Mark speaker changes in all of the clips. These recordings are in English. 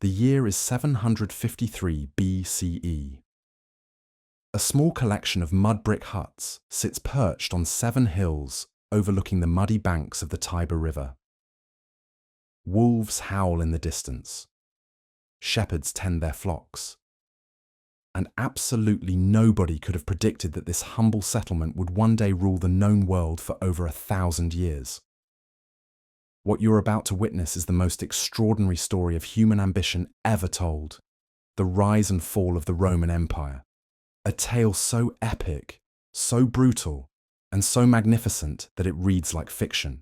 Speaker 1: The year is 753 BCE. A small collection of mud brick huts sits perched on 7 hills overlooking the muddy banks of the Tiber River. Wolves howl in the distance. Shepherds tend their flocks. And absolutely nobody could have predicted that this humble settlement would one day rule the known world for over 1,000 years. What you're about to witness is the most extraordinary story of human ambition ever told, the rise and fall of the Roman Empire. A tale so epic, so brutal, and so magnificent that it reads like fiction.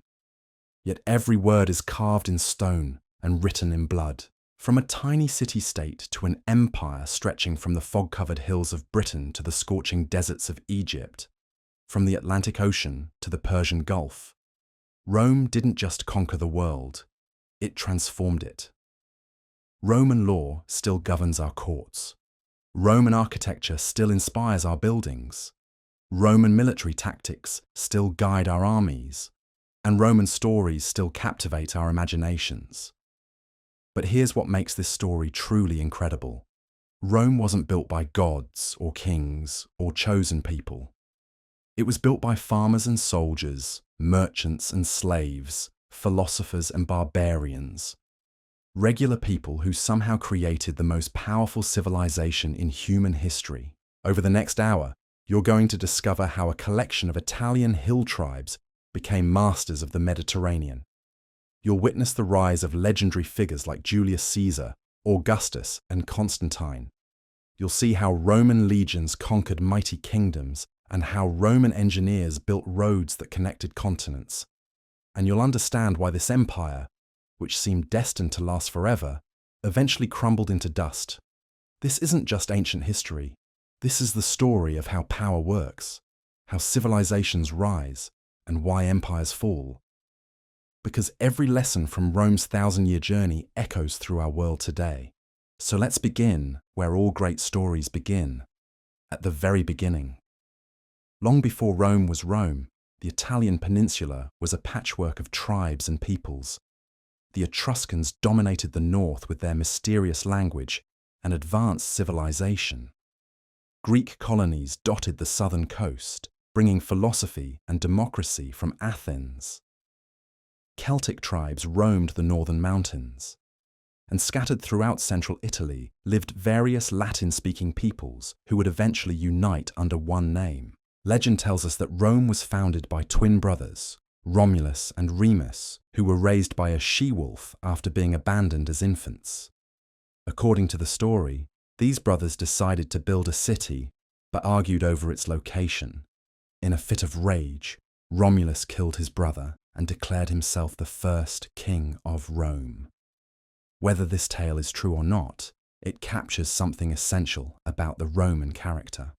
Speaker 1: Yet every word is carved in stone and written in blood. From a tiny city-state to an empire stretching from the fog-covered hills of Britain to the scorching deserts of Egypt, from the Atlantic Ocean to the Persian Gulf, Rome didn't just conquer the world, it transformed it. Roman law still governs our courts. Roman architecture still inspires our buildings. Roman military tactics still guide our armies. And Roman stories still captivate our imaginations. But here's what makes this story truly incredible. Rome wasn't built by gods or kings or chosen people. It was built by farmers and soldiers, merchants and slaves, philosophers and barbarians. Regular people who somehow created the most powerful civilization in human history. Over the next hour, you're going to discover how a collection of Italian hill tribes became masters of the Mediterranean. You'll witness the rise of legendary figures like Julius Caesar, Augustus, and Constantine. You'll see how Roman legions conquered mighty kingdoms and how Roman engineers built roads that connected continents. And you'll understand why this empire, which seemed destined to last forever, eventually crumbled into dust. This isn't just ancient history. This is the story of how power works, how civilizations rise, and why empires fall. Because every lesson from Rome's 1,000-year journey echoes through our world today. So let's begin where all great stories begin, at the very beginning. Long before Rome was Rome, the Italian peninsula was a patchwork of tribes and peoples. The Etruscans dominated the north with their mysterious language and advanced civilization. Greek colonies dotted the southern coast, bringing philosophy and democracy from Athens. Celtic tribes roamed the northern mountains. And scattered throughout central Italy lived various Latin-speaking peoples who would eventually unite under one name. Legend tells us that Rome was founded by twin brothers, Romulus and Remus, who were raised by a she-wolf after being abandoned as infants. According to the story, these brothers decided to build a city, but argued over its location. In a fit of rage, Romulus killed his brother and declared himself the first king of Rome. Whether this tale is true or not, it captures something essential about the Roman character.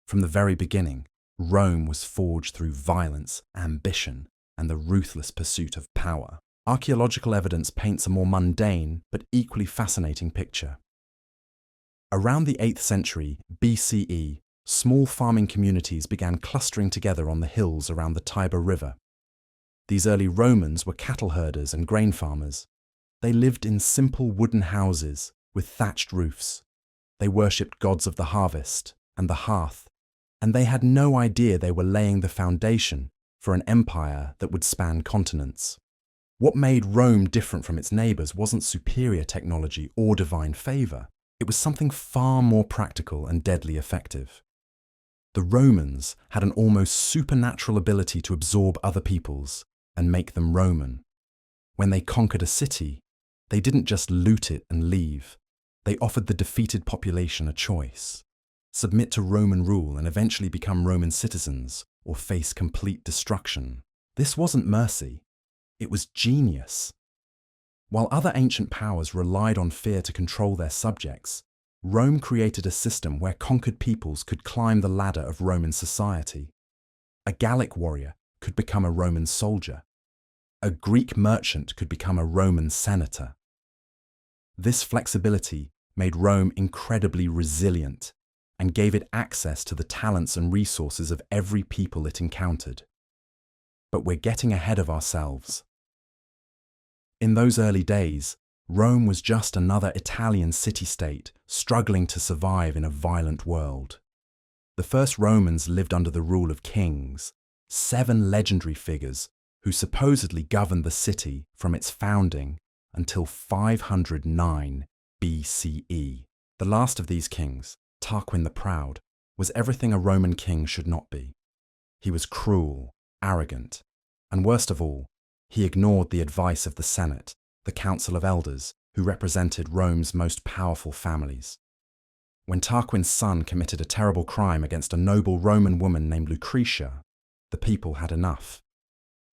Speaker 1: From the very beginning, Rome was forged through violence, ambition, and the ruthless pursuit of power. Archaeological evidence paints a more mundane but equally fascinating picture. Around the 8th century BCE, small farming communities began clustering together on the hills around the Tiber River. These early Romans were cattle herders and grain farmers. They lived in simple wooden houses with thatched roofs. They worshipped gods of the harvest and the hearth, and they had no idea they were laying the foundation for an empire that would span continents. What made Rome different from its neighbours wasn't superior technology or divine favour. It was something far more practical and deadly effective. The Romans had an almost supernatural ability to absorb other peoples and make them Roman. When they conquered a city, they didn't just loot it and leave. They offered the defeated population a choice: submit to Roman rule and eventually become Roman citizens, or face complete destruction. This wasn't mercy. It was genius. While other ancient powers relied on fear to control their subjects, Rome created a system where conquered peoples could climb the ladder of Roman society. A Gallic warrior could become a Roman soldier. A Greek merchant could become a Roman senator. This flexibility made Rome incredibly resilient and gave it access to the talents and resources of every people it encountered. But we're getting ahead of ourselves. In those early days, Rome was just another Italian city-state struggling to survive in a violent world. The first Romans lived under the rule of kings, 7 legendary figures who supposedly governed the city from its founding until 509 BCE. The last of these kings, Tarquin the Proud, was everything a Roman king should not be. He was cruel, arrogant, and worst of all, he ignored the advice of the Senate, the Council of Elders, who represented Rome's most powerful families. When Tarquin's son committed a terrible crime against a noble Roman woman named Lucretia, the people had enough.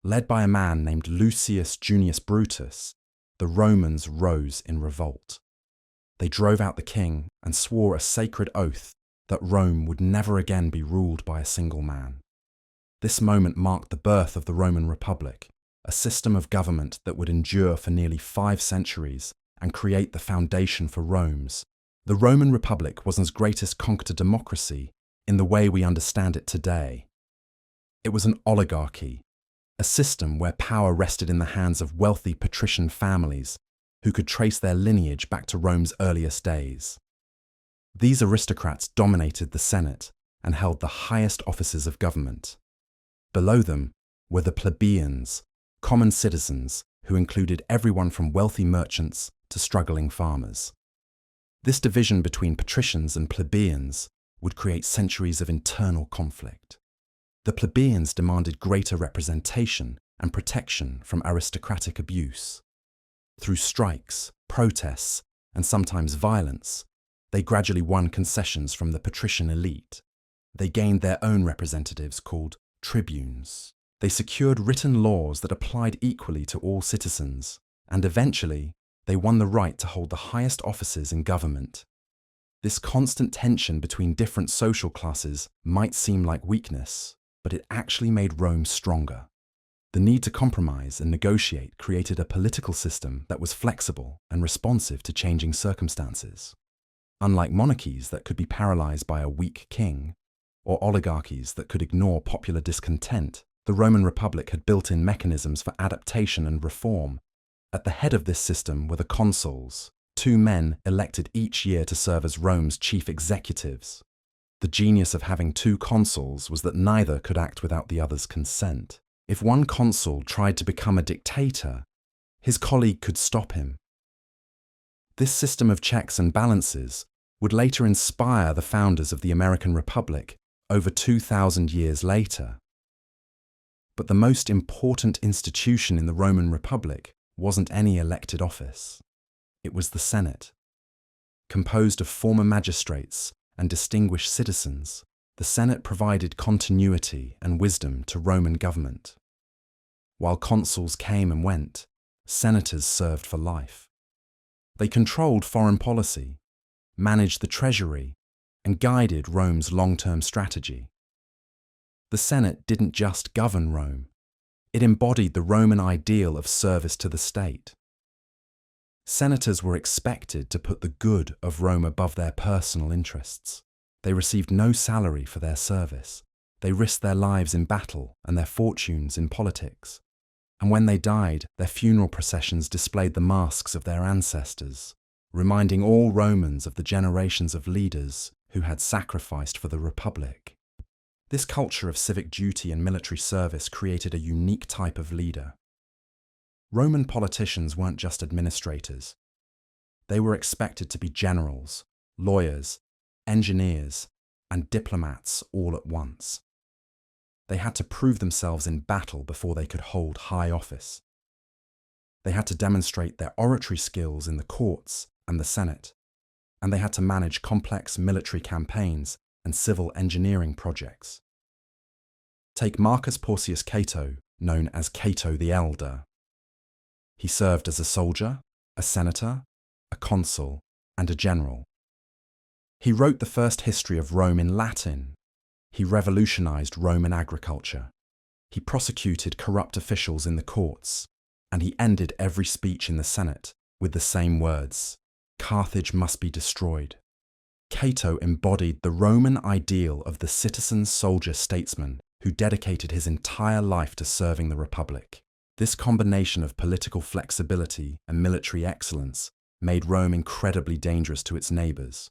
Speaker 1: Led by a man named Lucius Junius Brutus, the Romans rose in revolt. They drove out the king and swore a sacred oath that Rome would never again be ruled by a single man. This moment marked the birth of the Roman Republic, a system of government that would endure for nearly 5 centuries and create the foundation for Rome's. The Roman Republic was as greatest conquered democracy in the way we understand it today. It was an oligarchy, a system where power rested in the hands of wealthy patrician families who could trace their lineage back to Rome's earliest days. These aristocrats dominated the Senate and held the highest offices of government. Below them were the plebeians, common citizens who included everyone from wealthy merchants to struggling farmers. This division between patricians and plebeians would create centuries of internal conflict. The plebeians demanded greater representation and protection from aristocratic abuse. Through strikes, protests, and sometimes violence, they gradually won concessions from the patrician elite. They gained their own representatives called tribunes. They secured written laws that applied equally to all citizens, and eventually, they won the right to hold the highest offices in government. This constant tension between different social classes might seem like weakness, but it actually made Rome stronger. The need to compromise and negotiate created a political system that was flexible and responsive to changing circumstances. Unlike monarchies that could be paralyzed by a weak king, or oligarchies that could ignore popular discontent, the Roman Republic had built-in mechanisms for adaptation and reform. At the head of this system were the consuls, 2 men elected each year to serve as Rome's chief executives. The genius of having 2 consuls was that neither could act without the other's consent. If one consul tried to become a dictator, his colleague could stop him. This system of checks and balances would later inspire the founders of the American Republic over 2,000 years later. But the most important institution in the Roman Republic wasn't any elected office. It was the Senate. Composed of former magistrates and distinguished citizens, the Senate provided continuity and wisdom to Roman government. While consuls came and went, senators served for life. They controlled foreign policy, managed the treasury, and guided Rome's long-term strategy. The Senate didn't just govern Rome. It embodied the Roman ideal of service to the state. Senators were expected to put the good of Rome above their personal interests. They received no salary for their service. They risked their lives in battle and their fortunes in politics. And when they died, their funeral processions displayed the masks of their ancestors, reminding all Romans of the generations of leaders who had sacrificed for the Republic. This culture of civic duty and military service created a unique type of leader. Roman politicians weren't just administrators. They were expected to be generals, lawyers, engineers, and diplomats all at once. They had to prove themselves in battle before they could hold high office. They had to demonstrate their oratory skills in the courts and the Senate, and they had to manage complex military campaigns and civil engineering projects. Take Marcus Porcius Cato, known as Cato the Elder. He served as a soldier, a senator, a consul, and a general. He wrote the first history of Rome in Latin. He revolutionized Roman agriculture. He prosecuted corrupt officials in the courts, and he ended every speech in the Senate with the same words: Carthage must be destroyed. Cato embodied the Roman ideal of the citizen soldier statesman who dedicated his entire life to serving the Republic. This combination of political flexibility and military excellence made Rome incredibly dangerous to its neighbors.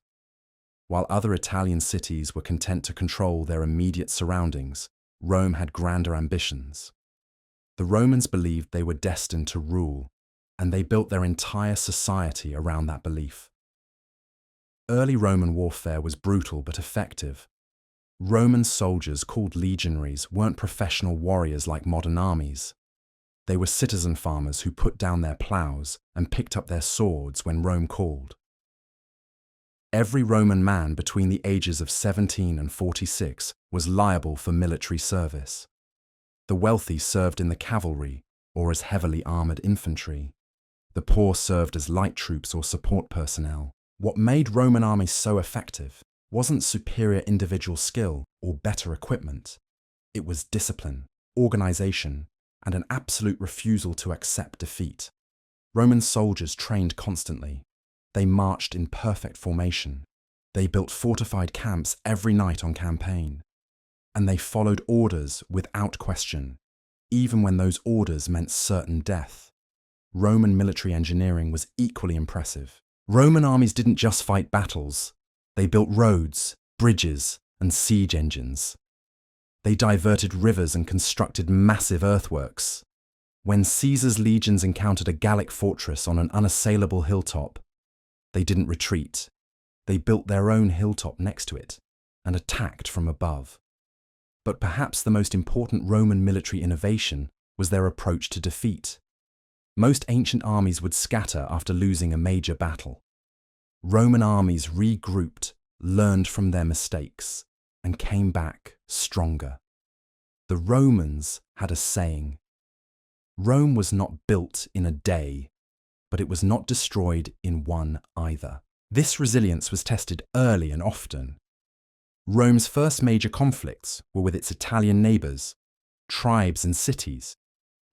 Speaker 1: While other Italian cities were content to control their immediate surroundings, Rome had grander ambitions. The Romans believed they were destined to rule, and they built their entire society around that belief. Early Roman warfare was brutal but effective. Roman soldiers, called legionaries, weren't professional warriors like modern armies. They were citizen farmers who put down their plows and picked up their swords when Rome called. Every Roman man between the ages of 17 and 46 was liable for military service. The wealthy served in the cavalry or as heavily armored infantry. The poor served as light troops or support personnel. What made Roman armies so effective wasn't superior individual skill or better equipment. It was discipline, organization, and an absolute refusal to accept defeat. Roman soldiers trained constantly. They marched in perfect formation. They built fortified camps every night on campaign. And they followed orders without question, even when those orders meant certain death. Roman military engineering was equally impressive. Roman armies didn't just fight battles. They built roads, bridges, and siege engines. They diverted rivers and constructed massive earthworks. When Caesar's legions encountered a Gallic fortress on an unassailable hilltop, they didn't retreat. They built their own hilltop next to it and attacked from above. But perhaps the most important Roman military innovation was their approach to defeat. Most ancient armies would scatter after losing a major battle. Roman armies regrouped, learned from their mistakes, and came back stronger. The Romans had a saying: Rome was not built in a day, but it was not destroyed in one either. This resilience was tested early and often. Rome's first major conflicts were with its Italian neighbors, tribes and cities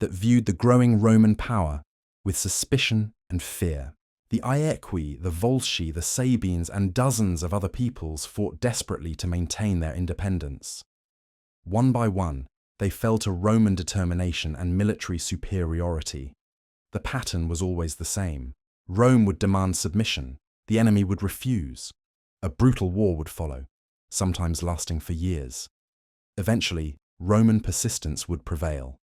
Speaker 1: that viewed the growing Roman power with suspicion and fear. The Aequi, the Volsci, the Sabines, and dozens of other peoples fought desperately to maintain their independence. One by one, they fell to Roman determination and military superiority. The pattern was always the same. Rome would demand submission. The enemy would refuse. A brutal war would follow, sometimes lasting for years. Eventually, Roman persistence would prevail.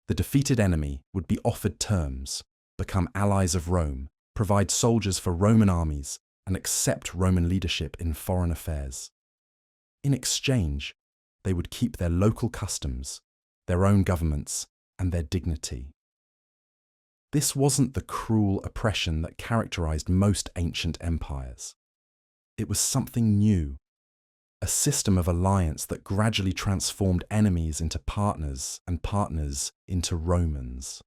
Speaker 1: The defeated enemy would be offered terms, become allies of Rome, provide soldiers for Roman armies, and accept Roman leadership in foreign affairs. In exchange, they would keep their local customs, their own governments, and their dignity. This wasn't the cruel oppression that characterized most ancient empires. It was something new, a system of alliance that gradually transformed enemies into partners and partners into Romans.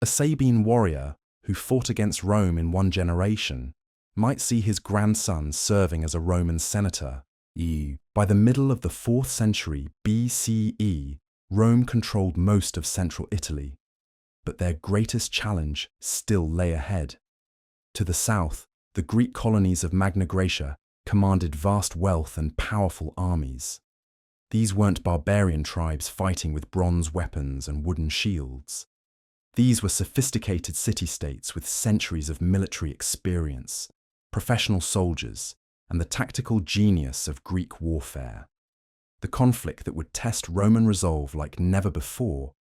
Speaker 1: A Sabine warrior who fought against Rome in one generation might see his grandson serving as a Roman senator. By the middle of the 4th century BCE, Rome controlled most of central Italy, but their greatest challenge still lay ahead. To the south, the Greek colonies of Magna Graecia commanded vast wealth and powerful armies. These weren't barbarian tribes fighting with bronze weapons and wooden shields. These were sophisticated city-states with centuries of military experience, professional soldiers, and the tactical genius of Greek warfare. The conflict that would test Roman resolve like never before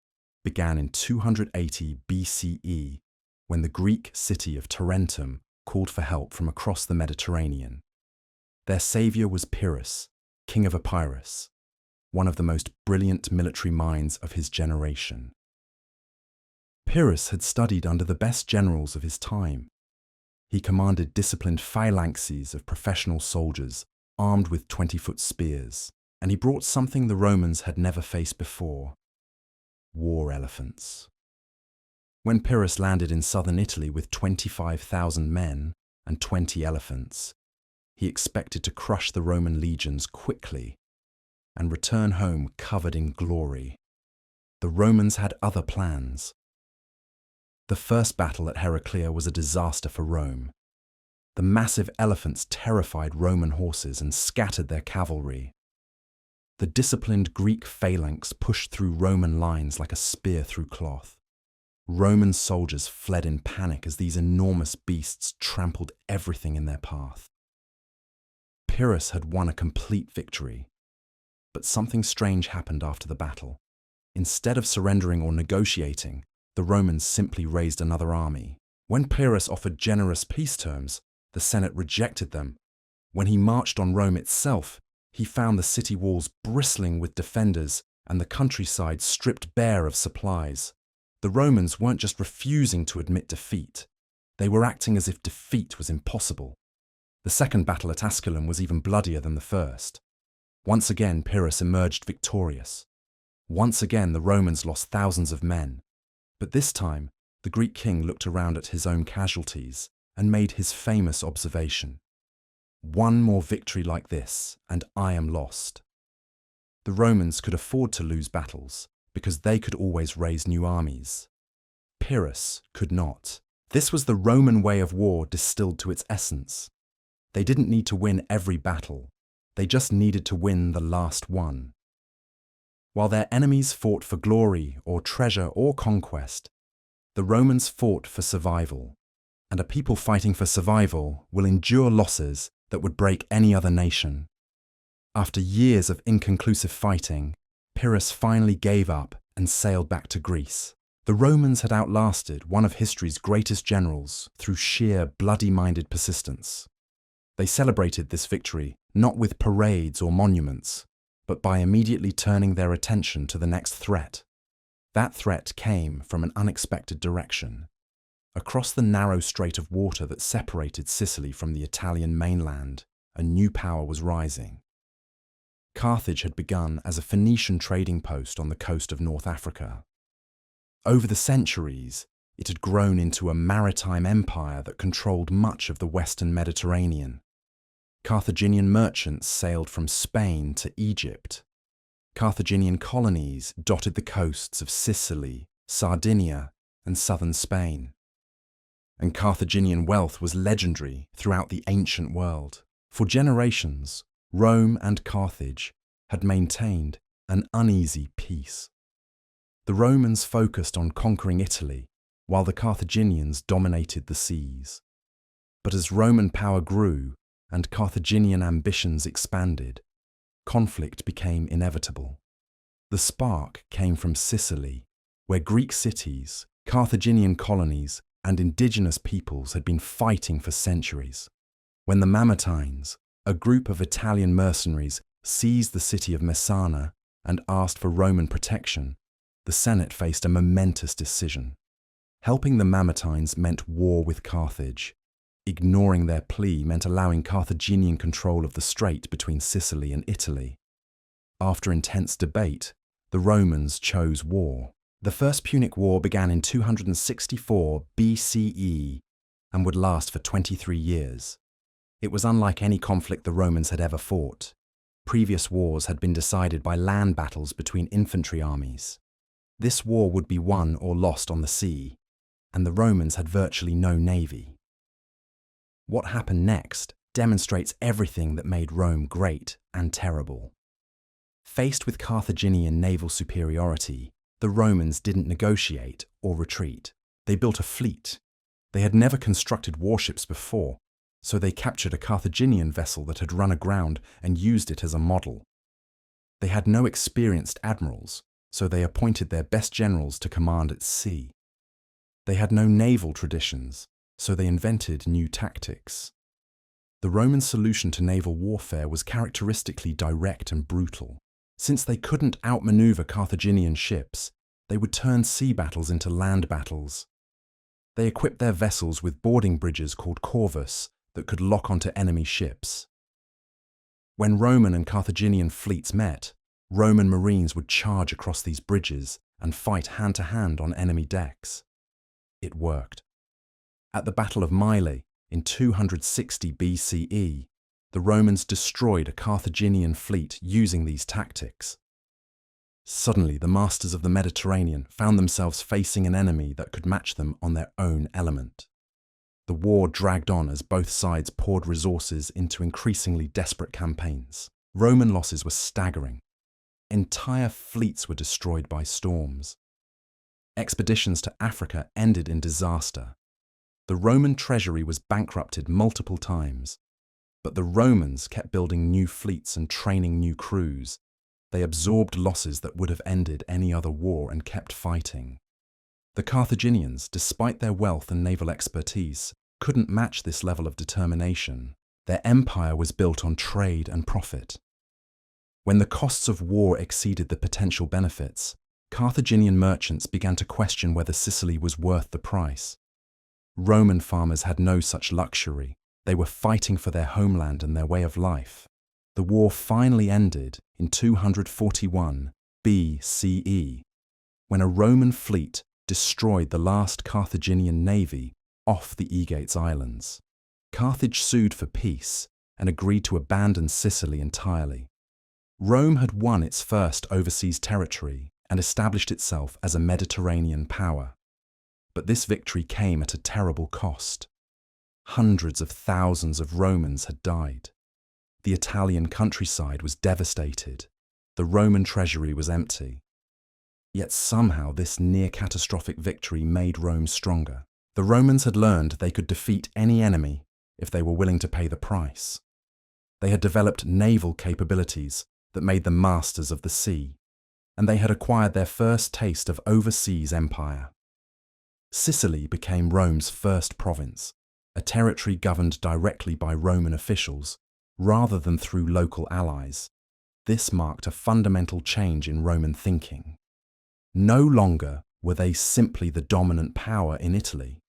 Speaker 1: began in 280 BCE, when the Greek city of Tarentum called for help from across the Mediterranean. Their savior was Pyrrhus, king of Epirus, one of the most brilliant military minds of his generation. Pyrrhus had studied under the best generals of his time. He commanded disciplined phalanxes of professional soldiers armed with 20-foot spears, and he brought something the Romans had never faced before: war elephants. When Pyrrhus landed in southern Italy with 25,000 men and 20 elephants, he expected to crush the Roman legions quickly and return home covered in glory. The Romans had other plans. The first battle at Heraclea was a disaster for Rome. The massive elephants terrified Roman horses and scattered their cavalry. The disciplined Greek phalanx pushed through Roman lines like a spear through cloth. Roman soldiers fled in panic as these enormous beasts trampled everything in their path. Pyrrhus had won a complete victory, but something strange happened after the battle. Instead of surrendering or negotiating, the Romans simply raised another army. When Pyrrhus offered generous peace terms, the Senate rejected them. When he marched on Rome itself, he found the city walls bristling with defenders and the countryside stripped bare of supplies. The Romans weren't just refusing to admit defeat, they were acting as if defeat was impossible. The second battle at Asculum was even bloodier than the first. Once again, Pyrrhus emerged victorious. Once again, the Romans lost thousands of men. But this time, the Greek king looked around at his own casualties and made his famous observation: "One more victory like this, and I am lost." The Romans could afford to lose battles because they could always raise new armies. Pyrrhus could not. This was the Roman way of war distilled to its essence. They didn't need to win every battle. They just needed to win the last one. While their enemies fought for glory or treasure or conquest, the Romans fought for survival. And a people fighting for survival will endure losses that would break any other nation. After years of inconclusive fighting, Pyrrhus finally gave up and sailed back to Greece. The Romans had outlasted one of history's greatest generals through sheer bloody-minded persistence. They celebrated this victory not with parades or monuments, but by immediately turning their attention to the next threat. That threat came from an unexpected direction. Across the narrow strait of water that separated Sicily from the Italian mainland, a new power was rising. Carthage had begun as a Phoenician trading post on the coast of North Africa. Over the centuries, it had grown into a maritime empire that controlled much of the western Mediterranean. Carthaginian merchants sailed from Spain to Egypt. Carthaginian colonies dotted the coasts of Sicily, Sardinia, and southern Spain. And Carthaginian wealth was legendary throughout the ancient world. For generations, Rome and Carthage had maintained an uneasy peace. The Romans focused on conquering Italy, while the Carthaginians dominated the seas. But as Roman power grew and Carthaginian ambitions expanded, conflict became inevitable. The spark came from Sicily, where Greek cities, Carthaginian colonies, and indigenous peoples had been fighting for centuries. When the Mamertines, a group of Italian mercenaries, seized the city of Messana and asked for Roman protection, the Senate faced a momentous decision. Helping the Mamertines meant war with Carthage. Ignoring their plea meant allowing Carthaginian control of the strait between Sicily and Italy. After intense debate, the Romans chose war. The First Punic War began in 264 BCE and would last for 23 years. It was unlike any conflict the Romans had ever fought. Previous wars had been decided by land battles between infantry armies. This war would be won or lost on the sea, and the Romans had virtually no navy. What happened next demonstrates everything that made Rome great and terrible. Faced with Carthaginian naval superiority, the Romans didn't negotiate or retreat. They built a fleet. They had never constructed warships before, so they captured a Carthaginian vessel that had run aground and used it as a model. They had no experienced admirals, so they appointed their best generals to command at sea. They had no naval traditions, so they invented new tactics. The Roman solution to naval warfare was characteristically direct and brutal. Since they couldn't outmaneuver Carthaginian ships, they would turn sea battles into land battles. They equipped their vessels with boarding bridges called corvus that could lock onto enemy ships. When Roman and Carthaginian fleets met, Roman marines would charge across these bridges and fight hand-to-hand on enemy decks. It worked. At the Battle of Mylae in 260 BCE, the Romans destroyed a Carthaginian fleet using these tactics. Suddenly, the masters of the Mediterranean found themselves facing an enemy that could match them on their own element. The war dragged on as both sides poured resources into increasingly desperate campaigns. Roman losses were staggering. entire fleets were destroyed by storms. Expeditions to Africa ended in disaster. The Roman treasury was bankrupted multiple times, but the Romans kept building new fleets and training new crews. They absorbed losses that would have ended any other war and kept fighting. The Carthaginians, despite their wealth and naval expertise, couldn't match this level of determination. Their empire was built on trade and profit. When the costs of war exceeded the potential benefits, Carthaginian merchants began to question whether Sicily was worth the price. Roman farmers had no such luxury. They were fighting for their homeland and their way of life. The war finally ended in 241 BCE, when a Roman fleet destroyed the last Carthaginian navy off the Aegates Islands. Carthage sued for peace and agreed to abandon Sicily entirely. Rome had won its first overseas territory and established itself as a Mediterranean power. But this victory came at a terrible cost. Hundreds of thousands of Romans had died. The Italian countryside was devastated. The Roman treasury was empty. Yet somehow this near-catastrophic victory made Rome stronger. The Romans had learned they could defeat any enemy if they were willing to pay the price. They had developed naval capabilities that made them masters of the sea, and they had acquired their first taste of overseas empire. Sicily became Rome's first province, a territory governed directly by Roman officials rather than through local allies. This marked a fundamental change in Roman thinking. No longer were they simply the dominant power in Italy.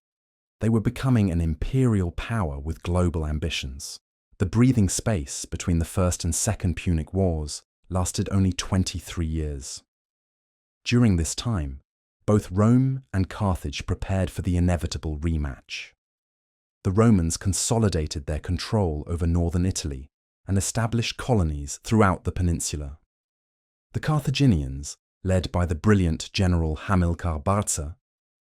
Speaker 1: They were becoming an imperial power with global ambitions. The breathing space between the First and Second Punic Wars lasted only 23 years. During this time, both Rome and Carthage prepared for the inevitable rematch. The Romans consolidated their control over northern Italy and established colonies throughout the peninsula. The Carthaginians, led by the brilliant general Hamilcar Barca,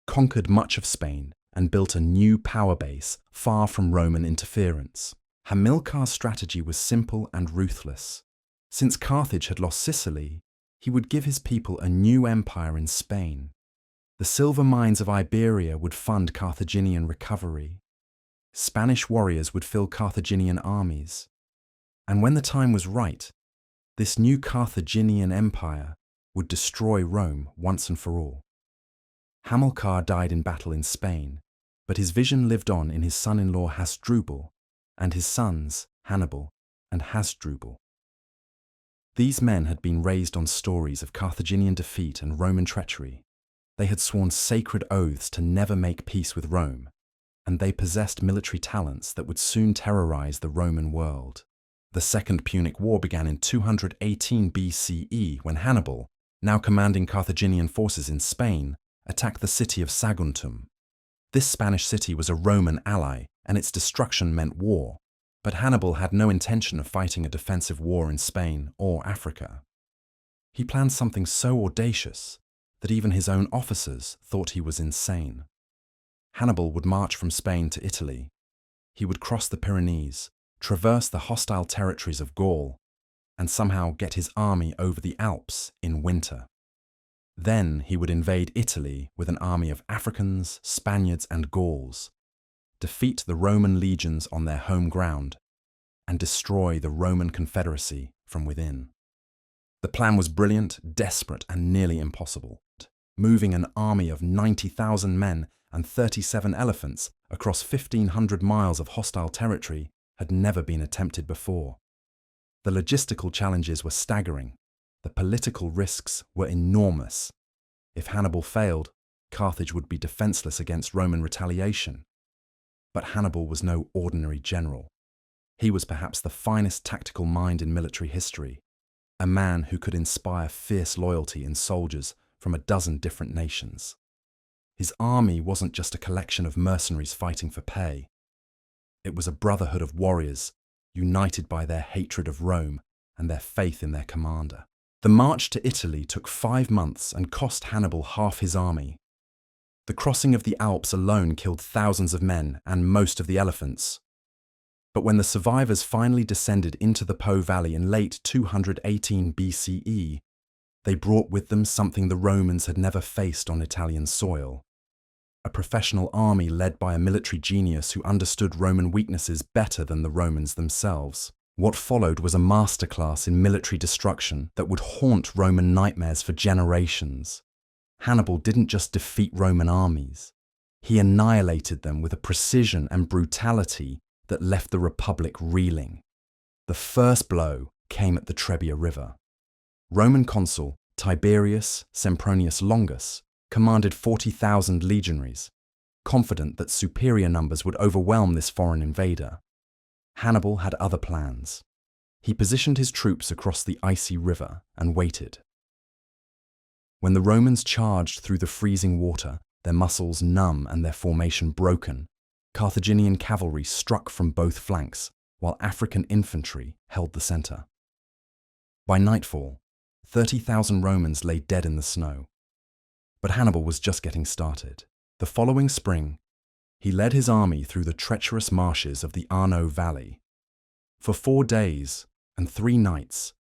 Speaker 1: conquered much of Spain and built a new power base far from Roman interference. Hamilcar's strategy was simple and ruthless. Since Carthage had lost Sicily, he would give his people a new empire in Spain. The silver mines of Iberia would fund Carthaginian recovery. Spanish warriors would fill Carthaginian armies. And when the time was right, this new Carthaginian empire would destroy Rome once and for all. Hamilcar died in battle in Spain, but his vision lived on in his son-in-law Hasdrubal and his sons Hannibal and Hasdrubal. These men had been raised on stories of Carthaginian defeat and Roman treachery. They had sworn sacred oaths to never make peace with Rome, and they possessed military talents that would soon terrorize the Roman world. The Second Punic War began in 218 BCE when Hannibal, now commanding Carthaginian forces in Spain, attacked the city of Saguntum. This Spanish city was a Roman ally, and its destruction meant war. But Hannibal had no intention of fighting a defensive war in Spain or Africa. He planned something so audacious that even his own officers thought he was insane. Hannibal would march from Spain to Italy. He would cross the Pyrenees, traverse the hostile territories of Gaul, and somehow get his army over the Alps in winter. Then he would invade Italy with an army of Africans, Spaniards, and Gauls, defeat the Roman legions on their home ground, and destroy the Roman Confederacy from within. The plan was brilliant, desperate, and nearly impossible. Moving an army of 90,000 men and 37 elephants across 1,500 miles of hostile territory had never been attempted before. The logistical challenges were staggering. The political risks were enormous. If Hannibal failed, Carthage would be defenseless against Roman retaliation. But Hannibal was no ordinary general. He was perhaps the finest tactical mind in military history, a man who could inspire fierce loyalty in soldiers from a dozen different nations. His army wasn't just a collection of mercenaries fighting for pay. It was a brotherhood of warriors, united by their hatred of Rome and their faith in their commander. The march to Italy took 5 months and cost Hannibal half his army. The crossing of the Alps alone killed thousands of men and most of the elephants. But when the survivors finally descended into the Po Valley in late 218 BCE, They brought with them something the Romans had never faced on Italian soil: a professional army led by a military genius who understood Roman weaknesses better than the Romans themselves. What followed was a masterclass in military destruction that would haunt Roman nightmares for generations. Hannibal didn't just defeat Roman armies. He annihilated them with a precision and brutality that left the Republic reeling. The first blow came at the Trebia River. Roman consul Tiberius Sempronius Longus commanded 40,000 legionaries, confident that superior numbers would overwhelm this foreign invader. Hannibal had other plans. He positioned his troops across the icy river and waited. When the Romans charged through the freezing water, their muscles numb and their formation broken, Carthaginian cavalry struck from both flanks, while African infantry held the center. By nightfall, 30,000 Romans lay dead in the snow. But Hannibal was just getting started. The following spring, he led his army through the treacherous marshes of the Arno Valley. For 4 days and 3 nights,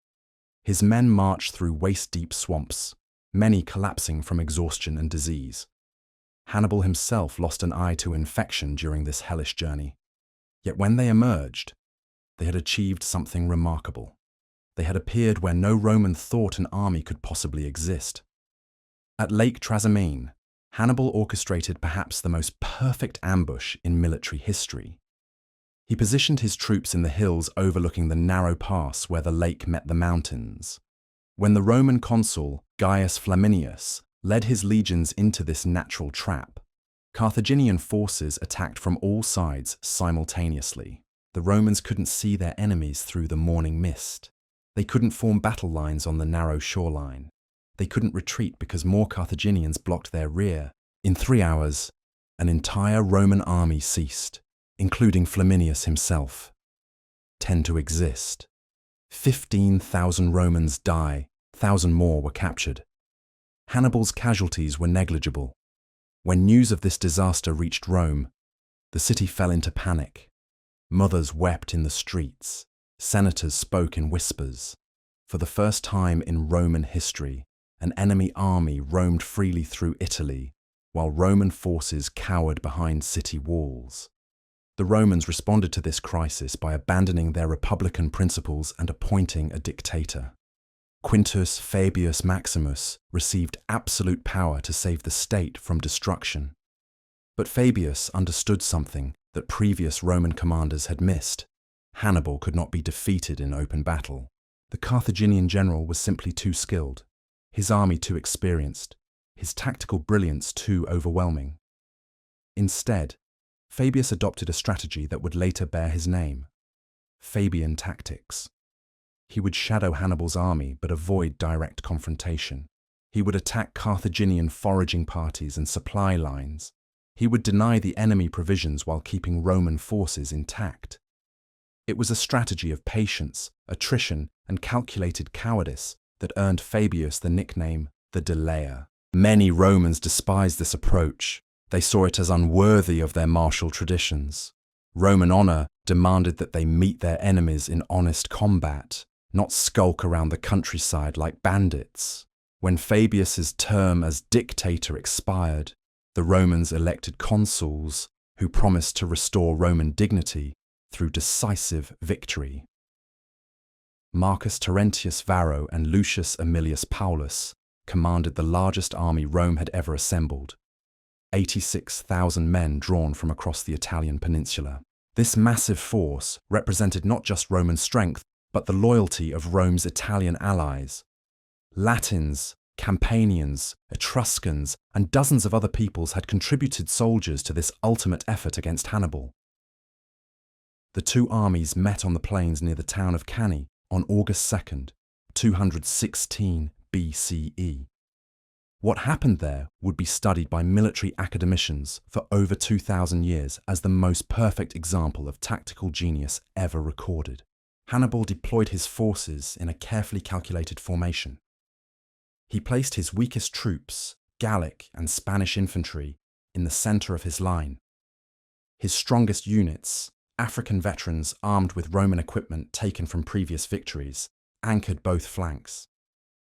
Speaker 1: his men marched through waist-deep swamps, many collapsing from exhaustion and disease. Hannibal himself lost an eye to infection during this hellish journey. Yet when they emerged, they had achieved something remarkable. They had appeared where no Roman thought an army could possibly exist. At Lake Trasimene, Hannibal orchestrated perhaps the most perfect ambush in military history. He positioned his troops in the hills overlooking the narrow pass where the lake met the mountains. When the Roman consul Gaius Flaminius led his legions into this natural trap, Carthaginian forces attacked from all sides simultaneously. The Romans couldn't see their enemies through the morning mist. They couldn't form battle lines on the narrow shoreline. They couldn't retreat because more Carthaginians blocked their rear. In 3 hours, an entire Roman army ceased, including Flaminius himself. 10 to exist. 15,000 Romans die, 1,000 more were captured. Hannibal's casualties were negligible. When news of this disaster reached Rome, the city fell into panic. Mothers wept in the streets. Senators spoke in whispers. For the first time in Roman history, an enemy army roamed freely through Italy, while Roman forces cowered behind city walls. The Romans responded to this crisis by abandoning their republican principles and appointing a dictator. Quintus Fabius Maximus received absolute power to save the state from destruction. But Fabius understood something that previous Roman commanders had missed. Hannibal could not be defeated in open battle. The Carthaginian general was simply too skilled, his army too experienced, his tactical brilliance too overwhelming. Instead, Fabius adopted a strategy that would later bear his name: Fabian tactics. He would shadow Hannibal's army but avoid direct confrontation. He would attack Carthaginian foraging parties and supply lines. He would deny the enemy provisions while keeping Roman forces intact. It was a strategy of patience, attrition, and calculated cowardice that earned Fabius the nickname the Delayer. Many Romans despised this approach. They saw it as unworthy of their martial traditions. Roman honor demanded that they meet their enemies in honest combat, not skulk around the countryside like bandits. When Fabius's term as dictator expired, the Romans elected consuls who promised to restore Roman dignity through decisive victory. Marcus Terentius Varro and Lucius Aemilius Paulus commanded the largest army Rome had ever assembled, 86,000 men drawn from across the Italian peninsula. This massive force represented not just Roman strength, but the loyalty of Rome's Italian allies. Latins, Campanians, Etruscans, and dozens of other peoples had contributed soldiers to this ultimate effort against Hannibal. The two armies met on the plains near the town of Cannae on August 2nd, 216 BCE. What happened there would be studied by military academicians for over 2,000 years as the most perfect example of tactical genius ever recorded. Hannibal deployed his forces in a carefully calculated formation. He placed his weakest troops, Gallic and Spanish infantry, in the center of his line. His strongest units, African veterans armed with Roman equipment taken from previous victories, anchored both flanks.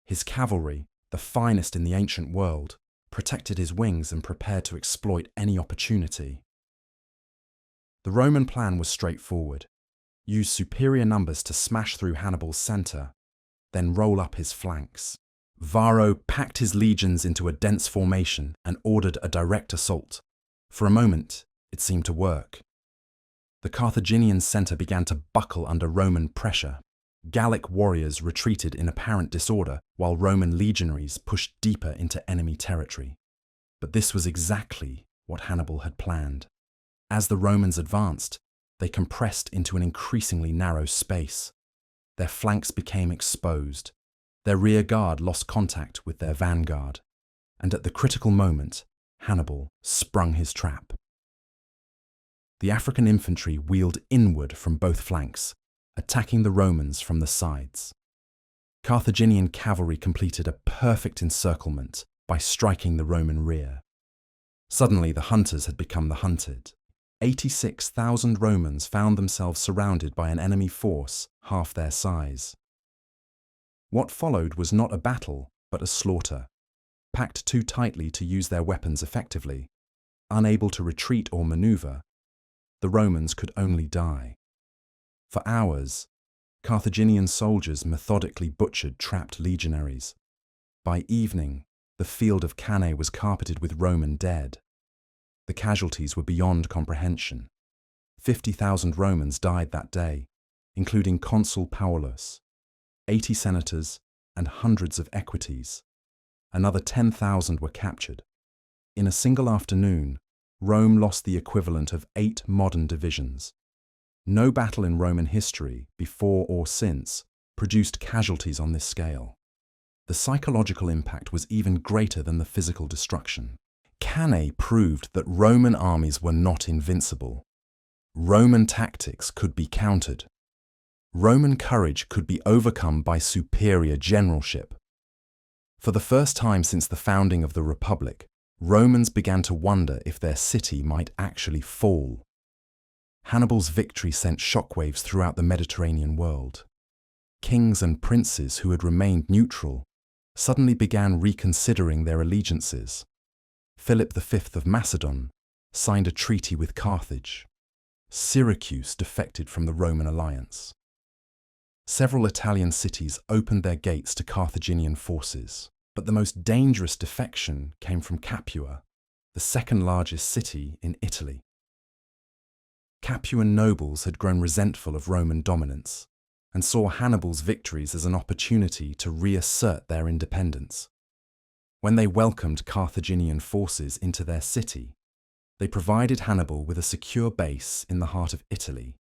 Speaker 1: His cavalry, the finest in the ancient world, protected his wings and prepared to exploit any opportunity. The Roman plan was straightforward. Use superior numbers to smash through Hannibal's centre, then roll up his flanks. Varro packed his legions into a dense formation and ordered a direct assault. For a moment, it seemed to work. The Carthaginian centre began to buckle under Roman pressure. Gallic warriors retreated in apparent disorder, while Roman legionaries pushed deeper into enemy territory. But this was exactly what Hannibal had planned. As the Romans advanced, they compressed into an increasingly narrow space. Their flanks became exposed. Their rear guard lost contact with their vanguard. And at the critical moment, Hannibal sprung his trap. The African infantry wheeled inward from both flanks, attacking the Romans from the sides. Carthaginian cavalry completed a perfect encirclement by striking the Roman rear. Suddenly, the hunters had become the hunted. 86,000 Romans found themselves surrounded by an enemy force half their size. What followed was not a battle, but a slaughter. Packed too tightly to use their weapons effectively, unable to retreat or maneuver, the Romans could only die. For hours, Carthaginian soldiers methodically butchered trapped legionaries. By evening, the field of Cannae was carpeted with Roman dead. The casualties were beyond comprehension. 50,000 Romans died that day, including Consul Paulus, 80 senators, and hundreds of equites. Another 10,000 were captured. In a single afternoon, Rome lost the equivalent of 8 modern divisions. No battle in Roman history, before or since, produced casualties on this scale. The psychological impact was even greater than the physical destruction. Cannae proved that Roman armies were not invincible. Roman tactics could be countered. Roman courage could be overcome by superior generalship. For the first time since the founding of the Republic, Romans began to wonder if their city might actually fall. Hannibal's victory sent shockwaves throughout the Mediterranean world. Kings and princes who had remained neutral suddenly began reconsidering their allegiances. Philip V of Macedon signed a treaty with Carthage. Syracuse defected from the Roman alliance. Several Italian cities opened their gates to Carthaginian forces, but the most dangerous defection came from Capua, the second largest city in Italy. Capuan nobles had grown resentful of Roman dominance and saw Hannibal's victories as an opportunity to reassert their independence. When they welcomed Carthaginian forces into their city, they provided Hannibal with a secure base in the heart of Italy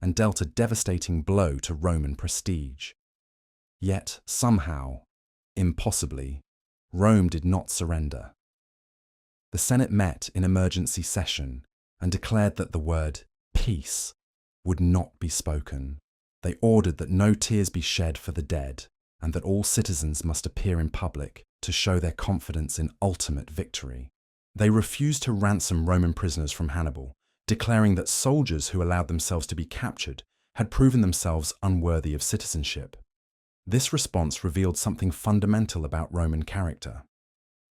Speaker 1: and dealt a devastating blow to Roman prestige. Yet, somehow, impossibly, Rome did not surrender. The Senate met in emergency session and declared that the word peace would not be spoken. They ordered that no tears be shed for the dead and that all citizens must appear in public to show their confidence in ultimate victory. They refused to ransom Roman prisoners from Hannibal, declaring that soldiers who allowed themselves to be captured had proven themselves unworthy of citizenship. This response revealed something fundamental about Roman character.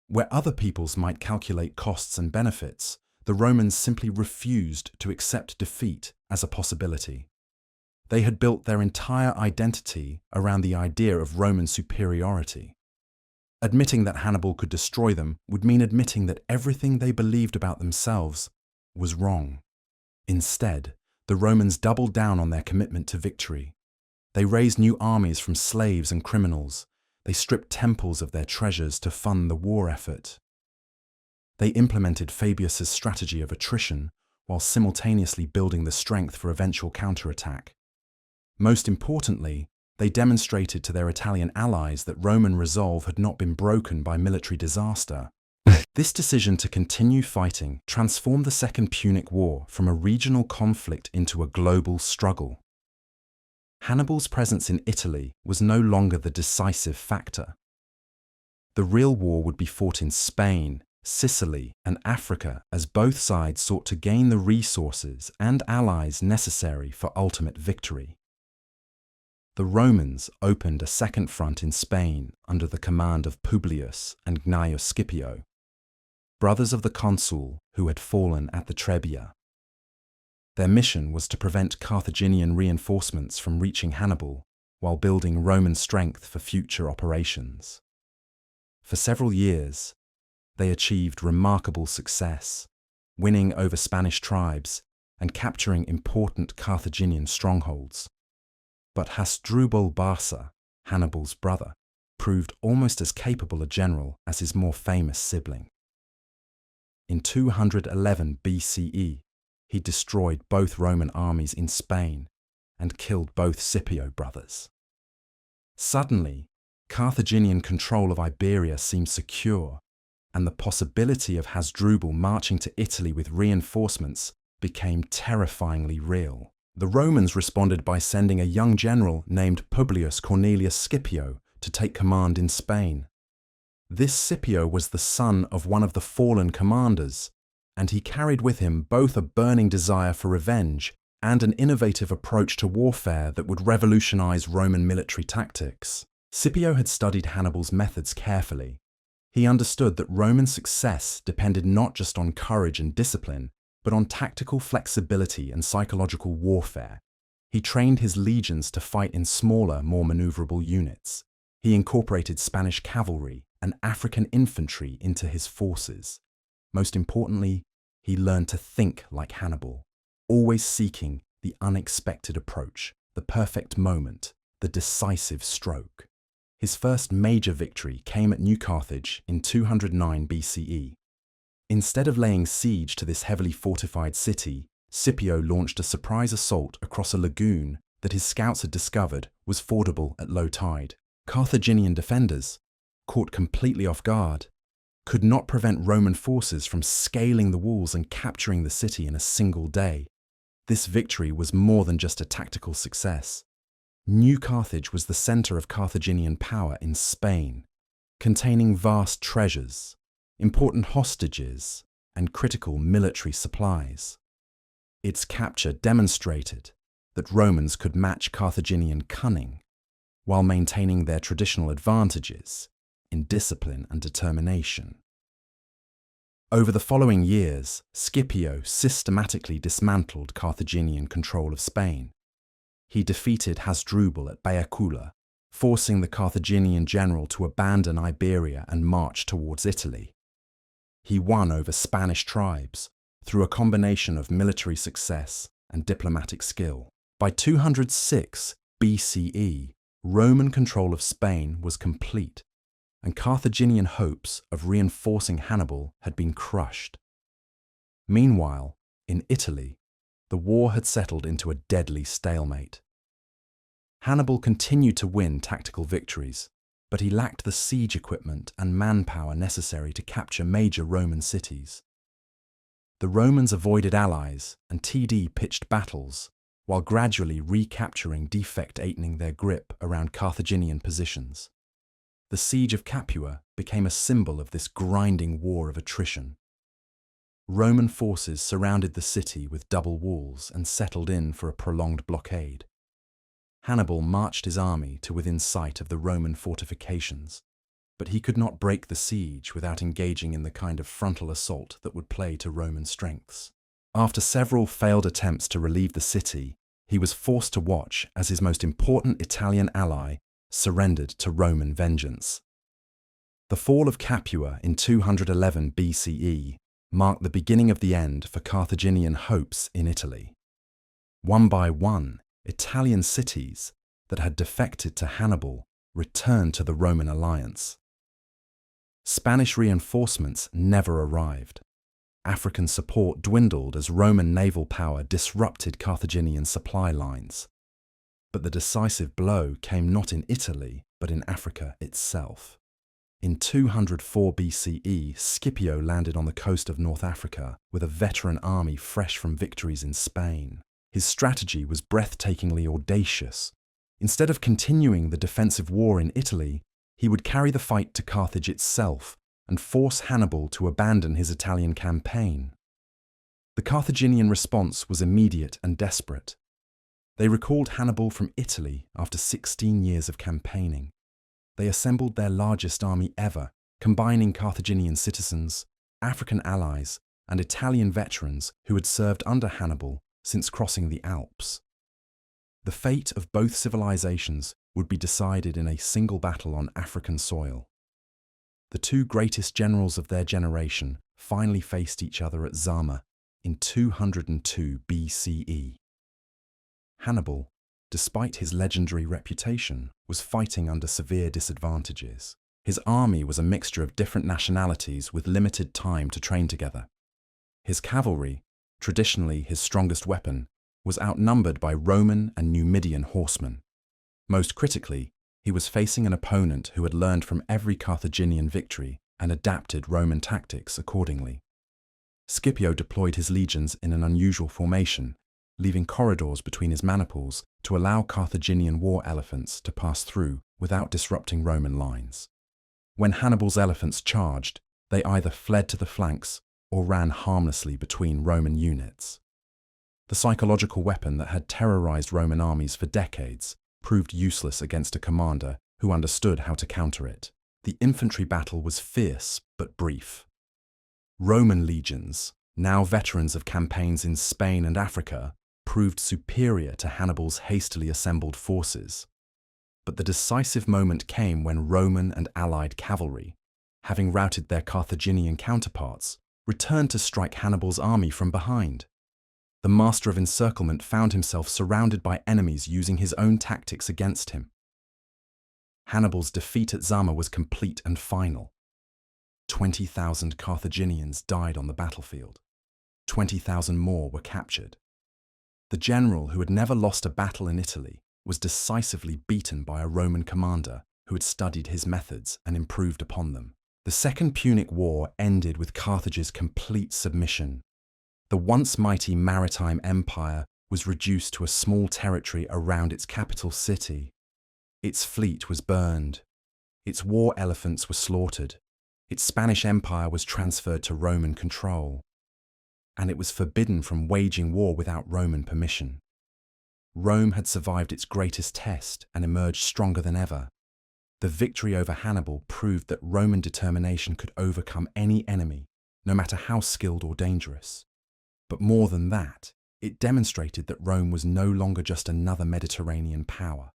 Speaker 1: Where other peoples might calculate costs and benefits, the Romans simply refused to accept defeat as a possibility. They had built their entire identity around the idea of Roman superiority. Admitting that Hannibal could destroy them would mean admitting that everything they believed about themselves was wrong. Instead, the Romans doubled down on their commitment to victory. They raised new armies from slaves and criminals. They stripped temples of their treasures to fund the war effort. They implemented Fabius's strategy of attrition while simultaneously building the strength for eventual counterattack. Most importantly, they demonstrated to their Italian allies that Roman resolve had not been broken by military disaster. This decision to continue fighting transformed the Second Punic War from a regional conflict into a global struggle. Hannibal's presence in Italy was no longer the decisive factor. The real war would be fought in Spain, Sicily, and Africa as both sides sought to gain the resources and allies necessary for ultimate victory. The Romans opened a second front in Spain under the command of Publius and Gnaeus Scipio, brothers of the consul who had fallen at the Trebia. Their mission was to prevent Carthaginian reinforcements from reaching Hannibal while building Roman strength for future operations. For several years, they achieved remarkable success, winning over Spanish tribes and capturing important Carthaginian strongholds. But Hasdrubal Barca, Hannibal's brother, proved almost as capable a general as his more famous sibling. In 211 BCE, he destroyed both Roman armies in Spain and killed both Scipio brothers. Suddenly, Carthaginian control of Iberia seemed secure, and the possibility of Hasdrubal marching to Italy with reinforcements became terrifyingly real. The Romans responded by sending a young general named Publius Cornelius Scipio to take command in Spain. This Scipio was the son of one of the fallen commanders, and he carried with him both a burning desire for revenge and an innovative approach to warfare that would revolutionize Roman military tactics. Scipio had studied Hannibal's methods carefully. He understood that Roman success depended not just on courage and discipline, but on tactical flexibility and psychological warfare. He trained his legions to fight in smaller, more maneuverable units. He incorporated Spanish cavalry and African infantry into his forces. Most importantly, he learned to think like Hannibal, always seeking the unexpected approach, the perfect moment, the decisive stroke. His first major victory came at New Carthage in 209 BCE. Instead of laying siege to this heavily fortified city, Scipio launched a surprise assault across a lagoon that his scouts had discovered was fordable at low tide. Carthaginian defenders, caught completely off guard, could not prevent Roman forces from scaling the walls and capturing the city in a single day. This victory was more than just a tactical success. New Carthage was the center of Carthaginian power in Spain, containing vast treasures, important hostages, and critical military supplies. Its capture demonstrated that Romans could match Carthaginian cunning while maintaining their traditional advantages in discipline and determination. Over the following years, Scipio systematically dismantled Carthaginian control of Spain. He defeated Hasdrubal at Baecula, forcing the Carthaginian general to abandon Iberia and march towards Italy. He won over Spanish tribes through a combination of military success and diplomatic skill. By 206 BCE, Roman control of Spain was complete, and Carthaginian hopes of reinforcing Hannibal had been crushed. Meanwhile, in Italy, the war had settled into a deadly stalemate. Hannibal continued to win tactical victories, but he lacked the siege equipment and manpower necessary to capture major Roman cities. The Romans avoided allies and pitched battles, while gradually recapturing defectating their grip around Carthaginian positions. The siege of Capua became a symbol of this grinding war of attrition. Roman forces surrounded the city with double walls and settled in for a prolonged blockade. Hannibal marched his army to within sight of the Roman fortifications, but he could not break the siege without engaging in the kind of frontal assault that would play to Roman strengths. After several failed attempts to relieve the city, he was forced to watch as his most important Italian ally surrendered to Roman vengeance. The fall of Capua in 211 BCE marked the beginning of the end for Carthaginian hopes in Italy. One by one, Italian cities that had defected to Hannibal returned to the Roman alliance. Spanish reinforcements never arrived. African support dwindled as Roman naval power disrupted Carthaginian supply lines. But the decisive blow came not in Italy, but in Africa itself. In 204 BCE, Scipio landed on the coast of North Africa with a veteran army fresh from victories in Spain. His strategy was breathtakingly audacious. Instead of continuing the defensive war in Italy, he would carry the fight to Carthage itself and force Hannibal to abandon his Italian campaign. The Carthaginian response was immediate and desperate. They recalled Hannibal from Italy after 16 years of campaigning. They assembled their largest army ever, combining Carthaginian citizens, African allies, and Italian veterans who had served under Hannibal since crossing the Alps. The fate of both civilizations would be decided in a single battle on African soil. The two greatest generals of their generation finally faced each other at Zama in 202 BCE. Hannibal, despite his legendary reputation, was fighting under severe disadvantages. His army was a mixture of different nationalities with limited time to train together. His cavalry, traditionally his strongest weapon, was outnumbered by Roman and Numidian horsemen. Most critically, he was facing an opponent who had learned from every Carthaginian victory and adapted Roman tactics accordingly. Scipio deployed his legions in an unusual formation, leaving corridors between his maniples to allow Carthaginian war elephants to pass through without disrupting Roman lines. When Hannibal's elephants charged, they either fled to the flanks or ran harmlessly between Roman units. The psychological weapon that had terrorized Roman armies for decades proved useless against a commander who understood how to counter it. The infantry battle was fierce but brief. Roman legions, now veterans of campaigns in Spain and Africa, proved superior to Hannibal's hastily assembled forces. But the decisive moment came when Roman and allied cavalry, having routed their Carthaginian counterparts, returned to strike Hannibal's army from behind. The master of encirclement found himself surrounded by enemies using his own tactics against him. Hannibal's defeat at Zama was complete and final. 20,000 Carthaginians died on the battlefield. 20,000 more were captured. The general, who had never lost a battle in Italy, was decisively beaten by a Roman commander who had studied his methods and improved upon them. The Second Punic War ended with Carthage's complete submission. The once mighty maritime empire was reduced to a small territory around its capital city. Its fleet was burned. Its war elephants were slaughtered. Its Spanish empire was transferred to Roman control. And it was forbidden from waging war without Roman permission. Rome had survived its greatest test and emerged stronger than ever. The victory over Hannibal proved that Roman determination could overcome any enemy, no matter how skilled or dangerous. But more than that, it demonstrated that Rome was no longer just another Mediterranean power.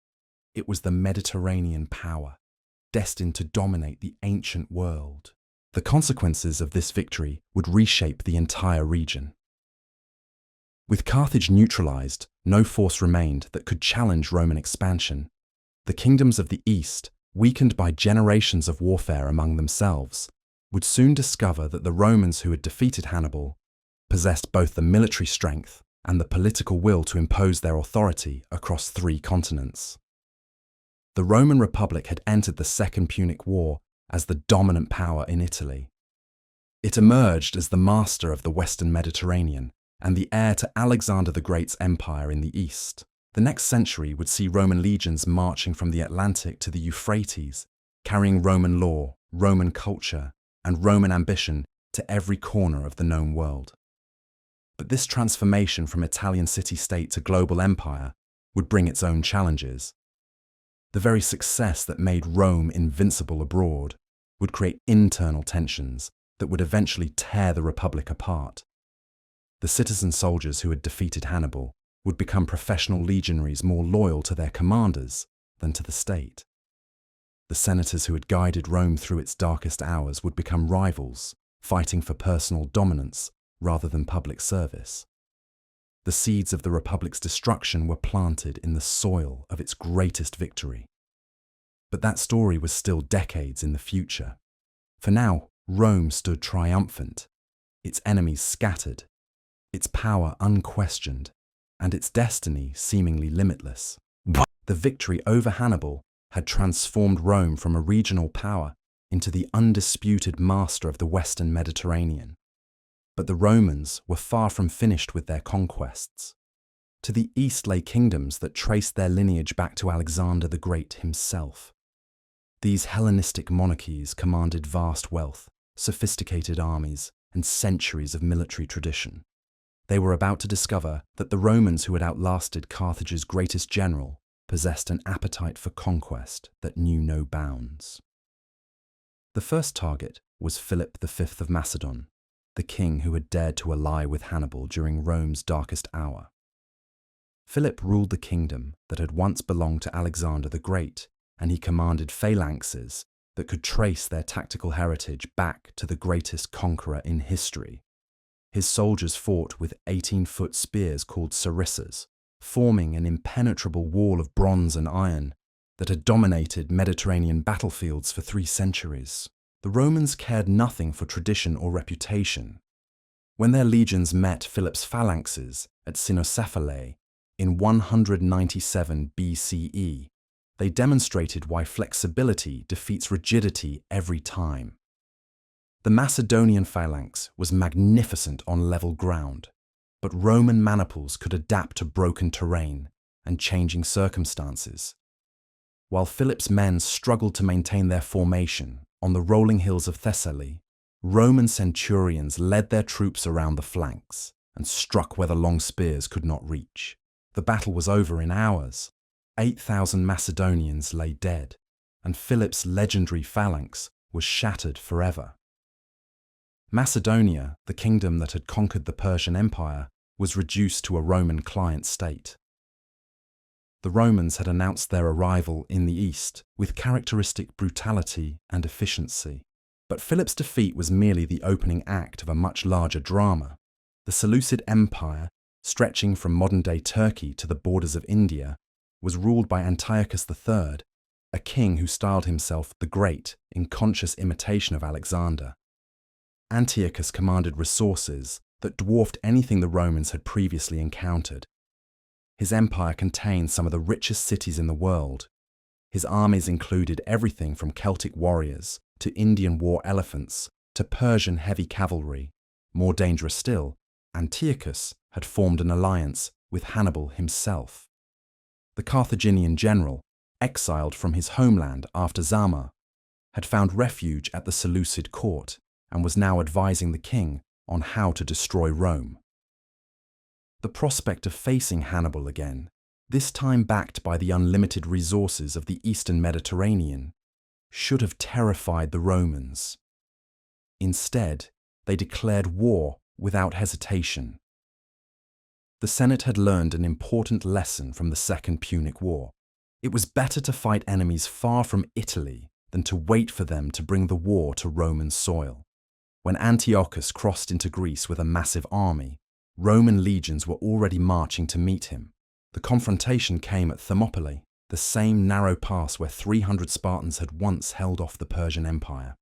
Speaker 1: It was the Mediterranean power, destined to dominate the ancient world. The consequences of this victory would reshape the entire region. With Carthage neutralized, no force remained that could challenge Roman expansion. The kingdoms of the East, weakened by generations of warfare among themselves, would soon discover that the Romans who had defeated Hannibal possessed both the military strength and the political will to impose their authority across 3 continents. The Roman Republic had entered the Second Punic War as the dominant power in Italy. It emerged as the master of the Western Mediterranean and the heir to Alexander the Great's empire in the East. The next century would see Roman legions marching from the Atlantic to the Euphrates, carrying Roman law, Roman culture, and Roman ambition to every corner of the known world. But this transformation from Italian city-state to global empire would bring its own challenges. The very success that made Rome invincible abroad would create internal tensions that would eventually tear the Republic apart. The citizen soldiers who had defeated Hannibal would become professional legionaries more loyal to their commanders than to the state. The senators who had guided Rome through its darkest hours would become rivals, fighting for personal dominance rather than public service. The seeds of the Republic's destruction were planted in the soil of its greatest victory. But that story was still decades in the future. For now, Rome stood triumphant, its enemies scattered, its power unquestioned, and its destiny seemingly limitless. The victory over Hannibal had transformed Rome from a regional power into the undisputed master of the Western Mediterranean. But the Romans were far from finished with their conquests. To the east lay kingdoms that traced their lineage back to Alexander the Great himself. These Hellenistic monarchies commanded vast wealth, sophisticated armies, and centuries of military tradition. They were about to discover that the Romans who had outlasted Carthage's greatest general possessed an appetite for conquest that knew no bounds. The first target was Philip V of Macedon, the king who had dared to ally with Hannibal during Rome's darkest hour. Philip ruled the kingdom that had once belonged to Alexander the Great, and he commanded phalanxes that could trace their tactical heritage back to the greatest conqueror in history. His soldiers fought with 18-foot spears called sarissas, forming an impenetrable wall of bronze and iron that had dominated Mediterranean battlefields for 3 centuries. The Romans cared nothing for tradition or reputation. When their legions met Philip's phalanxes at Cynocephalae in 197 BCE, they demonstrated why flexibility defeats rigidity every time. The Macedonian phalanx was magnificent on level ground, but Roman maniples could adapt to broken terrain and changing circumstances. While Philip's men struggled to maintain their formation on the rolling hills of Thessaly, Roman centurions led their troops around the flanks and struck where the long spears could not reach. The battle was over in hours. 8,000 Macedonians lay dead, and Philip's legendary phalanx was shattered forever. Macedonia, the kingdom that had conquered the Persian Empire, was reduced to a Roman client state. The Romans had announced their arrival in the east with characteristic brutality and efficiency. But Philip's defeat was merely the opening act of a much larger drama. The Seleucid Empire, stretching from modern-day Turkey to the borders of India, was ruled by Antiochus III, a king who styled himself the Great in conscious imitation of Alexander. Antiochus commanded resources that dwarfed anything the Romans had previously encountered. His empire contained some of the richest cities in the world. His armies included everything from Celtic warriors to Indian war elephants to Persian heavy cavalry. More dangerous still, Antiochus had formed an alliance with Hannibal himself. The Carthaginian general, exiled from his homeland after Zama, had found refuge at the Seleucid court and was now advising the king on how to destroy Rome. The prospect of facing Hannibal again, this time backed by the unlimited resources of the eastern Mediterranean, should have terrified the Romans. Instead, they declared war without hesitation. The Senate had learned an important lesson from the Second Punic War. It was better to fight enemies far from Italy than to wait for them to bring the war to Roman soil. When Antiochus crossed into Greece with a massive army, Roman legions were already marching to meet him. The confrontation came at Thermopylae, the same narrow pass where 300 Spartans had once held off the Persian Empire.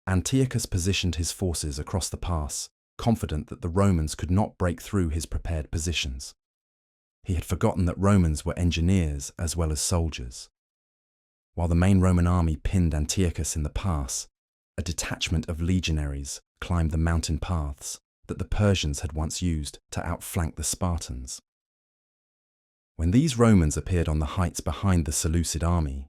Speaker 1: Antiochus positioned his forces across the pass, confident that the Romans could not break through his prepared positions. He had forgotten that Romans were engineers as well as soldiers. While the main Roman army pinned Antiochus in the pass, a detachment of legionaries climbed the mountain paths that the Persians had once used to outflank the Spartans. When these Romans appeared on the heights behind the Seleucid army,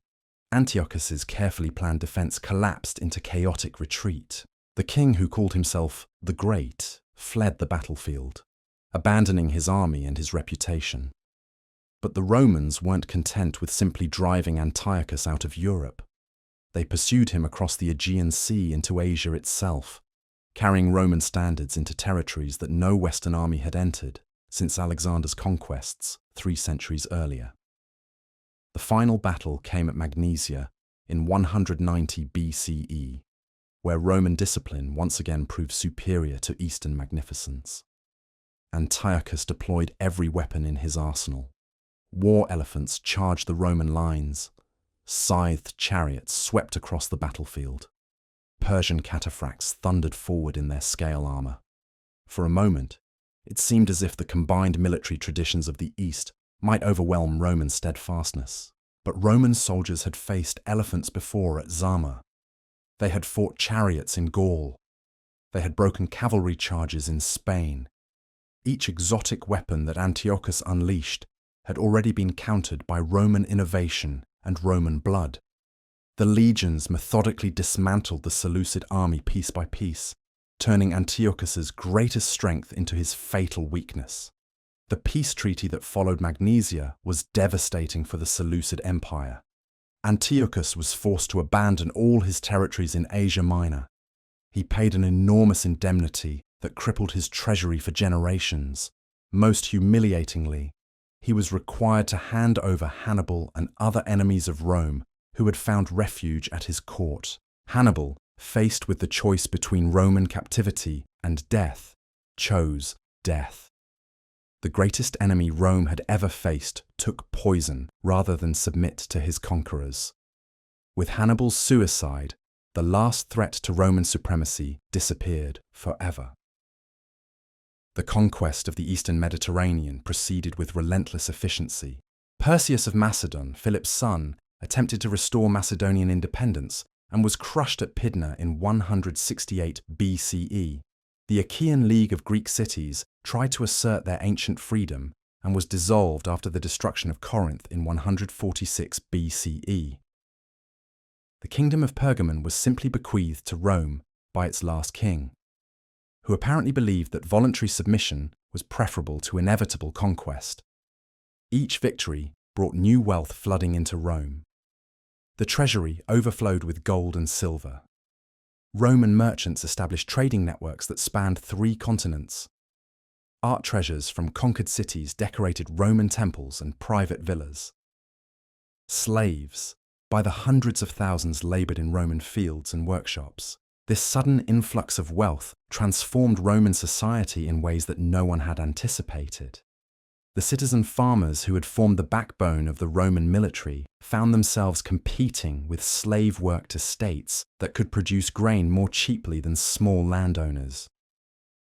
Speaker 1: Antiochus's carefully planned defense collapsed into chaotic retreat. The king, who called himself the Great, fled the battlefield, abandoning his army and his reputation. But the Romans weren't content with simply driving Antiochus out of Europe. They pursued him across the Aegean Sea into Asia itself, carrying Roman standards into territories that no Western army had entered since Alexander's conquests 3 centuries earlier. The final battle came at Magnesia in 190 BCE, where Roman discipline once again proved superior to Eastern magnificence. Antiochus deployed every weapon in his arsenal. War elephants charged the Roman lines. Scythed chariots swept across the battlefield. Persian cataphracts thundered forward in their scale armor. For a moment, it seemed as if the combined military traditions of the East might overwhelm Roman steadfastness. But Roman soldiers had faced elephants before at Zama. They had fought chariots in Gaul. They had broken cavalry charges in Spain. Each exotic weapon that Antiochus unleashed had already been countered by Roman innovation and Roman blood. The legions methodically dismantled the Seleucid army piece by piece, turning Antiochus's greatest strength into his fatal weakness. The peace treaty that followed Magnesia was devastating for the Seleucid Empire. Antiochus was forced to abandon all his territories in Asia Minor. He paid an enormous indemnity that crippled his treasury for generations. Most humiliatingly, he was required to hand over Hannibal and other enemies of Rome who had found refuge at his court. Hannibal, faced with the choice between Roman captivity and death, chose death. The greatest enemy Rome had ever faced took poison rather than submit to his conquerors. With Hannibal's suicide, the last threat to Roman supremacy disappeared forever. The conquest of the Eastern Mediterranean proceeded with relentless efficiency. Perseus of Macedon, Philip's son, attempted to restore Macedonian independence and was crushed at Pydna in 168 BCE. The Achaean League of Greek cities tried to assert their ancient freedom and was dissolved after the destruction of Corinth in 146 BCE. The kingdom of Pergamon was simply bequeathed to Rome by its last king, who apparently believed that voluntary submission was preferable to inevitable conquest. Each victory brought new wealth flooding into Rome. The treasury overflowed with gold and silver. Roman merchants established trading networks that spanned 3 continents. Art treasures from conquered cities decorated Roman temples and private villas. Slaves, by the hundreds of thousands, labored in Roman fields and workshops. This sudden influx of wealth transformed Roman society in ways that no one had anticipated. The citizen farmers who had formed the backbone of the Roman military found themselves competing with slave-worked estates that could produce grain more cheaply than small landowners.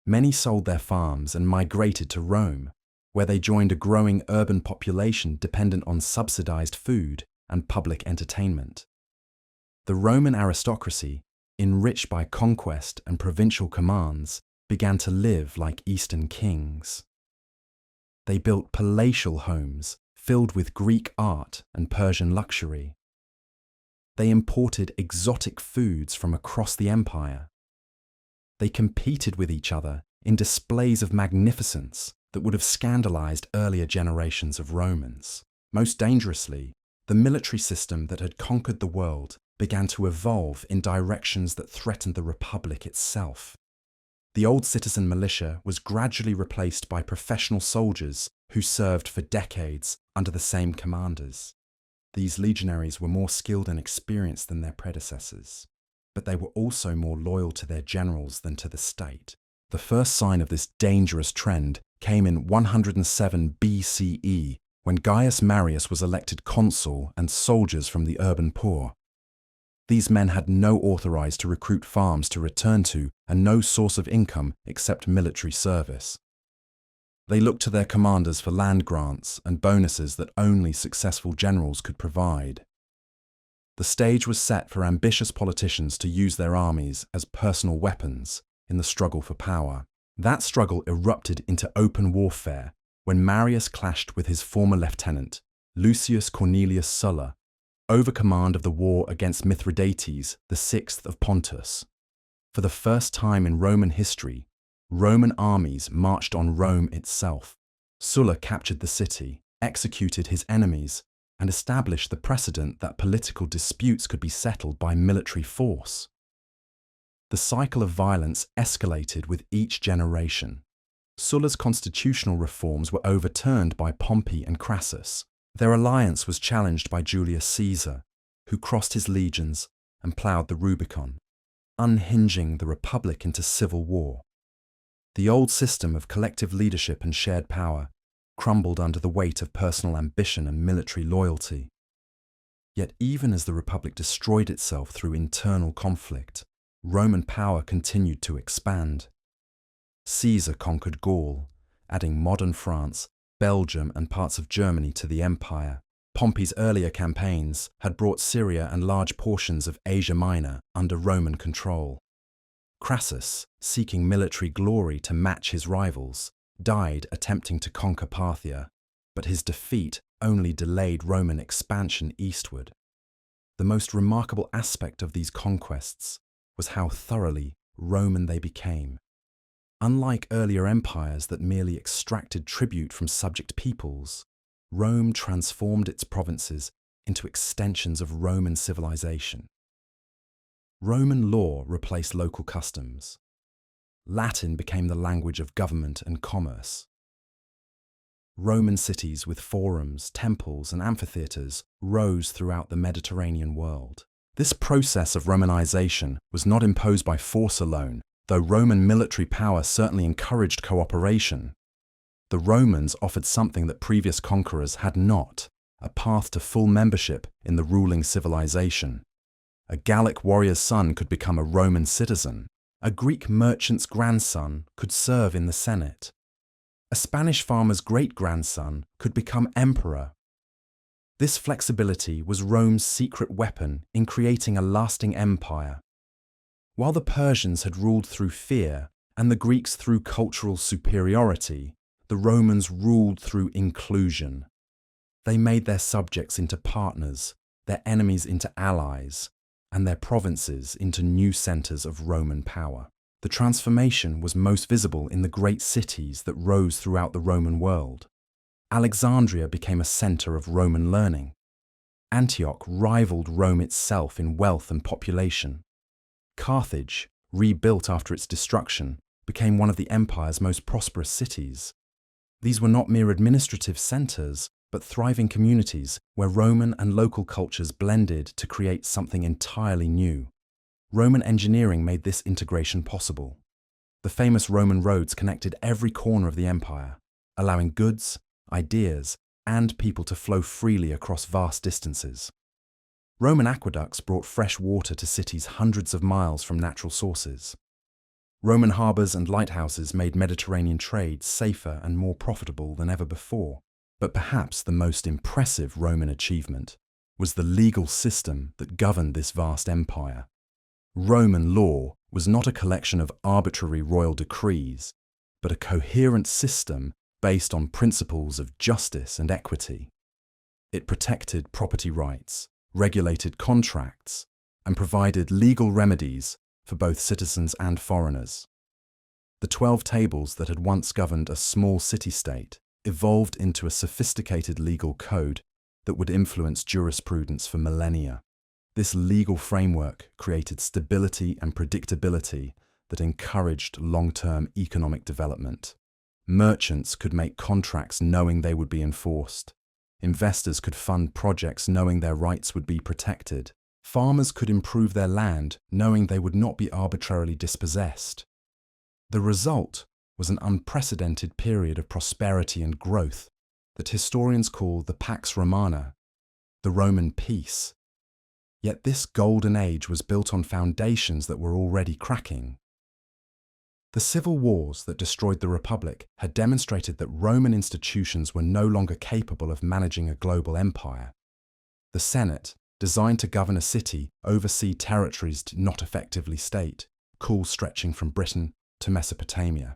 Speaker 1: Many sold their farms and migrated to Rome, where they joined a growing urban population dependent on subsidized food and public entertainment. The Roman aristocracy, enriched by conquest and provincial commands, began to live like Eastern kings. They built palatial homes filled with Greek art and Persian luxury. They imported exotic foods from across the empire. They competed with each other in displays of magnificence that would have scandalized earlier generations of Romans. Most dangerously, the military system that had conquered the world began to evolve in directions that threatened the Republic itself. The old citizen militia was gradually replaced by professional soldiers who served for decades under the same commanders. These legionaries were more skilled and experienced than their predecessors, but they were also more loyal to their generals than to the state. The first sign of this dangerous trend came in 107 BCE, when Gaius Marius was elected consul and soldiers from the urban poor. These men had no authorized to recruit farms to return to and no source of income except military service. They looked to their commanders for land grants and bonuses that only successful generals could provide. The stage was set for ambitious politicians to use their armies as personal weapons in the struggle for power. That struggle erupted into open warfare when Marius clashed with his former lieutenant, Lucius Cornelius Sulla, over command of the war against Mithridates VI of Pontus. For the first time in Roman history, Roman armies marched on Rome itself. Sulla captured the city, executed his enemies, and established the precedent that political disputes could be settled by military force. The cycle of violence escalated with each generation. Sulla's constitutional reforms were overturned by Pompey and Crassus. Their alliance was challenged by Julius Caesar, who crossed his legions and ploughed the Rubicon, unhinging the Republic into civil war. The old system of collective leadership and shared power crumbled under the weight of personal ambition and military loyalty. Yet even as the Republic destroyed itself through internal conflict, Roman power continued to expand. Caesar conquered Gaul, adding modern France, Belgium and parts of Germany to the empire. Pompey's earlier campaigns had brought Syria and large portions of Asia Minor under Roman control. Crassus, seeking military glory to match his rivals, died attempting to conquer Parthia, but his defeat only delayed Roman expansion eastward. The most remarkable aspect of these conquests was how thoroughly Roman they became. Unlike earlier empires that merely extracted tribute from subject peoples, Rome transformed its provinces into extensions of Roman civilization. Roman law replaced local customs. Latin became the language of government and commerce. Roman cities with forums, temples, and amphitheatres rose throughout the Mediterranean world. This process of Romanization was not imposed by force alone, though Roman military power certainly encouraged cooperation. The Romans offered something that previous conquerors had not: a path to full membership in the ruling civilization. A Gallic warrior's son could become a Roman citizen. A Greek merchant's grandson could serve in the Senate. A Spanish farmer's great-grandson could become emperor. This flexibility was Rome's secret weapon in creating a lasting empire. While the Persians had ruled through fear and the Greeks through cultural superiority, the Romans ruled through inclusion. They made their subjects into partners, their enemies into allies, and their provinces into new centres of Roman power. The transformation was most visible in the great cities that rose throughout the Roman world. Alexandria became a centre of Roman learning. Antioch rivaled Rome itself in wealth and population. Carthage, rebuilt after its destruction, became one of the empire's most prosperous cities. These were not mere administrative centres, but thriving communities where Roman and local cultures blended to create something entirely new. Roman engineering made this integration possible. The famous Roman roads connected every corner of the empire, allowing goods, ideas, and people to flow freely across vast distances. Roman aqueducts brought fresh water to cities hundreds of miles from natural sources. Roman harbours and lighthouses made Mediterranean trade safer and more profitable than ever before. But perhaps the most impressive Roman achievement was the legal system that governed this vast empire. Roman law was not a collection of arbitrary royal decrees, but a coherent system based on principles of justice and equity. It protected property rights, regulated contracts, and provided legal remedies for both citizens and foreigners. The 12 tables that had once governed a small city-state evolved into a sophisticated legal code that would influence jurisprudence for millennia. This legal framework created stability and predictability that encouraged long-term economic development. Merchants could make contracts knowing they would be enforced. Investors could fund projects knowing their rights would be protected. Farmers could improve their land knowing they would not be arbitrarily dispossessed. The result was an unprecedented period of prosperity and growth that historians call the Pax Romana, the Roman peace. Yet this golden age was built on foundations that were already cracking. The civil wars that destroyed the Republic had demonstrated that Roman institutions were no longer capable of managing a global empire. The Senate, designed to govern a city, oversee territories not effectively state, cool stretching from Britain to Mesopotamia.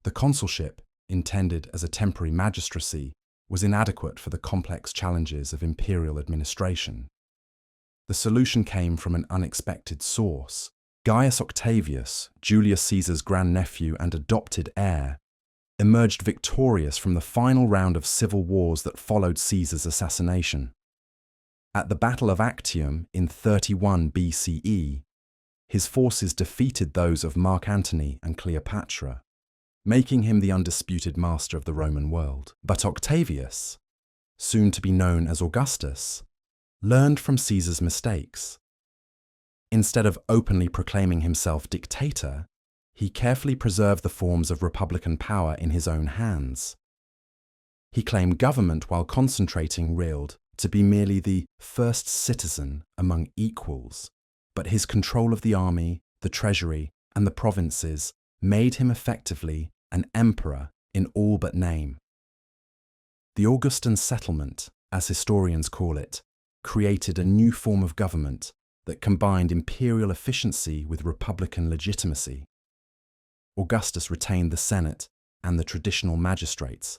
Speaker 1: The consulship, intended as a temporary magistracy, was inadequate for the complex challenges of imperial administration. The solution came from an unexpected source. Gaius Octavius, Julius Caesar's grandnephew and adopted heir, emerged victorious from the final round of civil wars that followed Caesar's assassination. At the Battle of Actium in 31 BCE, his forces defeated those of Mark Antony and Cleopatra, making him the undisputed master of the Roman world. But Octavius, soon to be known as Augustus, learned from Caesar's mistakes. Instead of openly proclaiming himself dictator, he carefully preserved the forms of republican power in his own hands. He claimed government while concentrating reeled to be merely the first citizen among equals, but his control of the army, the treasury, and the provinces made him effectively an emperor in all but name. The Augustan settlement, as historians call it, created a new form of government that combined imperial efficiency with republican legitimacy. Augustus retained the Senate and the traditional magistrates,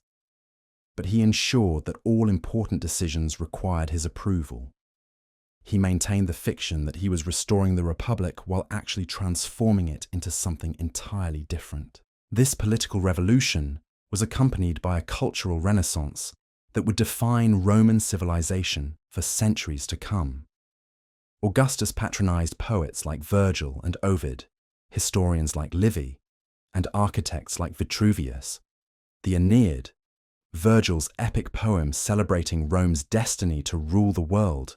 Speaker 1: but he ensured that all important decisions required his approval. He maintained the fiction that he was restoring the Republic while actually transforming it into something entirely different. This political revolution was accompanied by a cultural renaissance that would define Roman civilization for centuries to come. Augustus patronized poets like Virgil and Ovid, historians like Livy, and architects like Vitruvius. The Aeneid, Virgil's epic poem celebrating Rome's destiny to rule the world,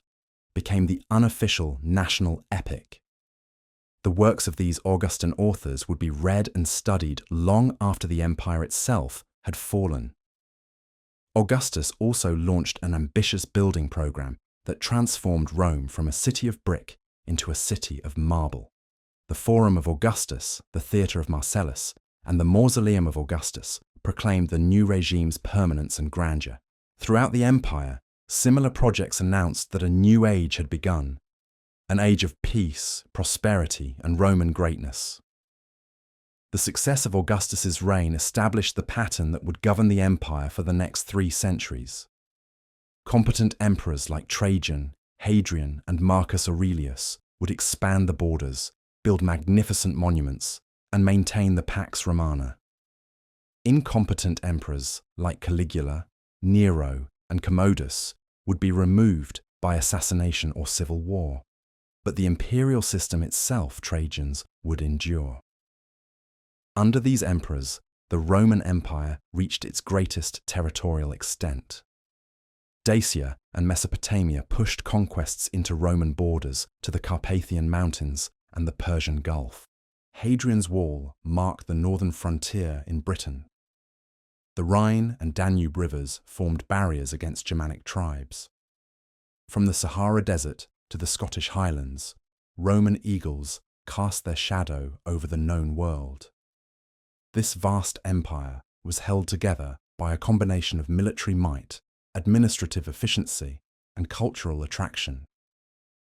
Speaker 1: became the unofficial national epic. The works of these Augustan authors would be read and studied long after the empire itself had fallen. Augustus also launched an ambitious building program that transformed Rome from a city of brick into a city of marble. The Forum of Augustus, the Theatre of Marcellus, and the Mausoleum of Augustus proclaimed the new regime's permanence and grandeur. Throughout the empire, similar projects announced that a new age had begun, an age of peace, prosperity, and Roman greatness. The success of Augustus's reign established the pattern that would govern the empire for the next 3 centuries. Competent emperors like Trajan, Hadrian, and Marcus Aurelius would expand the borders, build magnificent monuments, and maintain the Pax Romana. Incompetent emperors like Caligula, Nero, and Commodus would be removed by assassination or civil war. But the imperial system itself, Trajan's, would endure. Under these emperors, the Roman Empire reached its greatest territorial extent. Dacia and Mesopotamia pushed conquests into Roman borders to the Carpathian Mountains and the Persian Gulf. Hadrian's Wall marked the northern frontier in Britain. The Rhine and Danube rivers formed barriers against Germanic tribes. From the Sahara Desert to the Scottish Highlands, Roman eagles cast their shadow over the known world. This vast empire was held together by a combination of military might, administrative efficiency, and cultural attraction.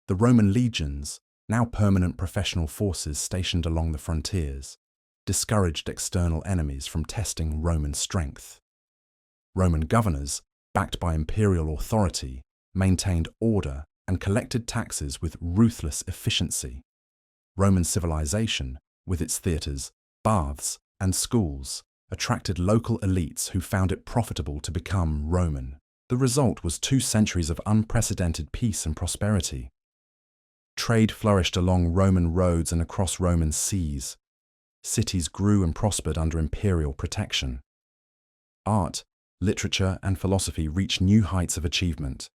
Speaker 1: The Roman legions, now permanent professional forces stationed along the frontiers, discouraged external enemies from testing Roman strength. Roman governors, backed by imperial authority, maintained order and collected taxes with ruthless efficiency. Roman civilization, with its theatres, baths, and schools, attracted local elites who found it profitable to become Roman. The result was 2 centuries of unprecedented peace and prosperity. Trade flourished along Roman roads and across Roman seas. Cities grew and prospered under imperial protection. Art, literature, and philosophy reached new heights of achievement.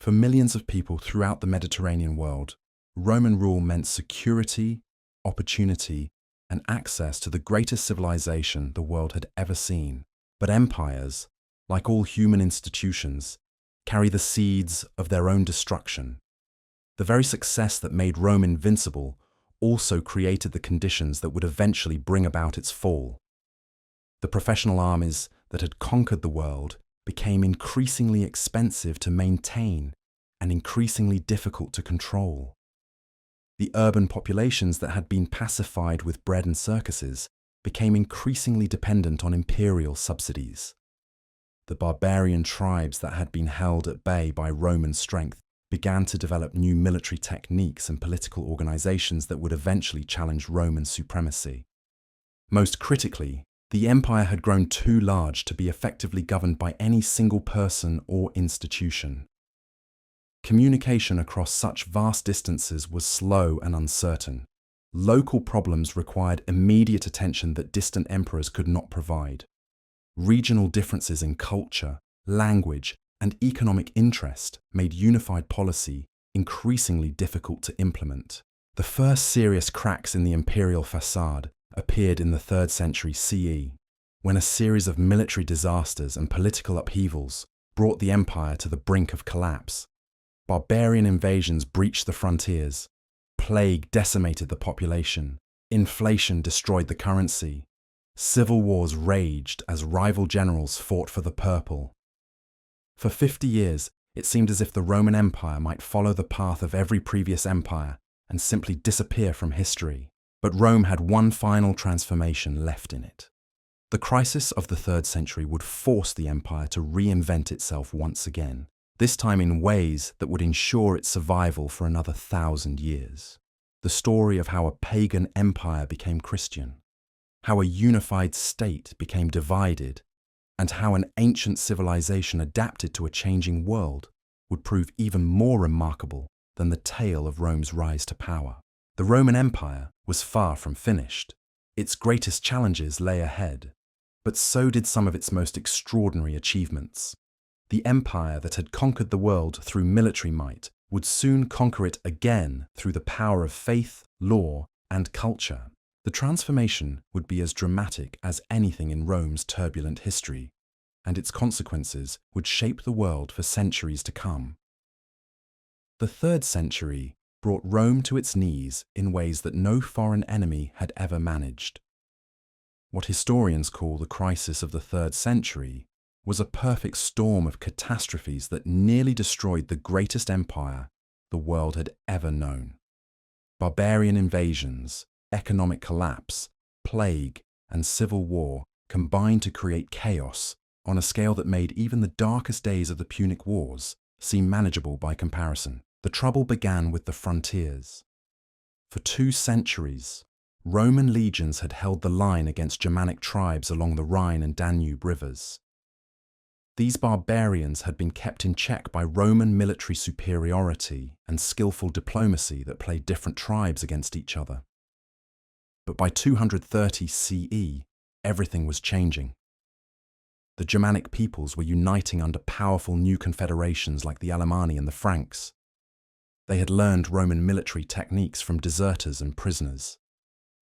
Speaker 1: For millions of people throughout the Mediterranean world, Roman rule meant security, opportunity, and access to the greatest civilization the world had ever seen. But empires, like all human institutions, carry the seeds of their own destruction. The very success that made Rome invincible also created the conditions that would eventually bring about its fall. The professional armies that had conquered the world became increasingly expensive to maintain and increasingly difficult to control. The urban populations that had been pacified with bread and circuses became increasingly dependent on imperial subsidies. The barbarian tribes that had been held at bay by Roman strength began to develop new military techniques and political organizations that would eventually challenge Roman supremacy. Most critically, the empire had grown too large to be effectively governed by any single person or institution. Communication across such vast distances was slow and uncertain. Local problems required immediate attention that distant emperors could not provide. Regional differences in culture, language, and economic interest made unified policy increasingly difficult to implement. The first serious cracks in the imperial facade appeared in the 3rd century CE, when a series of military disasters and political upheavals brought the empire to the brink of collapse. Barbarian invasions breached the frontiers, plague decimated the population, inflation destroyed the currency, civil wars raged as rival generals fought for the purple. For 50 years, it seemed as if the Roman Empire might follow the path of every previous empire and simply disappear from history. But Rome had one final transformation left in it. The crisis of the 3rd century would force the empire to reinvent itself once again. this time in ways that would ensure its survival for another 1,000 years. The story of how a pagan empire became Christian, how a unified state became divided, and how an ancient civilization adapted to a changing world would prove even more remarkable than the tale of Rome's rise to power. The Roman Empire was far from finished. Its greatest challenges lay ahead, but so did some of its most extraordinary achievements. The empire that had conquered the world through military might would soon conquer it again through the power of faith, law, and culture. The transformation would be as dramatic as anything in Rome's turbulent history, and its consequences would shape the world for centuries to come. The 3rd century brought Rome to its knees in ways that no foreign enemy had ever managed. What historians call the crisis of the 3rd century was a perfect storm of catastrophes that nearly destroyed the greatest empire the world had ever known. Barbarian invasions, economic collapse, plague, and civil war combined to create chaos on a scale that made even the darkest days of the Punic Wars seem manageable by comparison. The trouble began with the frontiers. For 2 centuries, Roman legions had held the line against Germanic tribes along the Rhine and Danube rivers. These barbarians had been kept in check by Roman military superiority and skillful diplomacy that played different tribes against each other. But by 230 CE, everything was changing. The Germanic peoples were uniting under powerful new confederations like the Alemanni and the Franks. They had learned Roman military techniques from deserters and prisoners.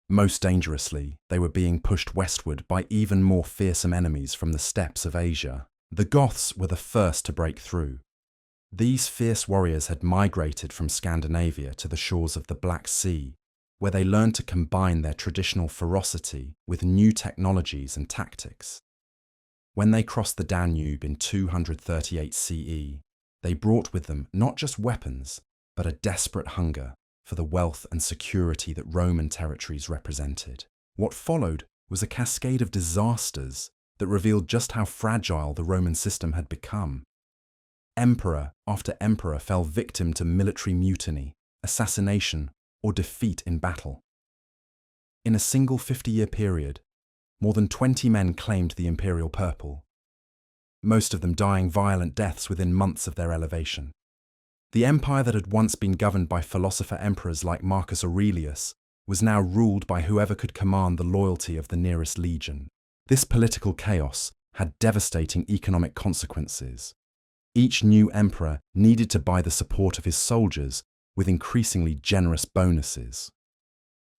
Speaker 1: Most dangerously, they were being pushed westward by even more fearsome enemies from the steppes of Asia. The Goths were the first to break through. These fierce warriors had migrated from Scandinavia to the shores of the Black Sea, where they learned to combine their traditional ferocity with new technologies and tactics. When they crossed the Danube in 238 CE, they brought with them not just weapons, but a desperate hunger for the wealth and security that Roman territories represented. What followed was a cascade of disasters that revealed just how fragile the Roman system had become. Emperor after emperor fell victim to military mutiny, assassination, or defeat in battle. In a single 50-year period, more than 20 men claimed the imperial purple, most of them dying violent deaths within months of their elevation. The empire that had once been governed by philosopher emperors like Marcus Aurelius was now ruled by whoever could command the loyalty of the nearest legion. This political chaos had devastating economic consequences. Each new emperor needed to buy the support of his soldiers with increasingly generous bonuses.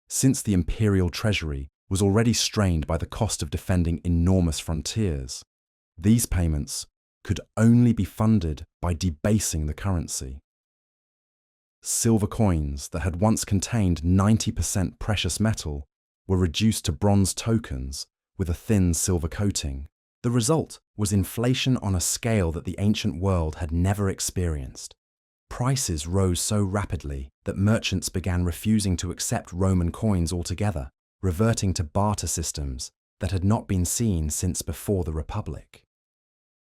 Speaker 1: Since the imperial treasury was already strained by the cost of defending enormous frontiers, these payments could only be funded by debasing the currency. Silver coins that had once contained 90% precious metal were reduced to bronze tokens with a thin silver coating. The result was inflation on a scale that the ancient world had never experienced. Prices rose so rapidly that merchants began refusing to accept Roman coins altogether, reverting to barter systems that had not been seen since before the Republic.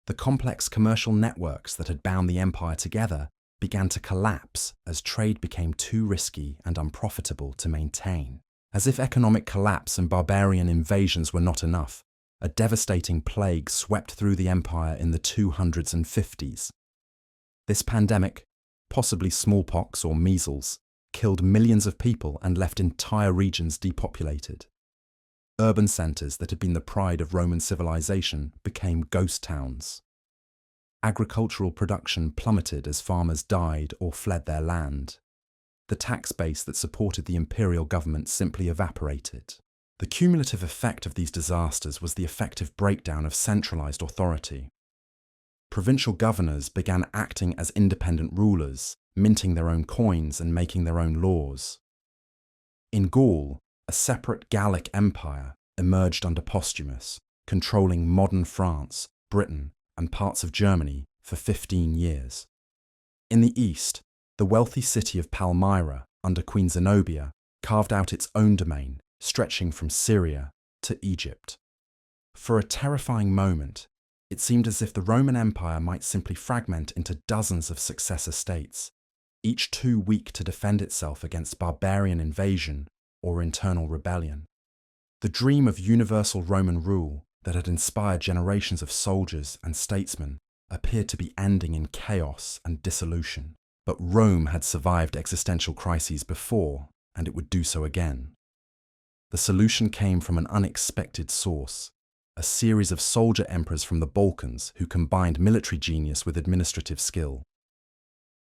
Speaker 1: The complex commercial networks that had bound the empire together began to collapse as trade became too risky and unprofitable to maintain. As if economic collapse and barbarian invasions were not enough, a devastating plague swept through the empire in the 200s and 50s. This pandemic, possibly smallpox or measles, killed millions of people and left entire regions depopulated. Urban centres that had been the pride of Roman civilization became ghost towns. Agricultural production plummeted as farmers died or fled their land. The tax base that supported the imperial government simply evaporated. The cumulative effect of these disasters was the effective breakdown of centralized authority. Provincial governors began acting as independent rulers, minting their own coins and making their own laws. In Gaul, a separate Gallic empire emerged under Postumus, controlling modern France, Britain, and parts of Germany for 15 years. In the east, the wealthy city of Palmyra, under Queen Zenobia, carved out its own domain, stretching from Syria to Egypt. For a terrifying moment, It seemed as if the Roman Empire might simply fragment into dozens of successor states, each too weak to defend itself against barbarian invasion or internal rebellion. The dream of universal Roman rule that had inspired generations of soldiers and statesmen appeared to be ending in chaos and dissolution. But Rome had survived existential crises before, and it would do so again. The solution came from an unexpected source, a series of soldier emperors from the Balkans who combined military genius with administrative skill.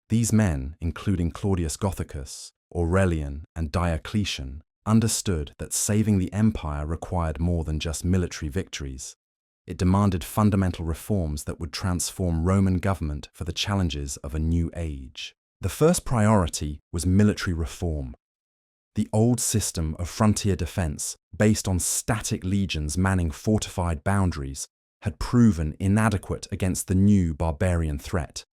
Speaker 1: These men, including Claudius Gothicus, Aurelian, and Diocletian, understood that saving the empire required more than just military victories. It demanded fundamental reforms that would transform Roman government for the challenges of a new age. The first priority was military reform. The old system of frontier defense, based on static legions manning fortified boundaries, had proven inadequate against the new barbarian threat.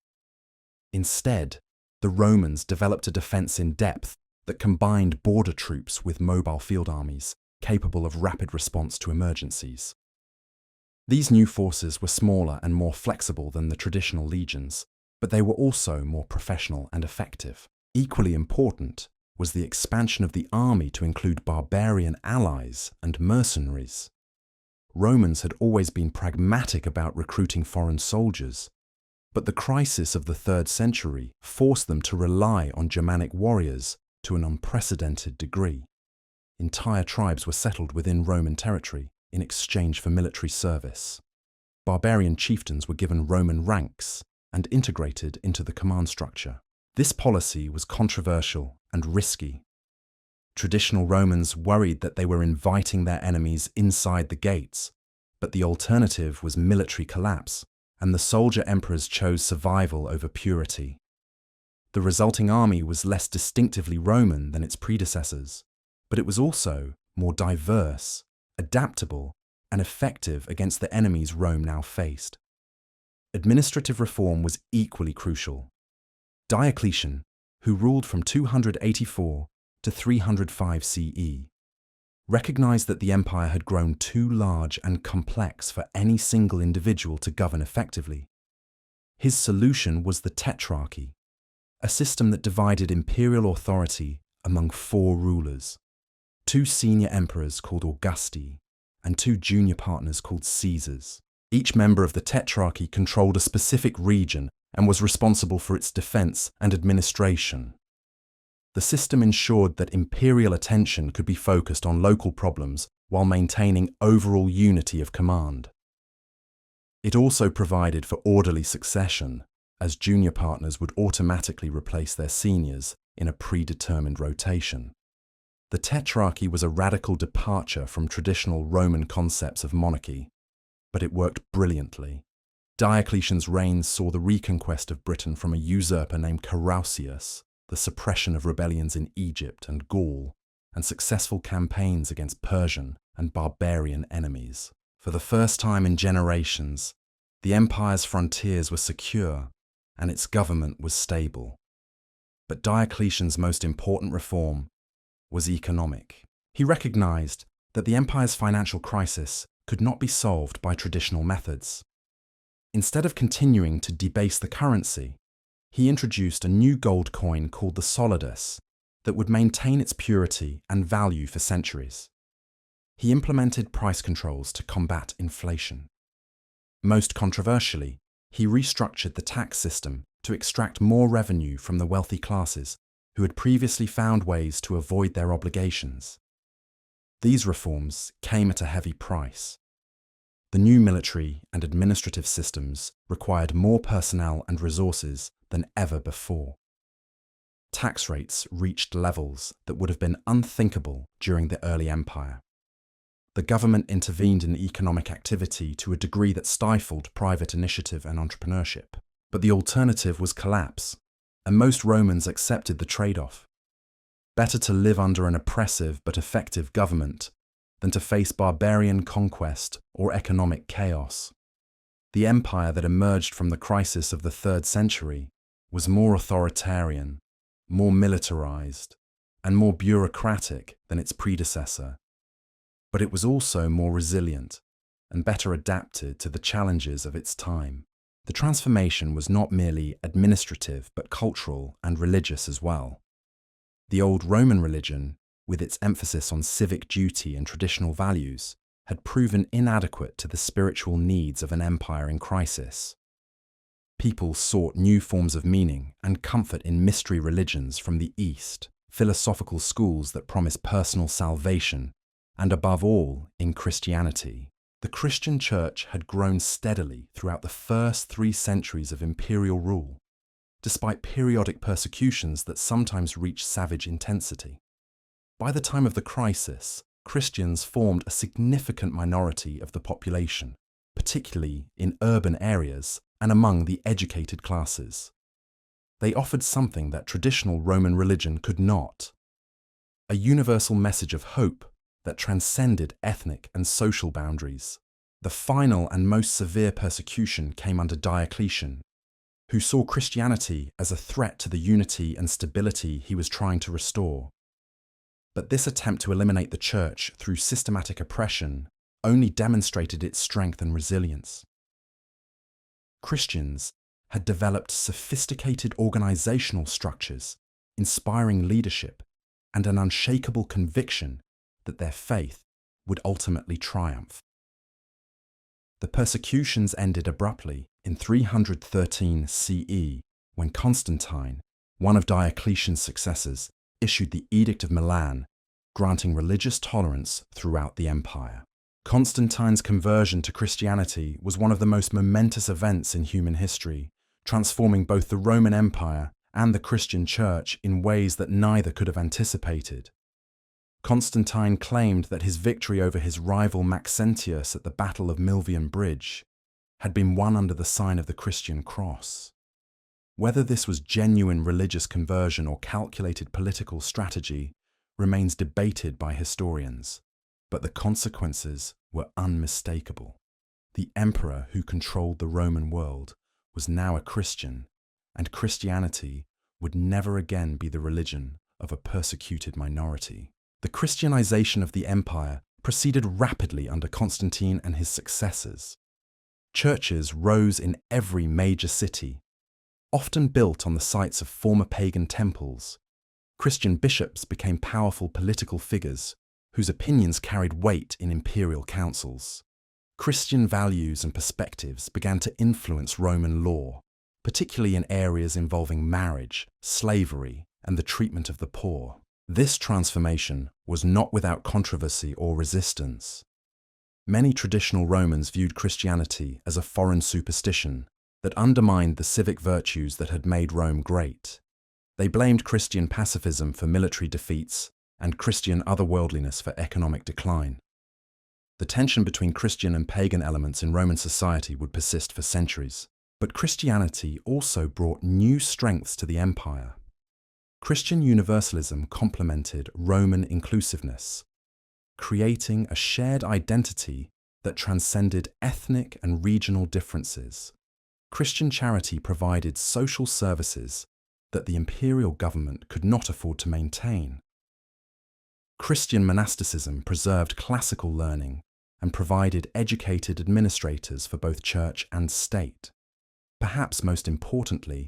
Speaker 1: Instead, the Romans developed a defense in depth that combined border troops with mobile field armies, capable of rapid response to emergencies. These new forces were smaller and more flexible than the traditional legions, but they were also more professional and effective. Equally important was the expansion of the army to include barbarian allies and mercenaries. Romans had always been pragmatic about recruiting foreign soldiers, but the crisis of the 3rd century forced them to rely on Germanic warriors to an unprecedented degree. Entire tribes were settled within Roman territory in exchange for military service. Barbarian chieftains were given Roman ranks and integrated into the command structure. This policy was controversial and risky. Traditional Romans worried that they were inviting their enemies inside the gates, but the alternative was military collapse, and the soldier emperors chose survival over purity. The resulting army was less distinctively Roman than its predecessors, but it was also more diverse, adaptable, and effective against the enemies Rome now faced. Administrative reform was equally crucial. Diocletian, who ruled from 284 to 305 CE, recognized that the empire had grown too large and complex for any single individual to govern effectively. His solution was the tetrarchy, a system that divided imperial authority among 4 rulers, 2 senior emperors called Augusti, and 2 junior partners called Caesars. Each member of the tetrarchy controlled a specific region and was responsible for its defense and administration. The system ensured that imperial attention could be focused on local problems while maintaining overall unity of command. It also provided for orderly succession, as junior partners would automatically replace their seniors in a predetermined rotation. The tetrarchy was a radical departure from traditional Roman concepts of monarchy, but it worked brilliantly. Diocletian's reign saw the reconquest of Britain from a usurper named Carausius, the suppression of rebellions in Egypt and Gaul, and successful campaigns against Persian and barbarian enemies. For the first time in generations, the empire's frontiers were secure and its government was stable. But Diocletian's most important reform was economic. He recognized that the empire's financial crisis could not be solved by traditional methods. Instead of continuing to debase the currency, he introduced a new gold coin called the solidus that would maintain its purity and value for centuries. He implemented price controls to combat inflation. Most controversially, he restructured the tax system to extract more revenue from the wealthy classes who had previously found ways to avoid their obligations. These reforms came at a heavy price. The new military and administrative systems required more personnel and resources than ever before. Tax rates reached levels that would have been unthinkable during the early empire. The government intervened in economic activity to a degree that stifled private initiative and entrepreneurship. But the alternative was collapse, and most Romans accepted the trade-off. Better to live under an oppressive but effective government than to face barbarian conquest or economic chaos. The empire that emerged from the crisis of the 3rd century was more authoritarian, more militarized, and more bureaucratic than its predecessor. But it was also more resilient. and better adapted to the challenges of its time. The transformation was not merely administrative but cultural and religious as well. The old Roman religion, with its emphasis on civic duty and traditional values, had proven inadequate to the spiritual needs of an empire in crisis. People sought new forms of meaning and comfort in mystery religions from the East, philosophical schools that promise personal salvation, and above all, in Christianity. The Christian Church had grown steadily throughout the first 3 centuries of imperial rule, despite periodic persecutions that sometimes reached savage intensity. By the time of the crisis, Christians formed a significant minority of the population, particularly in urban areas and among the educated classes. They offered something that traditional Roman religion could not: a universal message of hope that transcended ethnic and social boundaries. The final and most severe persecution came under Diocletian, who saw Christianity as a threat to the unity and stability he was trying to restore. But this attempt to eliminate the Church through systematic oppression only demonstrated its strength and resilience. Christians had developed sophisticated organizational structures, inspiring leadership, and an unshakable conviction that their faith would ultimately triumph. The persecutions ended abruptly in 313 CE, when Constantine, one of Diocletian's successors, issued the Edict of Milan, granting religious tolerance throughout the empire. Constantine's conversion to Christianity was one of the most momentous events in human history, transforming both the Roman Empire and the Christian Church in ways that neither could have anticipated. Constantine claimed that his victory over his rival Maxentius at the Battle of Milvian Bridge had been won under the sign of the Christian cross. Whether this was genuine religious conversion or calculated political strategy remains debated by historians, but the consequences were unmistakable. The emperor who controlled the Roman world was now a Christian, and Christianity would never again be the religion of a persecuted minority. The Christianization of the empire proceeded rapidly under Constantine and his successors. Churches rose in every major city, often built on the sites of former pagan temples. Christian bishops became powerful political figures whose opinions carried weight in imperial councils. Christian values and perspectives began to influence Roman law, particularly in areas involving marriage, slavery, and the treatment of the poor. This transformation was not without controversy or resistance. Many traditional Romans viewed Christianity as a foreign superstition that undermined the civic virtues that had made Rome great. They blamed Christian pacifism for military defeats and Christian otherworldliness for economic decline. The tension between Christian and pagan elements in Roman society would persist for centuries, but Christianity also brought new strengths to the empire. Christian universalism complemented Roman inclusiveness, creating a shared identity that transcended ethnic and regional differences. Christian charity provided social services that the imperial government could not afford to maintain. Christian monasticism preserved classical learning and provided educated administrators for both church and state. Perhaps most importantly,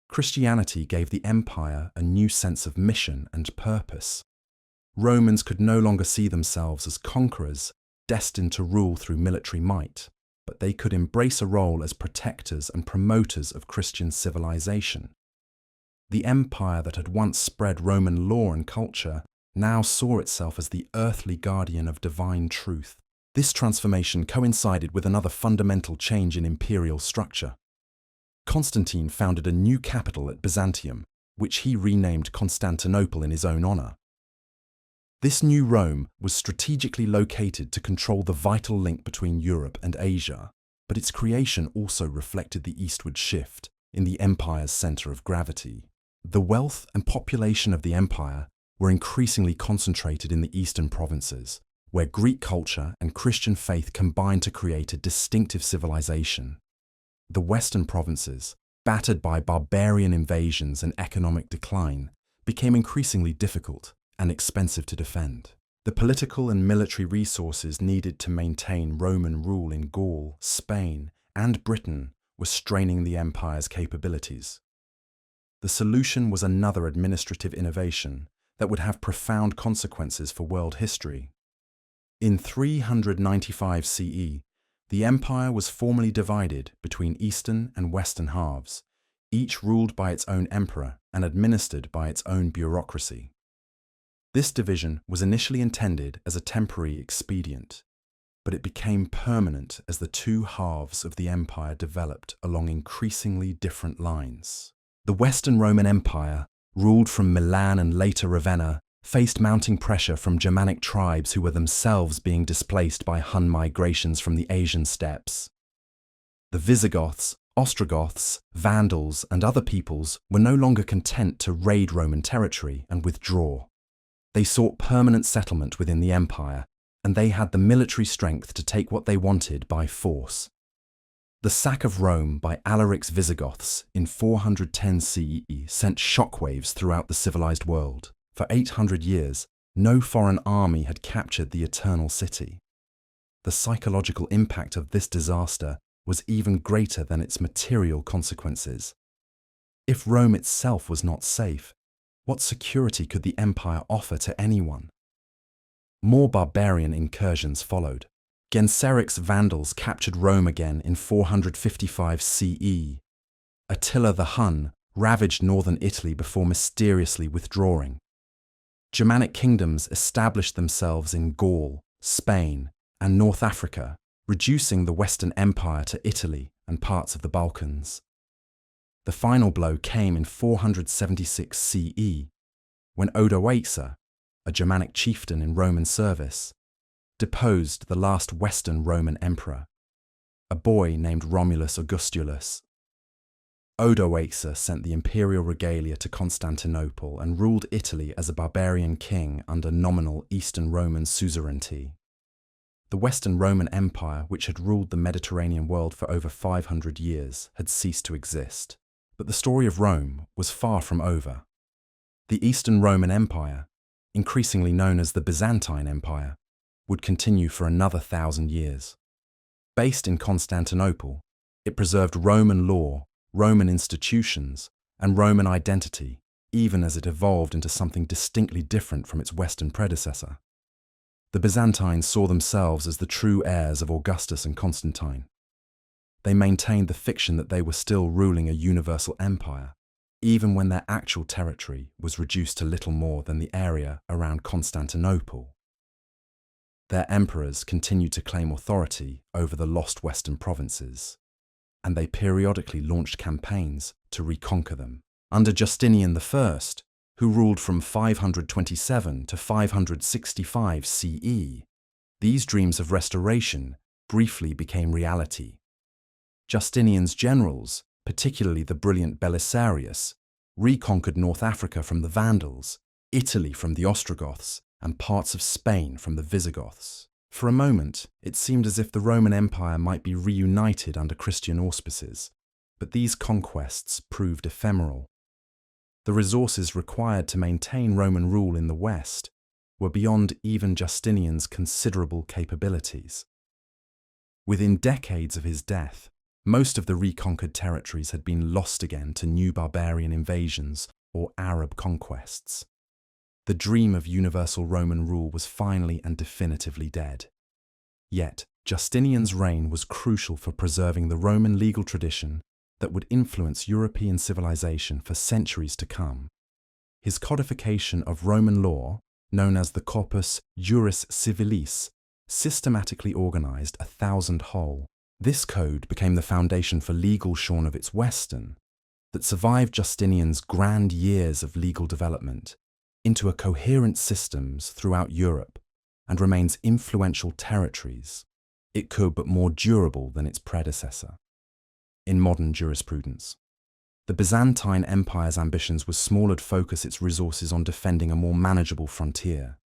Speaker 1: Christianity gave the empire a new sense of mission and purpose. Romans could no longer see themselves as conquerors destined to rule through military might, but they could embrace a role as protectors and promoters of Christian civilization. The empire that had once spread Roman law and culture now saw itself as the earthly guardian of divine truth. This transformation coincided with another fundamental change in imperial structure. Constantine founded a new capital at Byzantium, which he renamed Constantinople in his own honor. This new Rome was strategically located to control the vital link between Europe and Asia, but its creation also reflected the eastward shift in the empire's center of gravity. The wealth and population of the empire were increasingly concentrated in the eastern provinces, where Greek culture and Christian faith combined to create a distinctive civilization. The western provinces, battered by barbarian invasions and economic decline, became increasingly difficult and expensive to defend. The political and military resources needed to maintain Roman rule in Gaul, Spain, and Britain were straining the empire's capabilities. The solution was another administrative innovation that would have profound consequences for world history. In 395 CE, the empire was formally divided between eastern and western halves, each ruled by its own emperor and administered by its own bureaucracy. This division was initially intended as a temporary expedient, but it became permanent as the two halves of the empire developed along increasingly different lines. The Western Roman Empire, ruled from Milan and later Ravenna, faced mounting pressure from Germanic tribes who were themselves being displaced by Hun migrations from the Asian steppes. The Visigoths, Ostrogoths, Vandals, and other peoples were no longer content to raid Roman territory and withdraw. They sought permanent settlement within the empire, and they had the military strength to take what they wanted by force. The sack of Rome by Alaric's Visigoths in 410 CE sent shockwaves throughout the civilized world. For 800 years, no foreign army had captured the Eternal City. The psychological impact of this disaster was even greater than its material consequences. If Rome itself was not safe, what security could the empire offer to anyone? More barbarian incursions followed. Genseric's Vandals captured Rome again in 455 CE. Attila the Hun ravaged northern Italy before mysteriously withdrawing. Germanic kingdoms established themselves in Gaul, Spain, and North Africa, reducing the Western Empire to Italy and parts of the Balkans. The final blow came in 476 CE, when Odoacer, a Germanic chieftain in Roman service, deposed the last Western Roman emperor, a boy named Romulus Augustulus. Odoacer sent the imperial regalia to Constantinople and ruled Italy as a barbarian king under nominal Eastern Roman suzerainty. The Western Roman Empire, which had ruled the Mediterranean world for over 500 years, had ceased to exist. But the story of Rome was far from over. The Eastern Roman Empire, increasingly known as the Byzantine Empire, would continue for another 1,000 years. Based in Constantinople, it preserved Roman law, Roman institutions, and Roman identity, even as it evolved into something distinctly different from its Western predecessor. The Byzantines saw themselves as the true heirs of Augustus and Constantine. They maintained the fiction that they were still ruling a universal empire, even when their actual territory was reduced to little more than the area around Constantinople. Their emperors continued to claim authority over the lost Western provinces, and they periodically launched campaigns to reconquer them. Under Justinian I, who ruled from 527 to 565 CE, these dreams of restoration briefly became reality. Justinian's generals, particularly the brilliant Belisarius, reconquered North Africa from the Vandals, Italy from the Ostrogoths, and parts of Spain from the Visigoths. For a moment, it seemed as if the Roman Empire might be reunited under Christian auspices, but these conquests proved ephemeral. The resources required to maintain Roman rule in the West were beyond even Justinian's considerable capabilities. Within decades of his death, most of the reconquered territories had been lost again to new barbarian invasions or Arab conquests. The dream of universal Roman rule was finally and definitively dead. Yet, Justinian's reign was crucial for preserving the Roman legal tradition that would influence European civilization for centuries to come. His codification of Roman law, known as the Corpus Juris Civilis, systematically organized 1,000 whole. This code became the foundation for legal shorn of its Western, that survived Justinian's grand years of legal development into a coherent systems throughout Europe and remains influential territories. It could but more durable than its predecessor. In modern jurisprudence, the Byzantine Empire's ambitions were smaller to focus its resources on defending a more manageable frontier.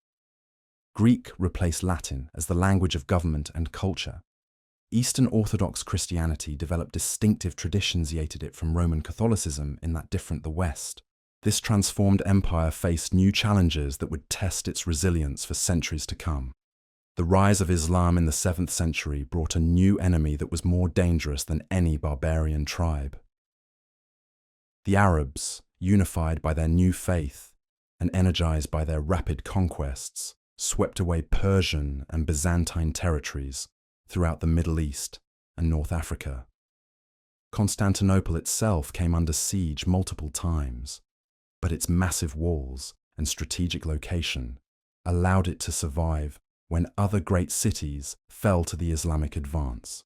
Speaker 1: Greek replaced Latin as the language of government and culture. Eastern Orthodox Christianity developed distinctive traditions, from Roman Catholicism in that different the West. This transformed empire faced new challenges that would test its resilience for centuries to come. The rise of Islam in the 7th century brought a new enemy that was more dangerous than any barbarian tribe. The Arabs, unified by their new faith and energized by their rapid conquests, swept away Persian and Byzantine territories throughout the Middle East and North Africa. Constantinople itself came under siege multiple times, but its massive walls and strategic location allowed it to survive when other great cities fell to the Islamic advance.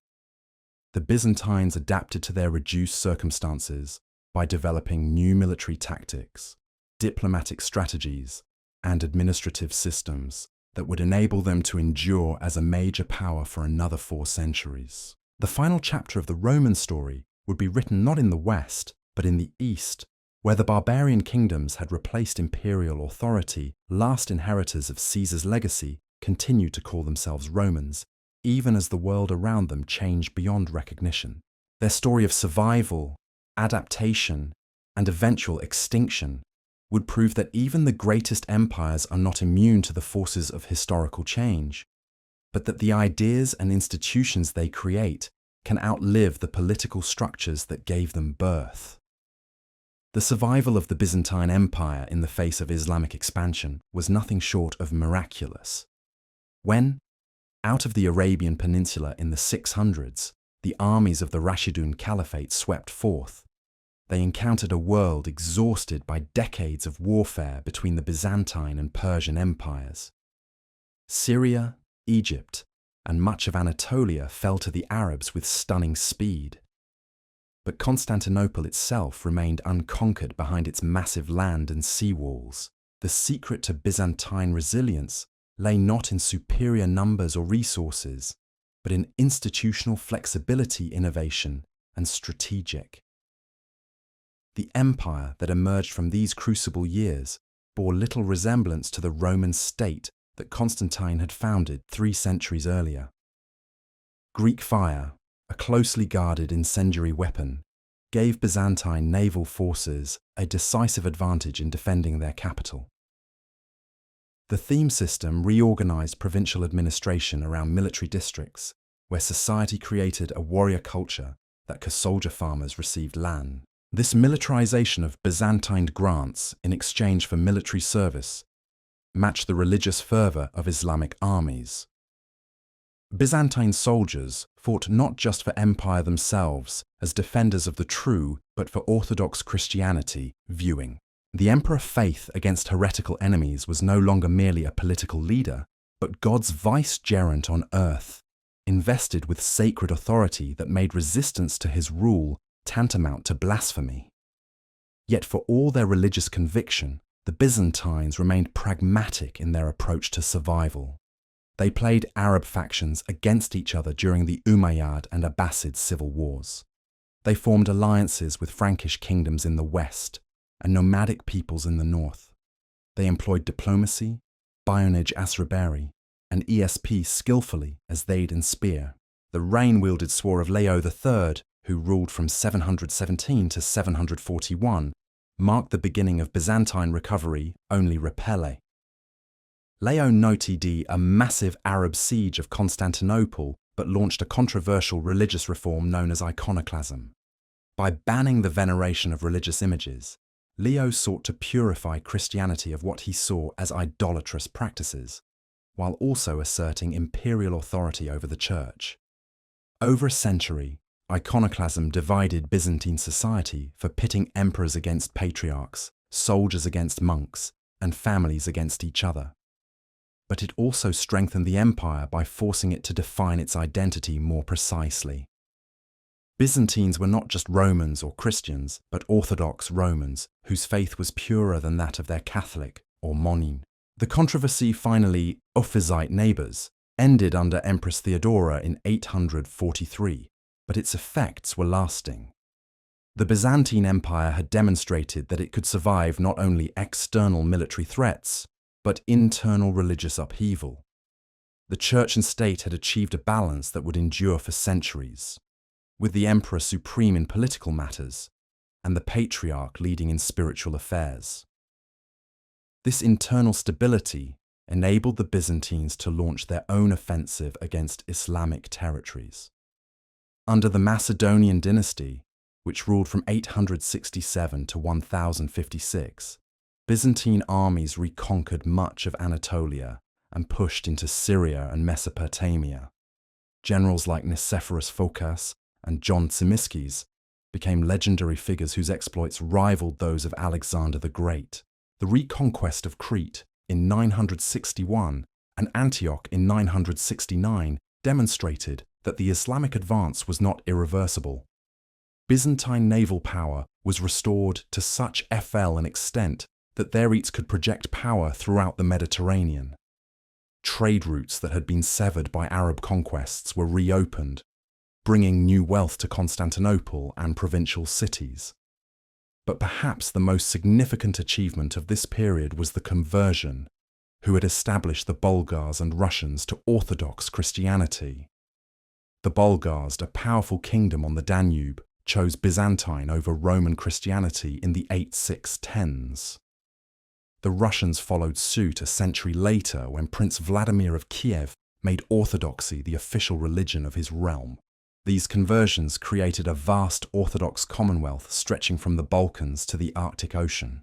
Speaker 1: The Byzantines adapted to their reduced circumstances by developing new military tactics, diplomatic strategies, and administrative systems that would enable them to endure as a major power for another 4 centuries. The final chapter of the Roman story would be written not in the West, but in the East, where the barbarian kingdoms had replaced imperial authority. Last inheritors of Caesar's legacy continued to call themselves Romans, even as the world around them changed beyond recognition. Their story of survival, adaptation, and eventual extinction would prove that even the greatest empires are not immune to the forces of historical change, but that the ideas and institutions they create can outlive the political structures that gave them birth. The survival of the Byzantine Empire in the face of Islamic expansion was nothing short of miraculous. When, out of the Arabian Peninsula in the 600s, the armies of the Rashidun Caliphate swept forth, they encountered a world exhausted by decades of warfare between the Byzantine and Persian empires. Syria, Egypt, and much of Anatolia fell to the Arabs with stunning speed. But Constantinople itself remained unconquered behind its massive land and sea walls. The secret to Byzantine resilience lay not in superior numbers or resources, but in institutional flexibility, innovation, and strategic. The empire that emerged from these crucible years bore little resemblance to the Roman state that Constantine had founded 3 centuries earlier. Greek fire, a closely guarded incendiary weapon, gave Byzantine naval forces a decisive advantage in defending their capital. The theme system reorganized provincial administration around military districts, where society created a warrior culture that soldier farmers received land. This militarization of Byzantine grants in exchange for military service matched the religious fervor of Islamic armies. Byzantine soldiers fought not just for empire themselves as defenders of the true, but for Orthodox Christianity viewing. The emperor faith against heretical enemies was no longer merely a political leader, but God's vicegerent on earth, invested with sacred authority that made resistance to his rule tantamount to blasphemy. Yet for all their religious conviction, the Byzantines remained pragmatic in their approach to survival. They played Arab factions against each other during the Umayyad and Abbasid civil wars. They formed alliances with Frankish kingdoms in the west and nomadic peoples in the north. They employed diplomacy, Bionage Asraberi, and ESP skillfully as they'd and spear. The rain-wielded sword of Leo III, who ruled from 717 to 741, marked the beginning of Byzantine recovery only repelle. Leo noted a massive Arab siege of Constantinople, but launched a controversial religious reform known as iconoclasm. By banning the veneration of religious images, Leo sought to purify Christianity of what he saw as idolatrous practices, while also asserting imperial authority over the church. Over a century, iconoclasm divided Byzantine society for pitting emperors against patriarchs, soldiers against monks, and families against each other. But it also strengthened the empire by forcing it to define its identity more precisely. Byzantines were not just Romans or Christians, but Orthodox Romans, whose faith was purer than that of their Catholic or Monin. The controversy finally, Ophizite neighbours, ended under Empress Theodora in 843, but its effects were lasting. The Byzantine Empire had demonstrated that it could survive not only external military threats, but internal religious upheaval. The church and state had achieved a balance that would endure for centuries, with the emperor supreme in political matters, and the patriarch leading in spiritual affairs. This internal stability enabled the Byzantines to launch their own offensive against Islamic territories. Under the Macedonian dynasty, which ruled from 867 to 1056, Byzantine armies reconquered much of Anatolia and pushed into Syria and Mesopotamia. Generals like Nicephorus Phocas and John Tzimiskes became legendary figures whose exploits rivaled those of Alexander the Great. The reconquest of Crete in 961 and Antioch in 969 demonstrated that the Islamic advance was not irreversible. Byzantine naval power was restored to such an extent that their fleets could project power throughout the Mediterranean. Trade routes that had been severed by Arab conquests were reopened, bringing new wealth to Constantinople and provincial cities. But perhaps the most significant achievement of this period was the conversion, who had established the Bulgars and Russians to Orthodox Christianity. The Bulgars, a powerful kingdom on the Danube, chose Byzantine over Roman Christianity in the 8-6-10s. The Russians followed suit a century later when Prince Vladimir of Kiev made Orthodoxy the official religion of his realm. These conversions created a vast Orthodox commonwealth stretching from the Balkans to the Arctic Ocean.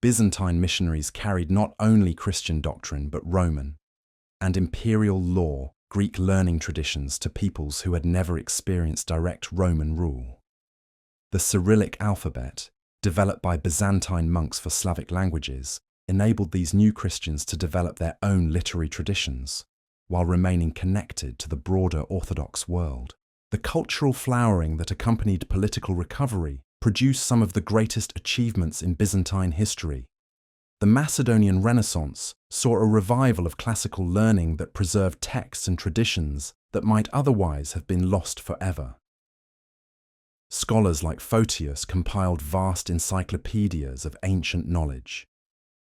Speaker 1: Byzantine missionaries carried not only Christian doctrine but Roman and imperial law, Greek learning traditions to peoples who had never experienced direct Roman rule. The Cyrillic alphabet, developed by Byzantine monks for Slavic languages, enabled these new Christians to develop their own literary traditions, while remaining connected to the broader Orthodox world. The cultural flowering that accompanied political recovery produced some of the greatest achievements in Byzantine history. The Macedonian Renaissance saw a revival of classical learning that preserved texts and traditions that might otherwise have been lost forever. Scholars like Photius compiled vast encyclopedias of ancient knowledge.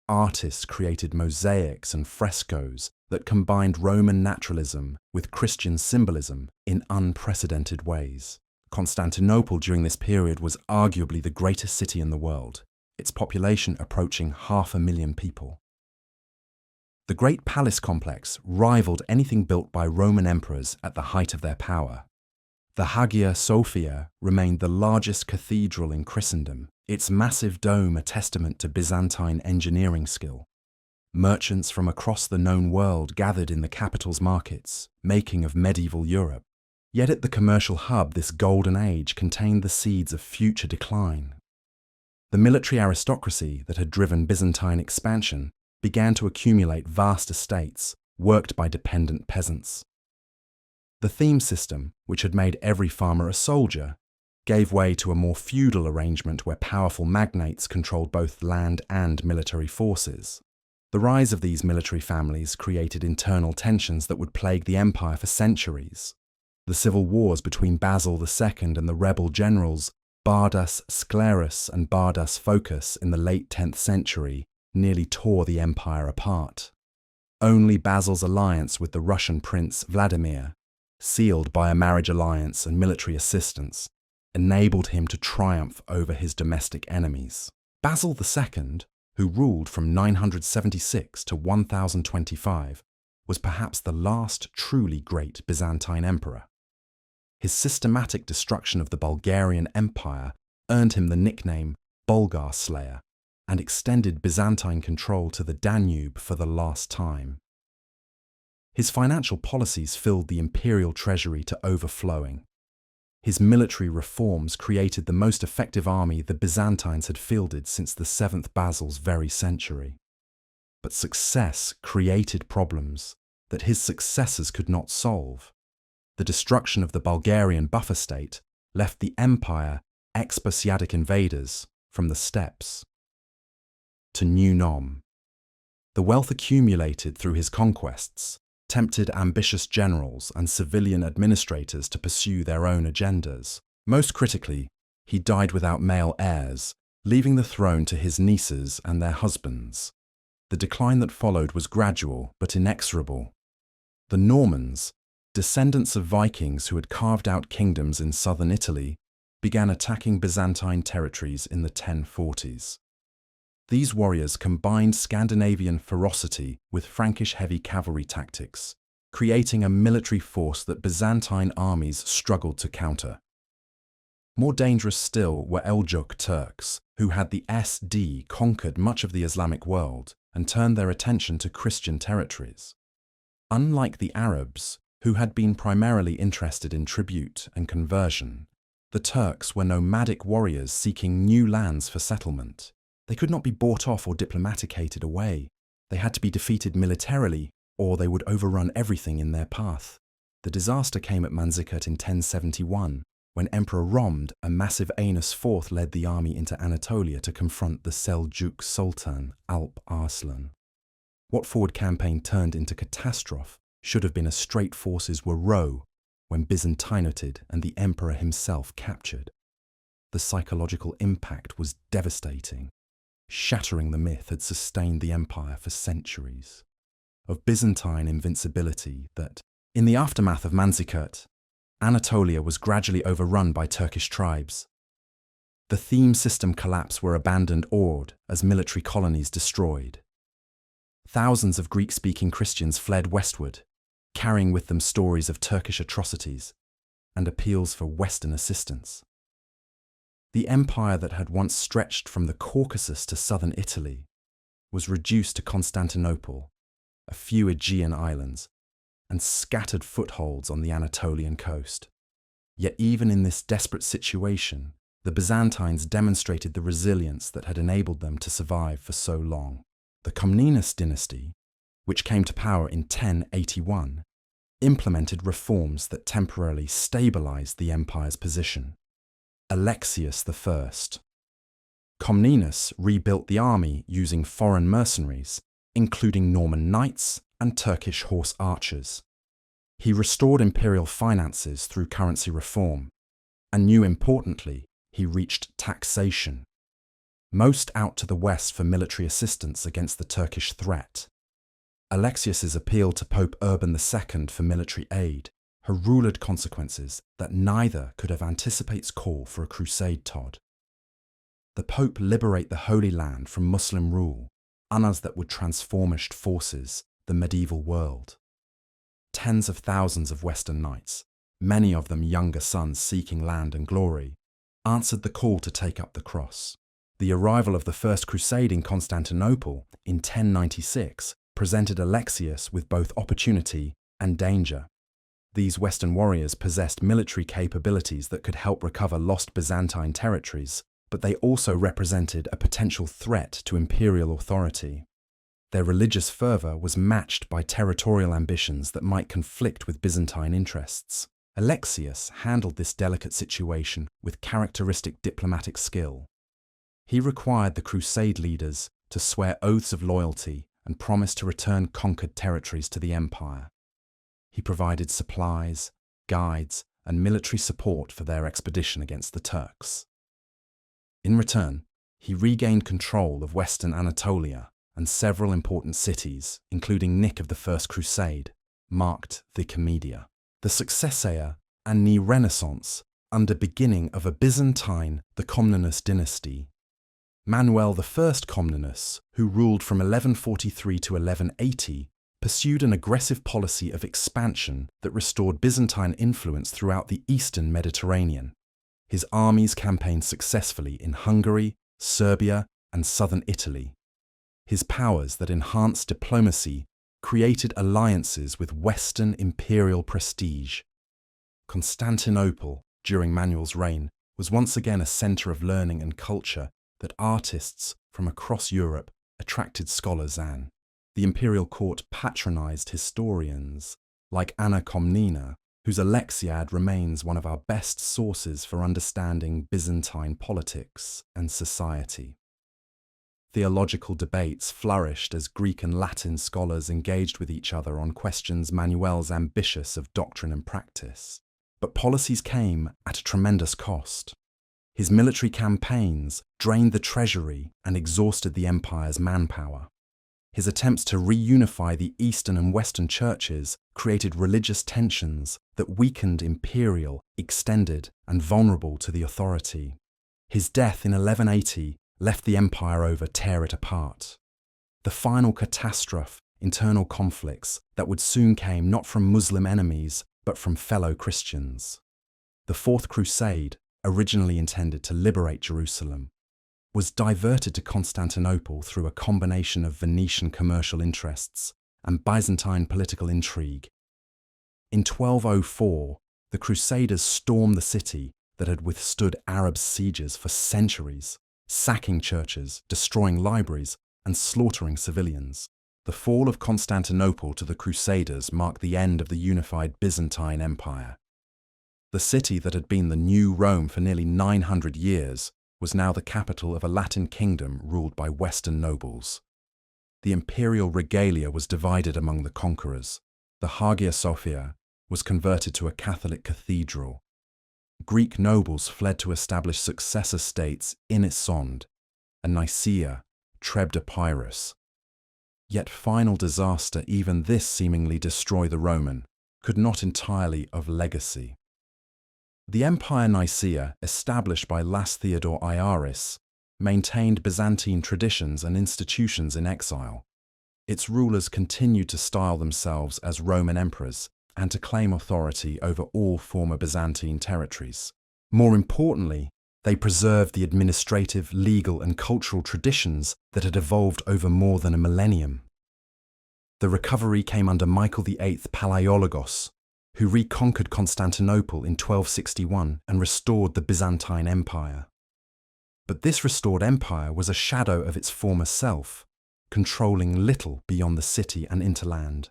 Speaker 1: Artists created mosaics and frescoes that combined Roman naturalism with Christian symbolism in unprecedented ways. Constantinople during this period was arguably the greatest city in the world, its population approaching 500,000 people. The Great Palace Complex rivaled anything built by Roman emperors at the height of their power. The Hagia Sophia remained the largest cathedral in Christendom, its massive dome a testament to Byzantine engineering skill. Merchants from across the known world gathered in the capital's markets, making of medieval Europe. Yet at the commercial hub, this golden age contained the seeds of future decline. The military aristocracy that had driven Byzantine expansion began to accumulate vast estates worked by dependent peasants. The theme system, which had made every farmer a soldier, gave way to a more feudal arrangement where powerful magnates controlled both land and military forces. The rise of these military families created internal tensions that would plague the empire for centuries. The civil wars between Basil II and the rebel generals Bardas Sclerus and Bardas Phocas in the late 10th century nearly tore the empire apart. Only Basil's alliance with the Russian prince Vladimir, sealed by a marriage alliance and military assistance, enabled him to triumph over his domestic enemies. Basil II, who ruled from 976 to 1025, was perhaps the last truly great Byzantine emperor. His systematic destruction of the Bulgarian Empire earned him the nickname Bulgar Slayer and extended Byzantine control to the Danube for the last time. His financial policies filled the imperial treasury to overflowing. His military reforms created the most effective army the Byzantines had fielded since the 7th Basil's very century. But success created problems that his successors could not solve. The destruction of the Bulgarian buffer state left the empire expansionic invaders from the steppes to New Nom. The wealth accumulated through his conquests tempted ambitious generals and civilian administrators to pursue their own agendas. Most critically, he died without male heirs, leaving the throne to his nieces and their husbands. The decline that followed was gradual but inexorable. The Normans, descendants of Vikings who had carved out kingdoms in southern Italy, began attacking Byzantine territories in the 1040s. These warriors combined Scandinavian ferocity with Frankish heavy cavalry tactics, creating a military force that Byzantine armies struggled to counter. More dangerous still were Seljuk Turks, who had the conquered much of the Islamic world and turned their attention to Christian territories. Unlike the Arabs, who had been primarily interested in tribute and conversion, the Turks were nomadic warriors seeking new lands for settlement. They could not be bought off or diplomaticated away. They had to be defeated militarily, or they would overrun everything in their path. The disaster came at Manzikert in 1071, when Emperor Romd, a massive Aenus IV, led the army into Anatolia to confront the Seljuk Sultan, Alp Arslan. What forward campaign turned into catastrophe should have been a straight forces were row when Byzantinoted and the emperor himself captured. The psychological impact was devastating. Shattering the myth had sustained the empire for centuries of Byzantine invincibility that, in the aftermath of Manzikert, Anatolia was gradually overrun by Turkish tribes. The theme system collapse were abandoned as military colonies destroyed. Thousands of Greek-speaking Christians fled westward, carrying with them stories of Turkish atrocities and appeals for Western assistance. The empire that had once stretched from the Caucasus to southern Italy was reduced to Constantinople, a few Aegean islands, and scattered footholds on the Anatolian coast. Yet even in this desperate situation, the Byzantines demonstrated the resilience that had enabled them to survive for so long. The Comnenus dynasty, which came to power in 1081, implemented reforms that temporarily stabilized the empire's position. Alexius I. Comnenus rebuilt the army using foreign mercenaries, including Norman knights and Turkish horse archers. He restored imperial finances through currency reform, and more importantly, he reached taxation. Most out to the west for military assistance against the Turkish threat. Alexius's appeal to Pope Urban II for military aid heralded consequences that neither could have anticipated call for a crusade. The Pope liberate the Holy Land from Muslim rule, unas that would transform forces the medieval world. Tens of thousands of Western knights, many of them younger sons seeking land and glory, answered the call to take up the cross. The arrival of the First Crusade in Constantinople in 1096 presented Alexius with both opportunity and danger. These Western warriors possessed military capabilities that could help recover lost Byzantine territories, but they also represented a potential threat to imperial authority. Their religious fervour was matched by territorial ambitions that might conflict with Byzantine interests. Alexius handled this delicate situation with characteristic diplomatic skill. He required the crusade leaders to swear oaths of loyalty and promise to return conquered territories to the empire. He provided supplies, guides, and military support for their expedition against the Turks. In return, he regained control of Western Anatolia and several important cities, including Nick of the First Crusade, marked the Comedia. The successor and Renaissance under beginning of a Byzantine, the Comnenus dynasty. Manuel I Comnenus, who ruled from 1143 to 1180, pursued an aggressive policy of expansion that restored Byzantine influence throughout the eastern Mediterranean. His armies campaigned successfully in Hungary, Serbia, and southern Italy. His powers that enhanced diplomacy created alliances with Western imperial prestige. Constantinople, during Manuel's reign, was once again a centre of learning and culture that artists from across Europe attracted scholars and the imperial court patronized historians like Anna Komnena, whose Alexiad remains one of our best sources for understanding Byzantine politics and society. Theological debates flourished as Greek and Latin scholars engaged with each other on questions Manuel's ambitious of doctrine and practice. But policies came at a tremendous cost. His military campaigns drained the treasury and exhausted the empire's manpower. His attempts to reunify the Eastern and Western churches created religious tensions that weakened imperial, extended, and vulnerable to the authority. His death in 1180 left the empire over tear it apart. The final catastrophe, internal conflicts that would soon came not from Muslim enemies but from fellow Christians. The Fourth Crusade, originally intended to liberate Jerusalem, was diverted to Constantinople through a combination of Venetian commercial interests and Byzantine political intrigue. In 1204, the Crusaders stormed the city that had withstood Arab sieges for centuries, sacking churches, destroying libraries, and slaughtering civilians. The fall of Constantinople to the Crusaders marked the end of the unified Byzantine Empire. The city that had been the new Rome for nearly 900 years was now the capital of a Latin kingdom ruled by Western nobles. The imperial regalia was divided among the conquerors. The Hagia Sophia was converted to a Catholic cathedral. Greek nobles fled to establish successor states in Isonde and Nicaea, Treb Epirus. Yet final disaster, even this seemingly destroy the Roman, could not entirely of legacy. The Empire Nicaea, established by last Theodore Iaris, maintained Byzantine traditions and institutions in exile. Its rulers continued to style themselves as Roman emperors and to claim authority over all former Byzantine territories. More importantly, they preserved the administrative, legal, and cultural traditions that had evolved over more than a millennium. The recovery came under Michael VIII Palaiologos, who reconquered Constantinople in 1261 and restored the Byzantine Empire. But this restored empire was a shadow of its former self, controlling little beyond the city and interland.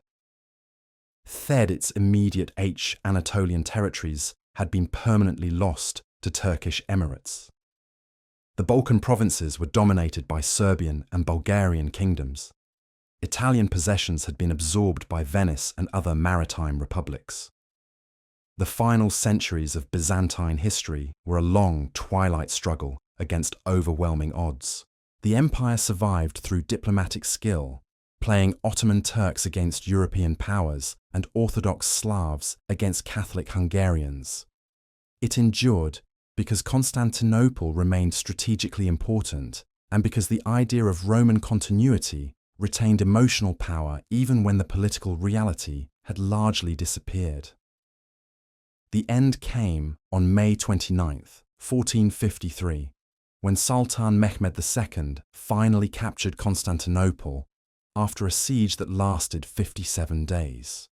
Speaker 1: Thed, its immediate Anatolian territories, had been permanently lost to Turkish emirates. The Balkan provinces were dominated by Serbian and Bulgarian kingdoms. Italian possessions had been absorbed by Venice and other maritime republics. The final centuries of Byzantine history were a long twilight struggle against overwhelming odds. The empire survived through diplomatic skill, playing Ottoman Turks against European powers and Orthodox Slavs against Catholic Hungarians. It endured because Constantinople remained strategically important and because the idea of Roman continuity retained emotional power even when the political reality had largely disappeared. The end came on May 29, 1453, when Sultan Mehmed II finally captured Constantinople after a siege that lasted 57 days.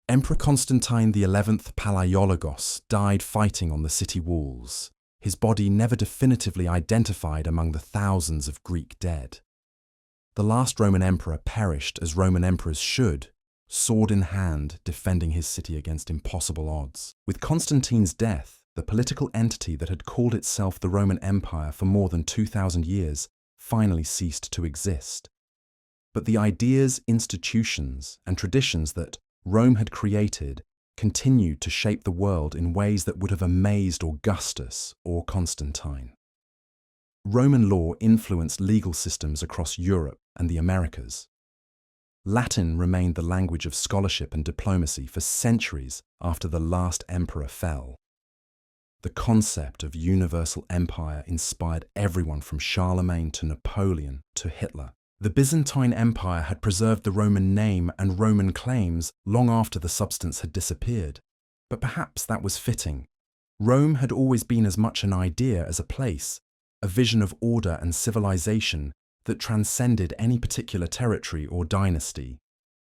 Speaker 1: Emperor Constantine XI Palaiologos died fighting on the city walls, his body never definitively identified among the thousands of Greek dead. The last Roman emperor perished as Roman emperors should, sword in hand, defending his city against impossible odds. With Constantine's death, the political entity that had called itself the Roman Empire for more than 2,000 years finally ceased to exist. But the ideas, institutions, and traditions that Rome had created continued to shape the world in ways that would have amazed Augustus or Constantine. Roman law influenced legal systems across Europe and the Americas. Latin remained the language of scholarship and diplomacy for centuries after the last emperor fell. The concept of universal empire inspired everyone from Charlemagne to Napoleon to Hitler. The Byzantine Empire had preserved the Roman name and Roman claims long after the substance had disappeared. But perhaps that was fitting. Rome had always been as much an idea as a place, a vision of order and civilization that transcended any particular territory or dynasty.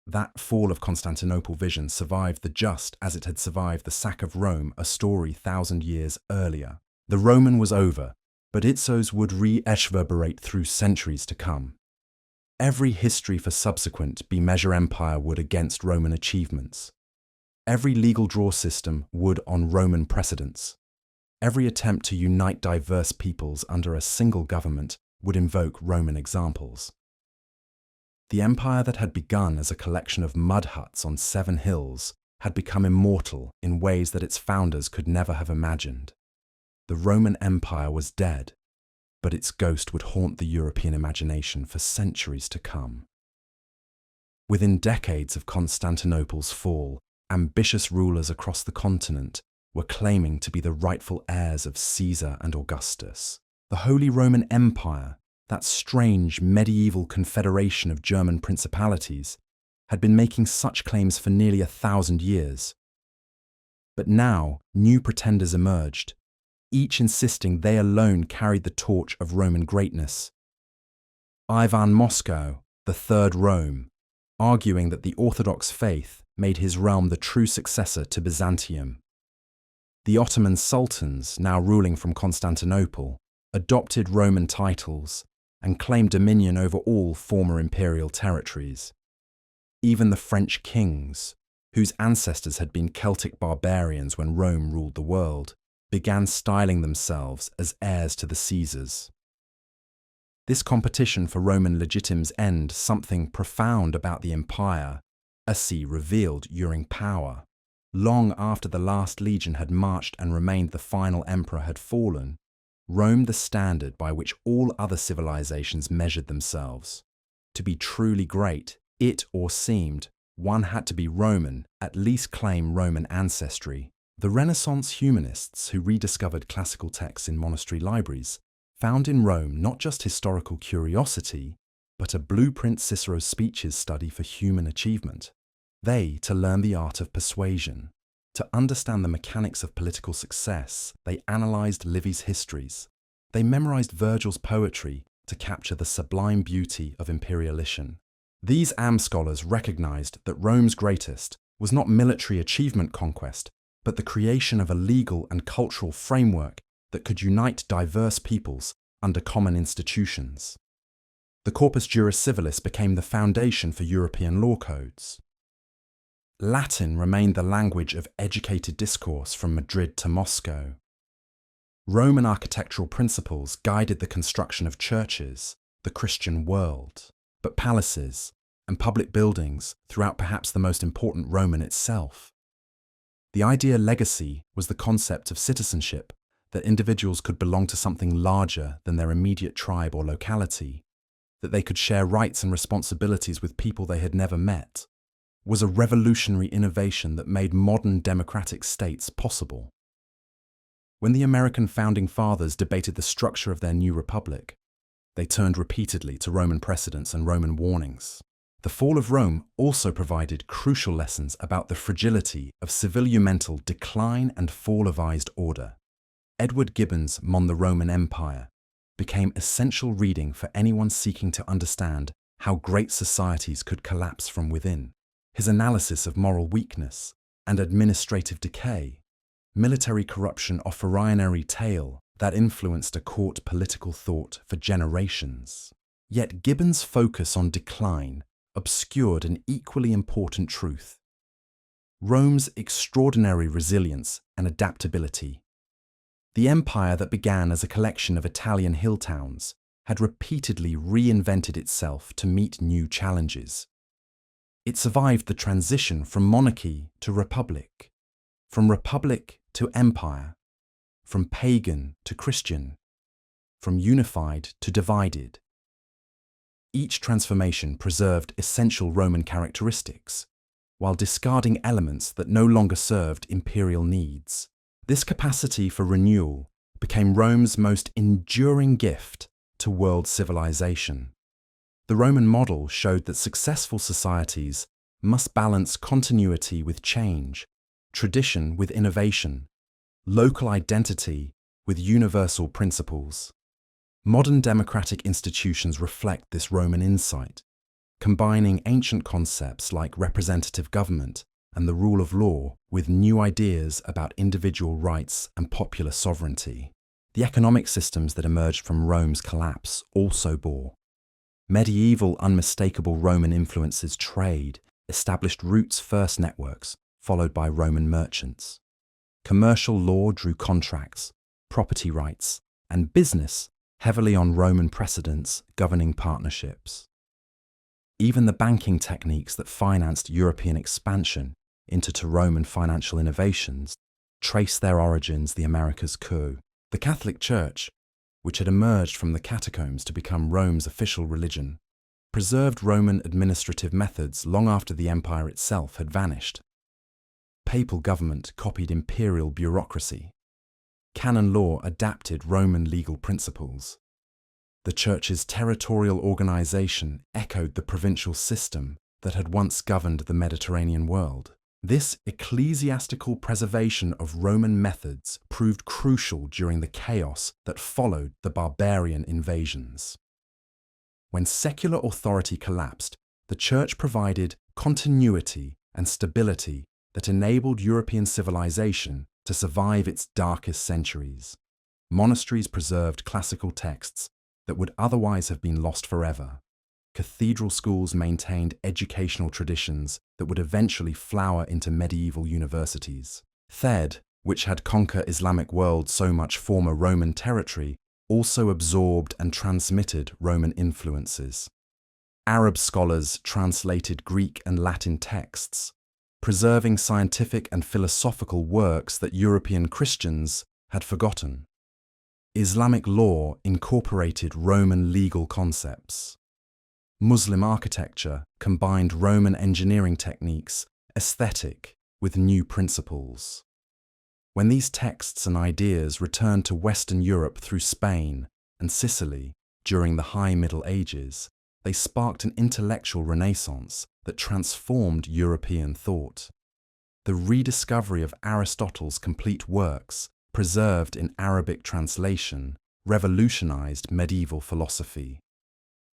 Speaker 1: That fall of Constantinople vision survived just as it had survived the sack of Rome a story 1,000 years earlier. The Roman was over, but Itzos would reverberate through centuries to come. Every history for subsequent measure empire would against Roman achievements. Every legal draw system would on Roman precedents. Every attempt to unite diverse peoples under a single government would invoke Roman examples. The empire that had begun as a collection of mud huts on 7 hills had become immortal in ways that its founders could never have imagined. The Roman Empire was dead, but its ghost would haunt the European imagination for centuries to come. Within decades of Constantinople's fall, ambitious rulers across the continent were claiming to be the rightful heirs of Caesar and Augustus. The Holy Roman Empire, that strange medieval confederation of German principalities, had been making such claims for nearly 1,000 years. But now new pretenders emerged, each insisting they alone carried the torch of Roman greatness. Ivan Moscow, the Third Rome, arguing that the Orthodox faith made his realm the true successor to Byzantium. The Ottoman sultans, now ruling from Constantinople, adopted Roman titles and claimed dominion over all former imperial territories. Even the French kings, whose ancestors had been Celtic barbarians when Rome ruled the world, began styling themselves as heirs to the Caesars. This competition for Roman legitimacy ended something profound about the empire, as revealed during power. Long after the last legion had marched and remained the final emperor had fallen, Rome the standard by which all other civilizations measured themselves. To be truly great, it or seemed, one had to be Roman, at least claim Roman ancestry. The Renaissance humanists who rediscovered classical texts in monastery libraries found in Rome not just historical curiosity, but a blueprint Cicero's speeches study for human achievement. They, to learn the art of persuasion, to understand the mechanics of political success, they analysed Livy's histories. They memorised Virgil's poetry to capture the sublime beauty of imperialism. These scholars recognised that Rome's greatest was not military achievement conquest, but the creation of a legal and cultural framework that could unite diverse peoples under common institutions. The Corpus Juris Civilis became the foundation for European law codes. Latin remained the language of educated discourse from Madrid to Moscow. Roman architectural principles guided the construction of churches, the Christian world, but palaces and public buildings throughout perhaps the most important Roman itself. The ideal legacy was the concept of citizenship, that individuals could belong to something larger than their immediate tribe or locality, that they could share rights and responsibilities with people they had never met, was a revolutionary innovation that made modern democratic states possible. When the American founding fathers debated the structure of their new republic, they turned repeatedly to Roman precedents and Roman warnings. The fall of Rome also provided crucial lessons about the fragility of civilian-mental decline and fall of order. Edward Gibbon's On the Roman Empire became essential reading for anyone seeking to understand how great societies could collapse from within. His analysis of moral weakness and administrative decay, military corruption of a Ryanary tale that influenced a court political thought for generations. Yet Gibbon's focus on decline obscured an equally important truth: Rome's extraordinary resilience and adaptability. The empire that began as a collection of Italian hill towns had repeatedly reinvented itself to meet new challenges. It survived the transition from monarchy to republic, from republic to empire, from pagan to Christian, from unified to divided. Each transformation preserved essential Roman characteristics, while discarding elements that no longer served imperial needs. This capacity for renewal became Rome's most enduring gift to world civilization. The Roman model showed that successful societies must balance continuity with change, tradition with innovation, local identity with universal principles. Modern democratic institutions reflect this Roman insight, combining ancient concepts like representative government and the rule of law with new ideas about individual rights and popular sovereignty. The economic systems that emerged from Rome's collapse also bore. Medieval unmistakable Roman influences trade established roots first networks, followed by Roman merchants. Commercial law drew contracts, property rights, and business heavily on Roman precedents governing partnerships. Even the banking techniques that financed European expansion into Roman financial innovations trace their origins the Americas coup. The Catholic Church, which had emerged from the catacombs to become Rome's official religion, preserved Roman administrative methods long after the empire itself had vanished. Papal government copied imperial bureaucracy. Canon law adapted Roman legal principles. The Church's territorial organization echoed the provincial system that had once governed the Mediterranean world. This ecclesiastical preservation of Roman methods proved crucial during the chaos that followed the barbarian invasions. When secular authority collapsed, the Church provided continuity and stability that enabled European civilization to survive its darkest centuries. Monasteries preserved classical texts that would otherwise have been lost forever. Cathedral schools maintained educational traditions that would eventually flower into medieval universities. Thed, which had conquered Islamic world so much former Roman territory, also absorbed and transmitted Roman influences. Arab scholars translated Greek and Latin texts, preserving scientific and philosophical works that European Christians had forgotten. Islamic law incorporated Roman legal concepts. Muslim architecture combined Roman engineering techniques, aesthetic, with new principles. When these texts and ideas returned to Western Europe through Spain and Sicily during the High Middle Ages, they sparked an intellectual renaissance that transformed European thought. The rediscovery of Aristotle's complete works, preserved in Arabic translation, revolutionized medieval philosophy.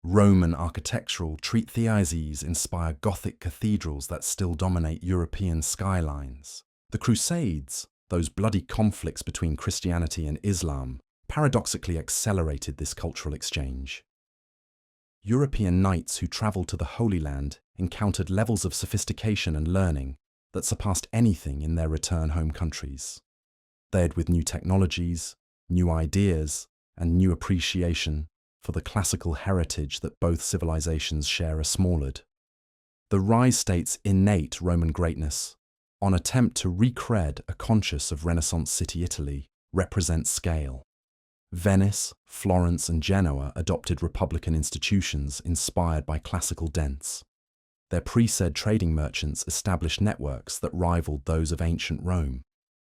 Speaker 1: Roman architectural treatises inspire Gothic cathedrals that still dominate European skylines. The Crusades, those bloody conflicts between Christianity and Islam, paradoxically accelerated this cultural exchange. European knights who travelled to the Holy Land encountered levels of sophistication and learning that surpassed anything in their return home countries. They had with new technologies, new ideas, and new appreciation for the classical heritage that both civilizations share a smalled. The rise states innate Roman greatness, on attempt to recred a conscious of Renaissance city Italy, represents scale. Venice, Florence, and Genoa adopted republican institutions inspired by classical dents. Their pre-said trading merchants established networks that rivaled those of ancient Rome.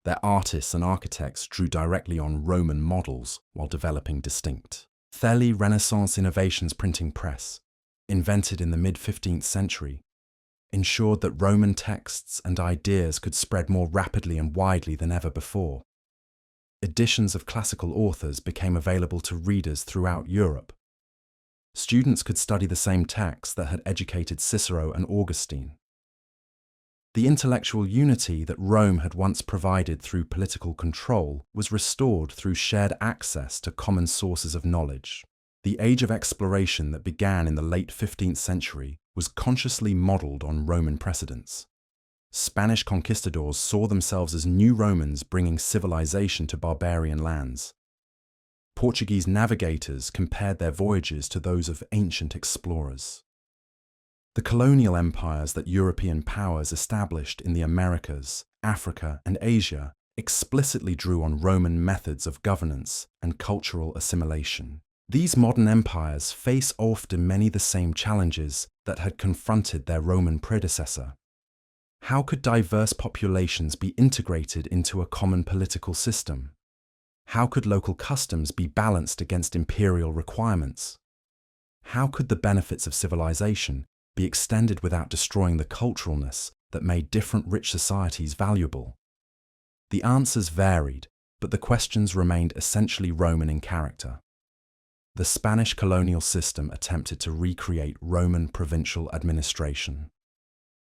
Speaker 1: Their artists and architects drew directly on Roman models while developing distinct. Theli Renaissance Innovations printing press, invented in the mid-15th century, ensured that Roman texts and ideas could spread more rapidly and widely than ever before. Editions of classical authors became available to readers throughout Europe. Students could study the same texts that had educated Cicero and Augustine. The intellectual unity that Rome had once provided through political control was restored through shared access to common sources of knowledge. The age of exploration that began in the late 15th century was consciously modelled on Roman precedents. Spanish conquistadors saw themselves as new Romans bringing civilization to barbarian lands. Portuguese navigators compared their voyages to those of ancient explorers. The colonial empires that European powers established in the Americas, Africa, and Asia explicitly drew on Roman methods of governance and cultural assimilation. These modern empires face often many the same challenges that had confronted their Roman predecessor. How could diverse populations be integrated into a common political system? How could local customs be balanced against imperial requirements? How could the benefits of civilization be extended without destroying the culturalness that made different rich societies valuable? The answers varied, but the questions remained essentially Roman in character. The Spanish colonial system attempted to recreate Roman provincial administration.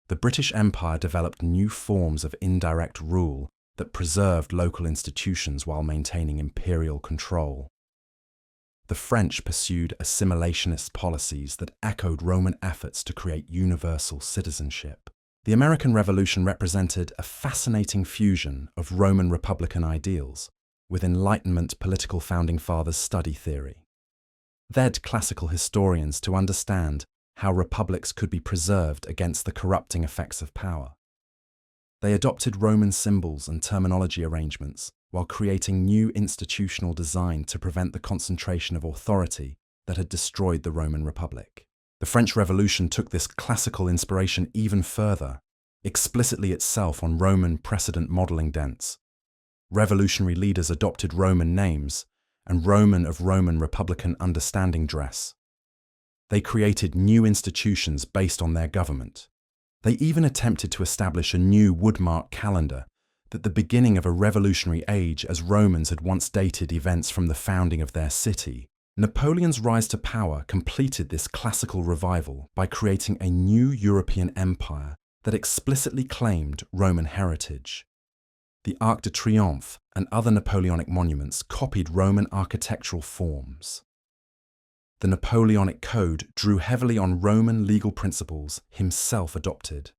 Speaker 1: The British Empire developed new forms of indirect rule that preserved local institutions while maintaining imperial control. The French pursued assimilationist policies that echoed Roman efforts to create universal citizenship. The American Revolution represented a fascinating fusion of Roman republican ideals with Enlightenment political founding fathers' study theory. Led classical historians to understand how republics could be preserved against the corrupting effects of power. They adopted Roman symbols and terminology arrangements while creating new institutional design to prevent the concentration of authority that had destroyed the Roman Republic. The French Revolution took this classical inspiration even further, explicitly itself on Roman precedent modeling dents. Revolutionary leaders adopted Roman names and Roman of Roman Republican understanding dress. They created new institutions based on their government. They even attempted to establish a new woodmark calendar, that the beginning of a revolutionary age as Romans had once dated events from the founding of their city. Napoleon's rise to power completed this classical revival by creating a new European empire that explicitly claimed Roman heritage. The Arc de Triomphe and other Napoleonic monuments copied Roman architectural forms. The Napoleonic Code drew heavily on Roman legal principles himself adopted.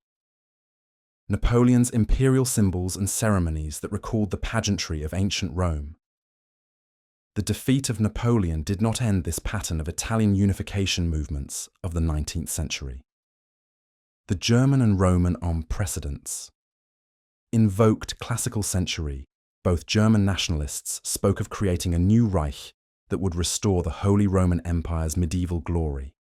Speaker 1: Napoleon's imperial symbols and ceremonies that recalled the pageantry of ancient Rome. The defeat of Napoleon did not end this pattern of Italian unification movements of the 19th century. The German and Roman armed precedents. Invoked classical century, both German nationalists spoke of creating a new Reich that would restore the Holy Roman Empire's medieval glory.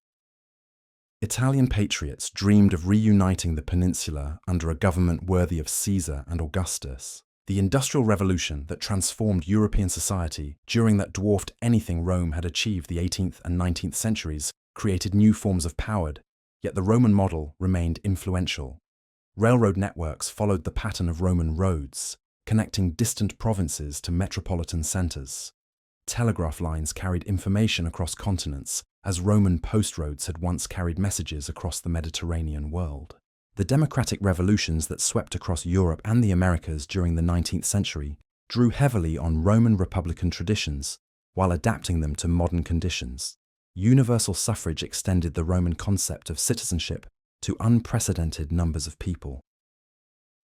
Speaker 1: Italian patriots dreamed of reuniting the peninsula under a government worthy of Caesar and Augustus. The Industrial Revolution that transformed European society during that dwarfed anything Rome had achieved the 18th and 19th centuries created new forms of power, yet the Roman model remained influential. Railroad networks followed the pattern of Roman roads, connecting distant provinces to metropolitan centers. Telegraph lines carried information across continents, as Roman post roads had once carried messages across the Mediterranean world. The democratic revolutions that swept across Europe and the Americas during the 19th century drew heavily on Roman republican traditions while adapting them to modern conditions. Universal suffrage extended the Roman concept of citizenship to unprecedented numbers of people.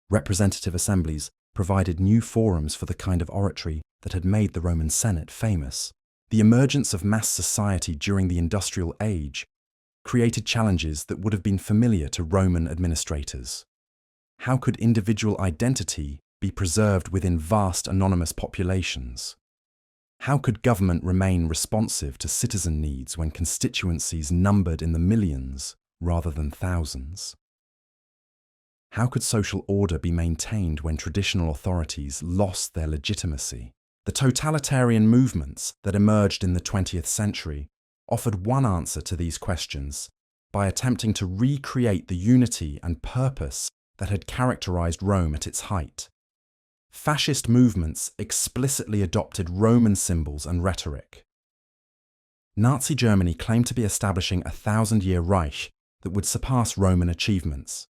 Speaker 1: Representative assemblies provided new forums for the kind of oratory that had made the Roman Senate famous. The emergence of mass society during the industrial age created challenges that would have been familiar to Roman administrators. How could individual identity be preserved within vast anonymous populations? How could government remain responsive to citizen needs when constituencies numbered in the millions rather than thousands? How could social order be maintained when traditional authorities lost their legitimacy? The totalitarian movements that emerged in the 20th century offered one answer to these questions by attempting to recreate the unity and purpose that had characterized Rome at its height. Fascist movements explicitly adopted Roman symbols and rhetoric. Nazi Germany claimed to be establishing a 1,000-year Reich that would surpass Roman achievements.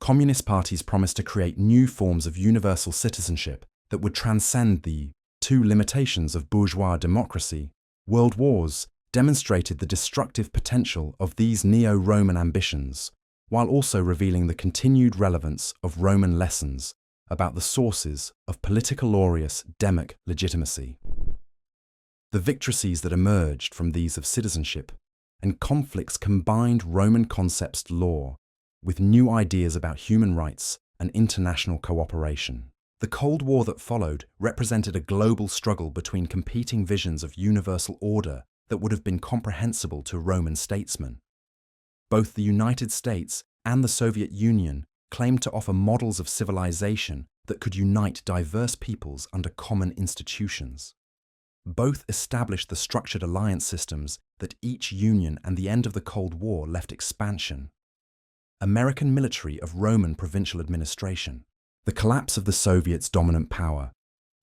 Speaker 1: Communist parties promised to create new forms of universal citizenship that would transcend the two limitations of bourgeois democracy. World wars demonstrated the destructive potential of these neo-Roman ambitions, while also revealing the continued relevance of Roman lessons about the sources of political aureus demic legitimacy. The victories that emerged from these of citizenship and conflicts combined Roman concepts law with new ideas about human rights and international cooperation. The Cold War that followed represented a global struggle between competing visions of universal order that would have been comprehensible to Roman statesmen. Both the United States and the Soviet Union claimed to offer models of civilization that could unite diverse peoples under common institutions. Both established the structured alliance systems that each union and the end of the Cold War left expansion. American military of Roman provincial administration. The collapse of the Soviets' dominant power.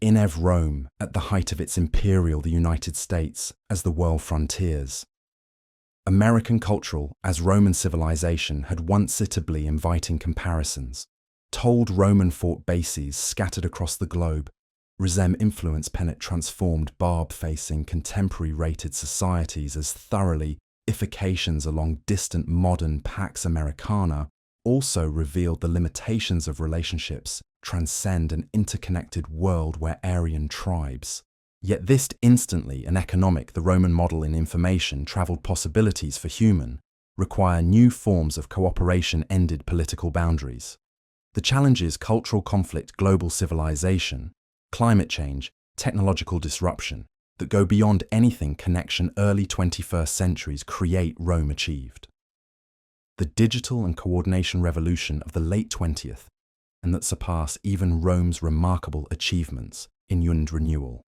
Speaker 1: Inev Rome at the height of its imperial the United States as the world frontiers. American cultural as Roman civilization had once citably inviting comparisons. Told Roman fort bases scattered across the globe. Resem influence penet transformed barb-facing contemporary rated societies as thoroughly ifications along distant modern Pax Americana also revealed the limitations of relationships transcend an interconnected world where Aryan tribes. Yet this instantly and economic the Roman model in information travelled possibilities for human, require new forms of cooperation ended political boundaries. The challenges cultural conflict global civilization, climate change, technological disruption, that go beyond anything connection early 21st centuries create Rome achieved. The digital and coordination revolution of the late 20th, and that surpass even Rome's remarkable achievements in and renewal.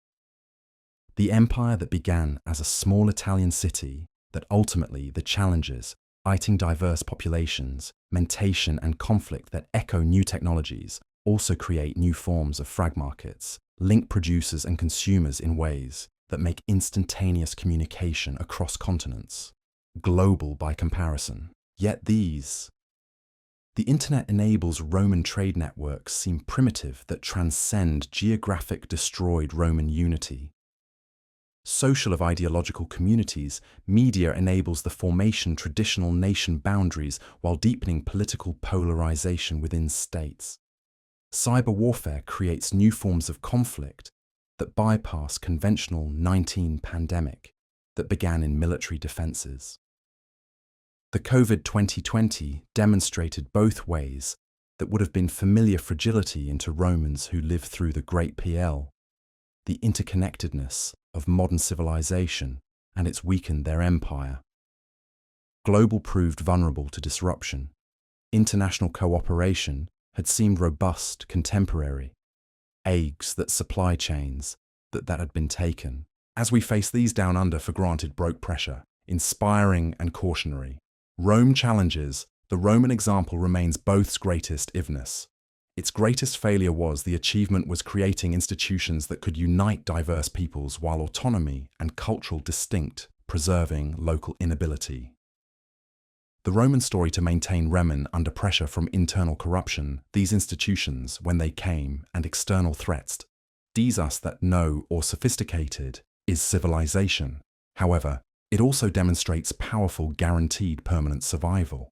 Speaker 1: The empire that began as a small Italian city that ultimately the challenges, fighting diverse populations, mentation and conflict that echo new technologies, also create new forms of frag markets, link producers and consumers in ways that make instantaneous communication across continents, global by comparison. Yet the internet enables Roman trade networks seem primitive that transcend geographic destroyed Roman unity. Social of ideological communities, media enables the formation traditional nation boundaries while deepening political polarization within states. Cyber warfare creates new forms of conflict that bypass conventional 19 pandemic that began in military defenses. The COVID 2020 demonstrated both ways that would have been familiar fragility into Romans who lived through the Great PL, the interconnectedness of modern civilization, and it's weakened their empire. Global proved vulnerable to disruption. International cooperation had seemed robust, contemporary. Eggs that supply chains that had been taken. As we face these down under for granted broke pressure, inspiring and cautionary. Rome challenges, the Roman example remains both's greatest ifness. Its greatest failure was the achievement was creating institutions that could unite diverse peoples while autonomy and cultural distinct, preserving local inability. The Roman story to maintain Remen under pressure from internal corruption, these institutions, when they came, and external threats, tease us that no or sophisticated is civilization. However, it also demonstrates powerful guaranteed permanent survival.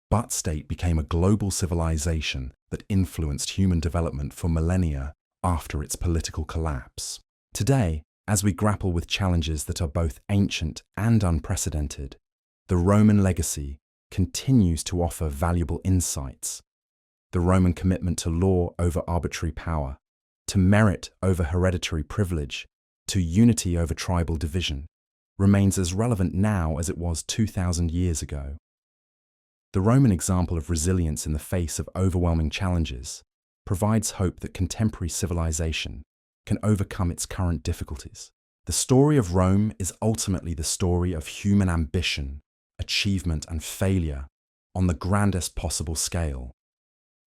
Speaker 1: But state became a global civilization that influenced human development for millennia after its political collapse. Today, as we grapple with challenges that are both ancient and unprecedented, the Roman legacy continues to offer valuable insights. The Roman commitment to law over arbitrary power, to merit over hereditary privilege, to unity over tribal division, remains as relevant now as it was 2,000 years ago. The Roman example of resilience in the face of overwhelming challenges provides hope that contemporary civilization can overcome its current difficulties. The story of Rome is ultimately the story of human ambition, achievement and failure on the grandest possible scale.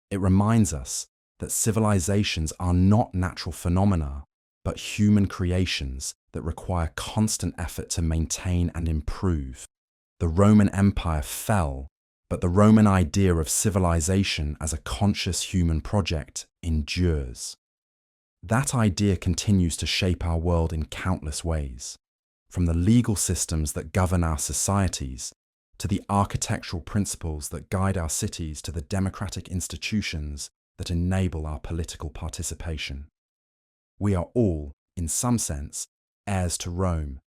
Speaker 1: It reminds us that civilizations are not natural phenomena, but human creations that require constant effort to maintain and improve. The Roman Empire fell, but the Roman idea of civilization as a conscious human project endures. That idea continues to shape our world in countless ways, from the legal systems that govern our societies, to the architectural principles that guide our cities, to the democratic institutions that enable our political participation. We are all, in some sense, heirs to Rome,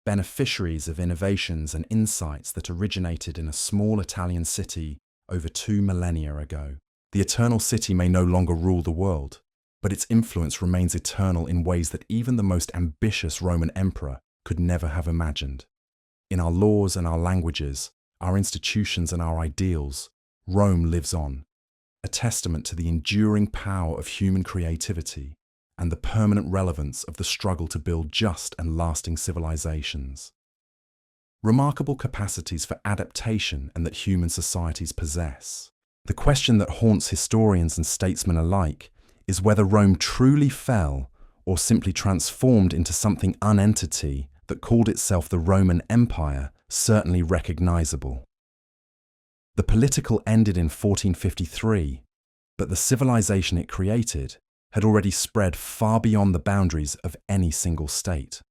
Speaker 1: beneficiaries of innovations and insights that originated in a small Italian city over 2 millennia ago. The eternal city may no longer rule the world, but its influence remains eternal in ways that even the most ambitious Roman emperor could never have imagined. In our laws and our languages, our institutions and our ideals, Rome lives on, a testament to the enduring power of human creativity and the permanent relevance of the struggle to build just and lasting civilizations. Remarkable capacities for adaptation and that human societies possess. The question that haunts historians and statesmen alike is whether Rome truly fell or simply transformed into something unentity that called itself the Roman Empire, certainly recognizable. The political ended in 1453, but the civilization it created had already spread far beyond the boundaries of any single state.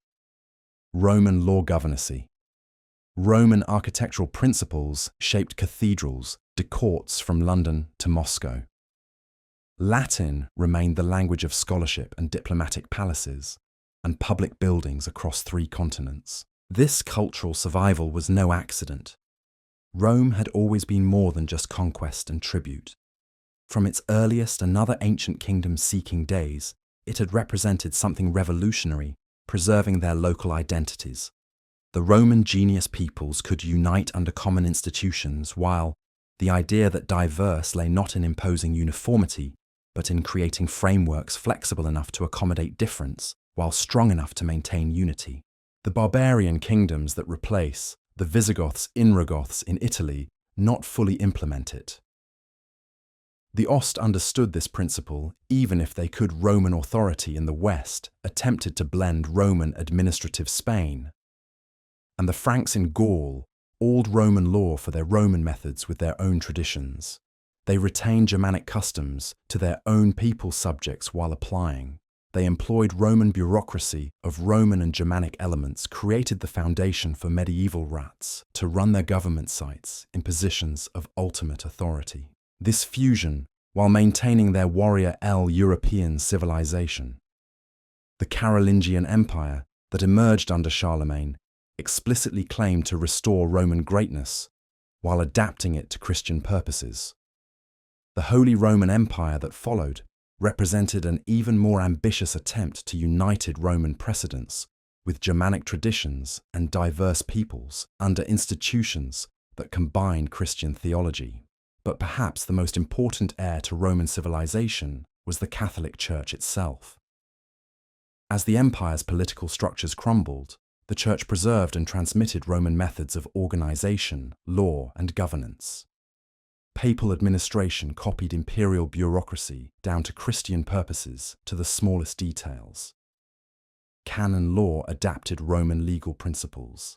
Speaker 1: Roman law governacy. Roman architectural principles shaped cathedrals, de courts from London to Moscow. Latin remained the language of scholarship and diplomatic palaces, and public buildings across 3 continents. This cultural survival was no accident. Rome had always been more than just conquest and tribute. From its earliest and other ancient kingdom-seeking days, It had represented something revolutionary, preserving their local identities. The Roman genius peoples could unite under common institutions, while the idea that diverse lay not in imposing uniformity, but in creating frameworks flexible enough to accommodate difference, while strong enough to maintain unity. The barbarian kingdoms that replace the Visigoths, Inrogoths in Italy, not fully implement it. The Ost understood this principle, even if they could. Roman authority in the West attempted to blend Roman administrative Spain, and the Franks in Gaul awed Roman law for their Roman methods with their own traditions. They retained Germanic customs to their own people's subjects while applying. They employed Roman bureaucracy of Roman and Germanic elements, created the foundation for medieval rats to run their government sites in positions of ultimate authority. This fusion, while maintaining their warrior European civilization. The Carolingian Empire that emerged under Charlemagne explicitly claimed to restore Roman greatness while adapting it to Christian purposes. The Holy Roman Empire that followed represented an even more ambitious attempt to unite Roman precedents with Germanic traditions and diverse peoples under institutions that combined Christian theology. But perhaps the most important heir to Roman civilization was the Catholic Church itself. As the empire's political structures crumbled, the Church preserved and transmitted Roman methods of organization, law, and governance. Papal administration copied imperial bureaucracy down to Christian purposes to the smallest details. Canon law adapted Roman legal principles.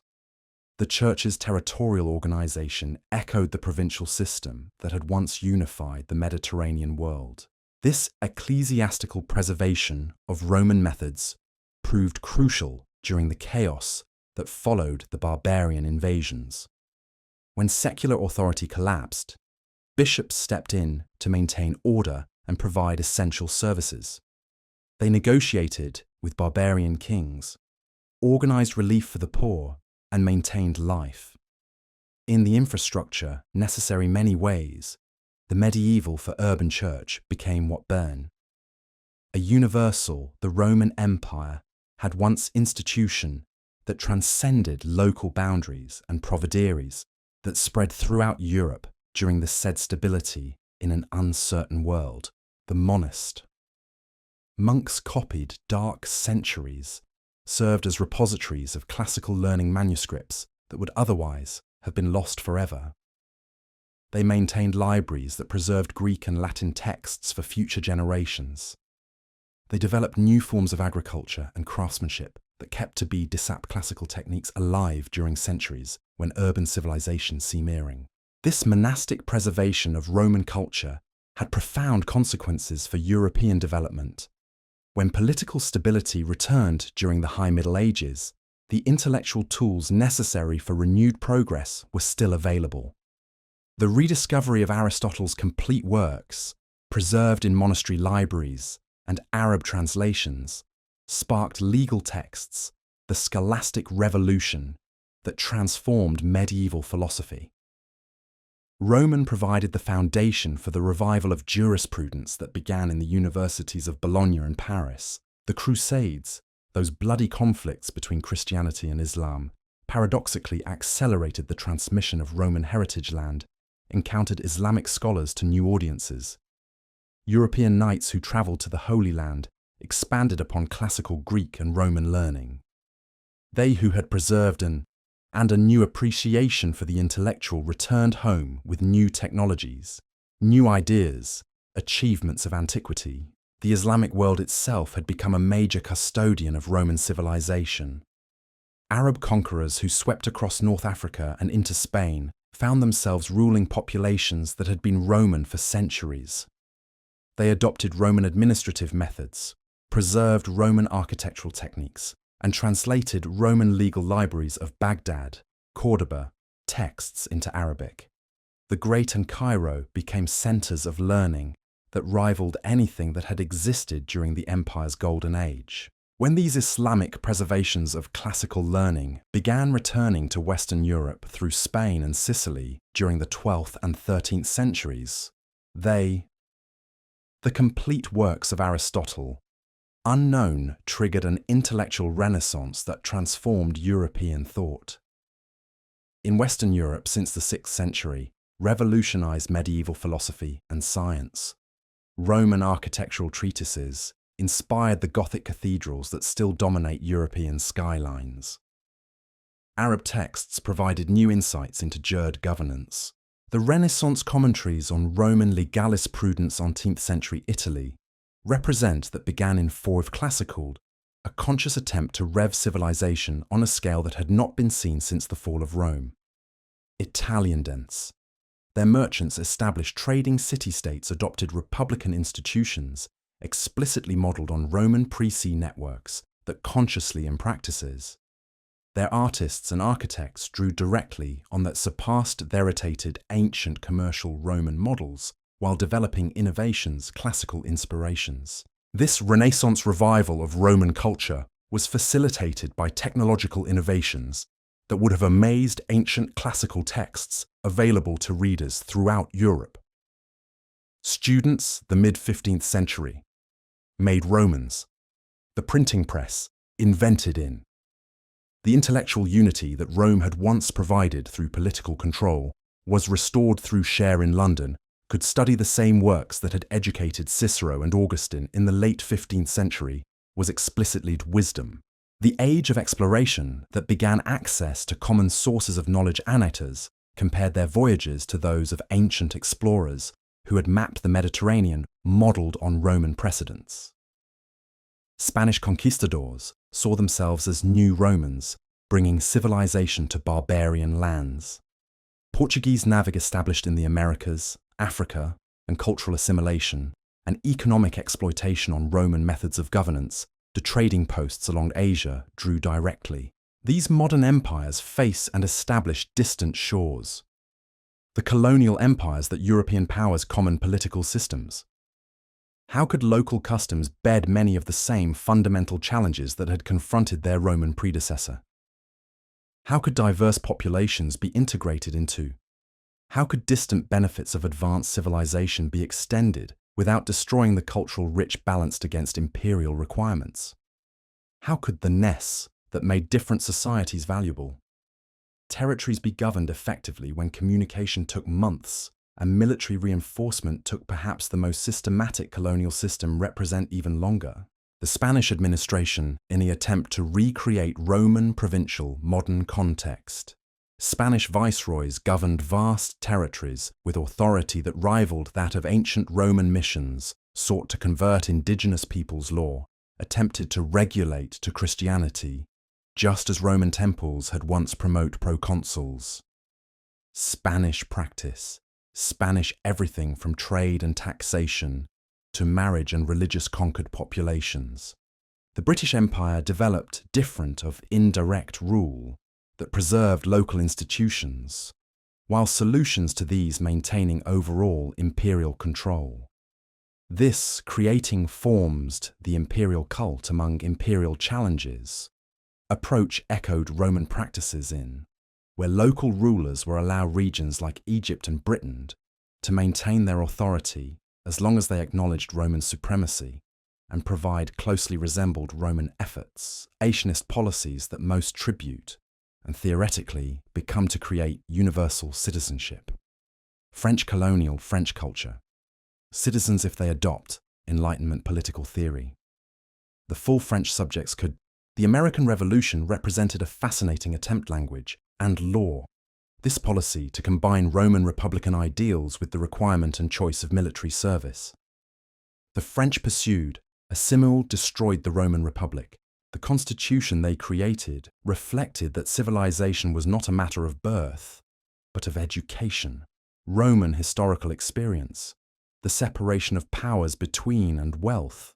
Speaker 1: The Church's territorial organization echoed the provincial system that had once unified the Mediterranean world. This ecclesiastical preservation of Roman methods proved crucial during the chaos that followed the barbarian invasions. When secular authority collapsed, bishops stepped in to maintain order and provide essential services. They negotiated with barbarian kings, organized relief for the poor, and maintained life. In the infrastructure necessary many ways, the medieval for urban church became what burned. A universal, the Roman Empire had once institution that transcended local boundaries and provideries that spread throughout Europe during the said stability in an uncertain world, the monast. Monks copied dark centuries, served as repositories of classical learning manuscripts that would otherwise have been lost forever. They maintained libraries that preserved Greek and Latin texts for future generations. They developed new forms of agriculture and craftsmanship that kept to be dissap classical techniques alive during centuries when urban civilization seemed nearing. This monastic preservation of Roman culture had profound consequences for European development. When political stability returned during the High Middle Ages, the intellectual tools necessary for renewed progress were still available. The rediscovery of Aristotle's complete works, preserved in monastery libraries and Arab translations, sparked legal texts, the scholastic revolution that transformed medieval philosophy. Roman provided the foundation for the revival of jurisprudence that began in the universities of Bologna and Paris. The Crusades, those bloody conflicts between Christianity and Islam, paradoxically accelerated the transmission of Roman heritage land, encountered Islamic scholars to new audiences. European knights who travelled to the Holy Land expanded upon classical Greek and Roman learning. They who had preserved and a new appreciation for the intellectual returned home with new technologies, new ideas, achievements of antiquity. The Islamic world itself had become a major custodian of Roman civilization. Arab conquerors who swept across North Africa and into Spain found themselves ruling populations that had been Roman for centuries. They adopted Roman administrative methods, preserved Roman architectural techniques, and translated Roman legal libraries of Baghdad, Cordoba, texts into Arabic. The Great and Cairo became centers of learning that rivaled anything that had existed during the empire's golden age. When these Islamic preservations of classical learning began returning to Western Europe through Spain and Sicily during the 12th and 13th centuries, the complete works of Aristotle, unknown triggered an intellectual renaissance that transformed European thought. In Western Europe since the 6th century, revolutionized medieval philosophy and science. Roman architectural treatises inspired the Gothic cathedrals that still dominate European skylines. Arab texts provided new insights into juridic governance. The Renaissance commentaries on Roman legalis prudence 19th century Italy represent that began in fourth classical, a conscious attempt to rev civilization on a scale that had not been seen since the fall of Rome. Italian dents. Their merchants established trading city-states adopted republican institutions explicitly modelled on Roman pre-sea networks that consciously in practices. Their artists and architects drew directly on that surpassed their ancient commercial Roman models while developing innovations, classical inspirations. This Renaissance revival of Roman culture was facilitated by technological innovations that would have amazed ancient classical texts available to readers throughout Europe. Students, the mid-15th century, made Romans, the printing press, invented in. The intellectual unity that Rome had once provided through political control was restored through share in London, could study the same works that had educated Cicero and Augustus in the late 15th century, was explicitly wisdom. The age of exploration that began access to common sources of knowledge annators compared their voyages to those of ancient explorers who had mapped the Mediterranean modelled on Roman precedents. Spanish conquistadors saw themselves as new Romans, bringing civilization to barbarian lands. Portuguese navigators established in the Americas, Africa, and cultural assimilation, and economic exploitation on Roman methods of governance, to trading posts along Asia drew directly. These modern empires face and establish distant shores. The colonial empires that European powers common political systems. How could local customs bed many of the same fundamental challenges that had confronted their Roman predecessor? How could diverse populations be integrated into? How could distant benefits of advanced civilization be extended without destroying the cultural rich balanced against imperial requirements? How could the ness that made different societies valuable? Territories be governed effectively when communication took months and military reinforcement took perhaps the most systematic colonial system represent even longer? The Spanish administration in the attempt to recreate Roman provincial modern context. Spanish viceroys governed vast territories with authority that rivaled that of ancient Roman missions, sought to convert indigenous peoples' law, attempted to regulate to Christianity, just as Roman temples had once promoted proconsuls. Spanish practice, Spanish everything from trade and taxation to marriage and religious conquered populations. The British Empire developed different of indirect rule that preserved local institutions, while solutions to these maintaining overall imperial control. This creating forms the imperial cult among imperial challenges. Approach echoed Roman practices in, where local rulers were allowed regions like Egypt and Britain to maintain their authority as long as they acknowledged Roman supremacy and provide closely resembled Roman efforts, Asianist policies that most tribute and theoretically become to create universal citizenship. French colonial French culture. Citizens if they adopt Enlightenment political theory. The full French subjects could. The American Revolution represented a fascinating attempt language and law. This policy to combine Roman Republican ideals with the requirement and choice of military service. The French pursued, assimil destroyed the Roman Republic. The constitution they created reflected that civilization was not a matter of birth, but of education, Roman historical experience, the separation of powers between and wealth.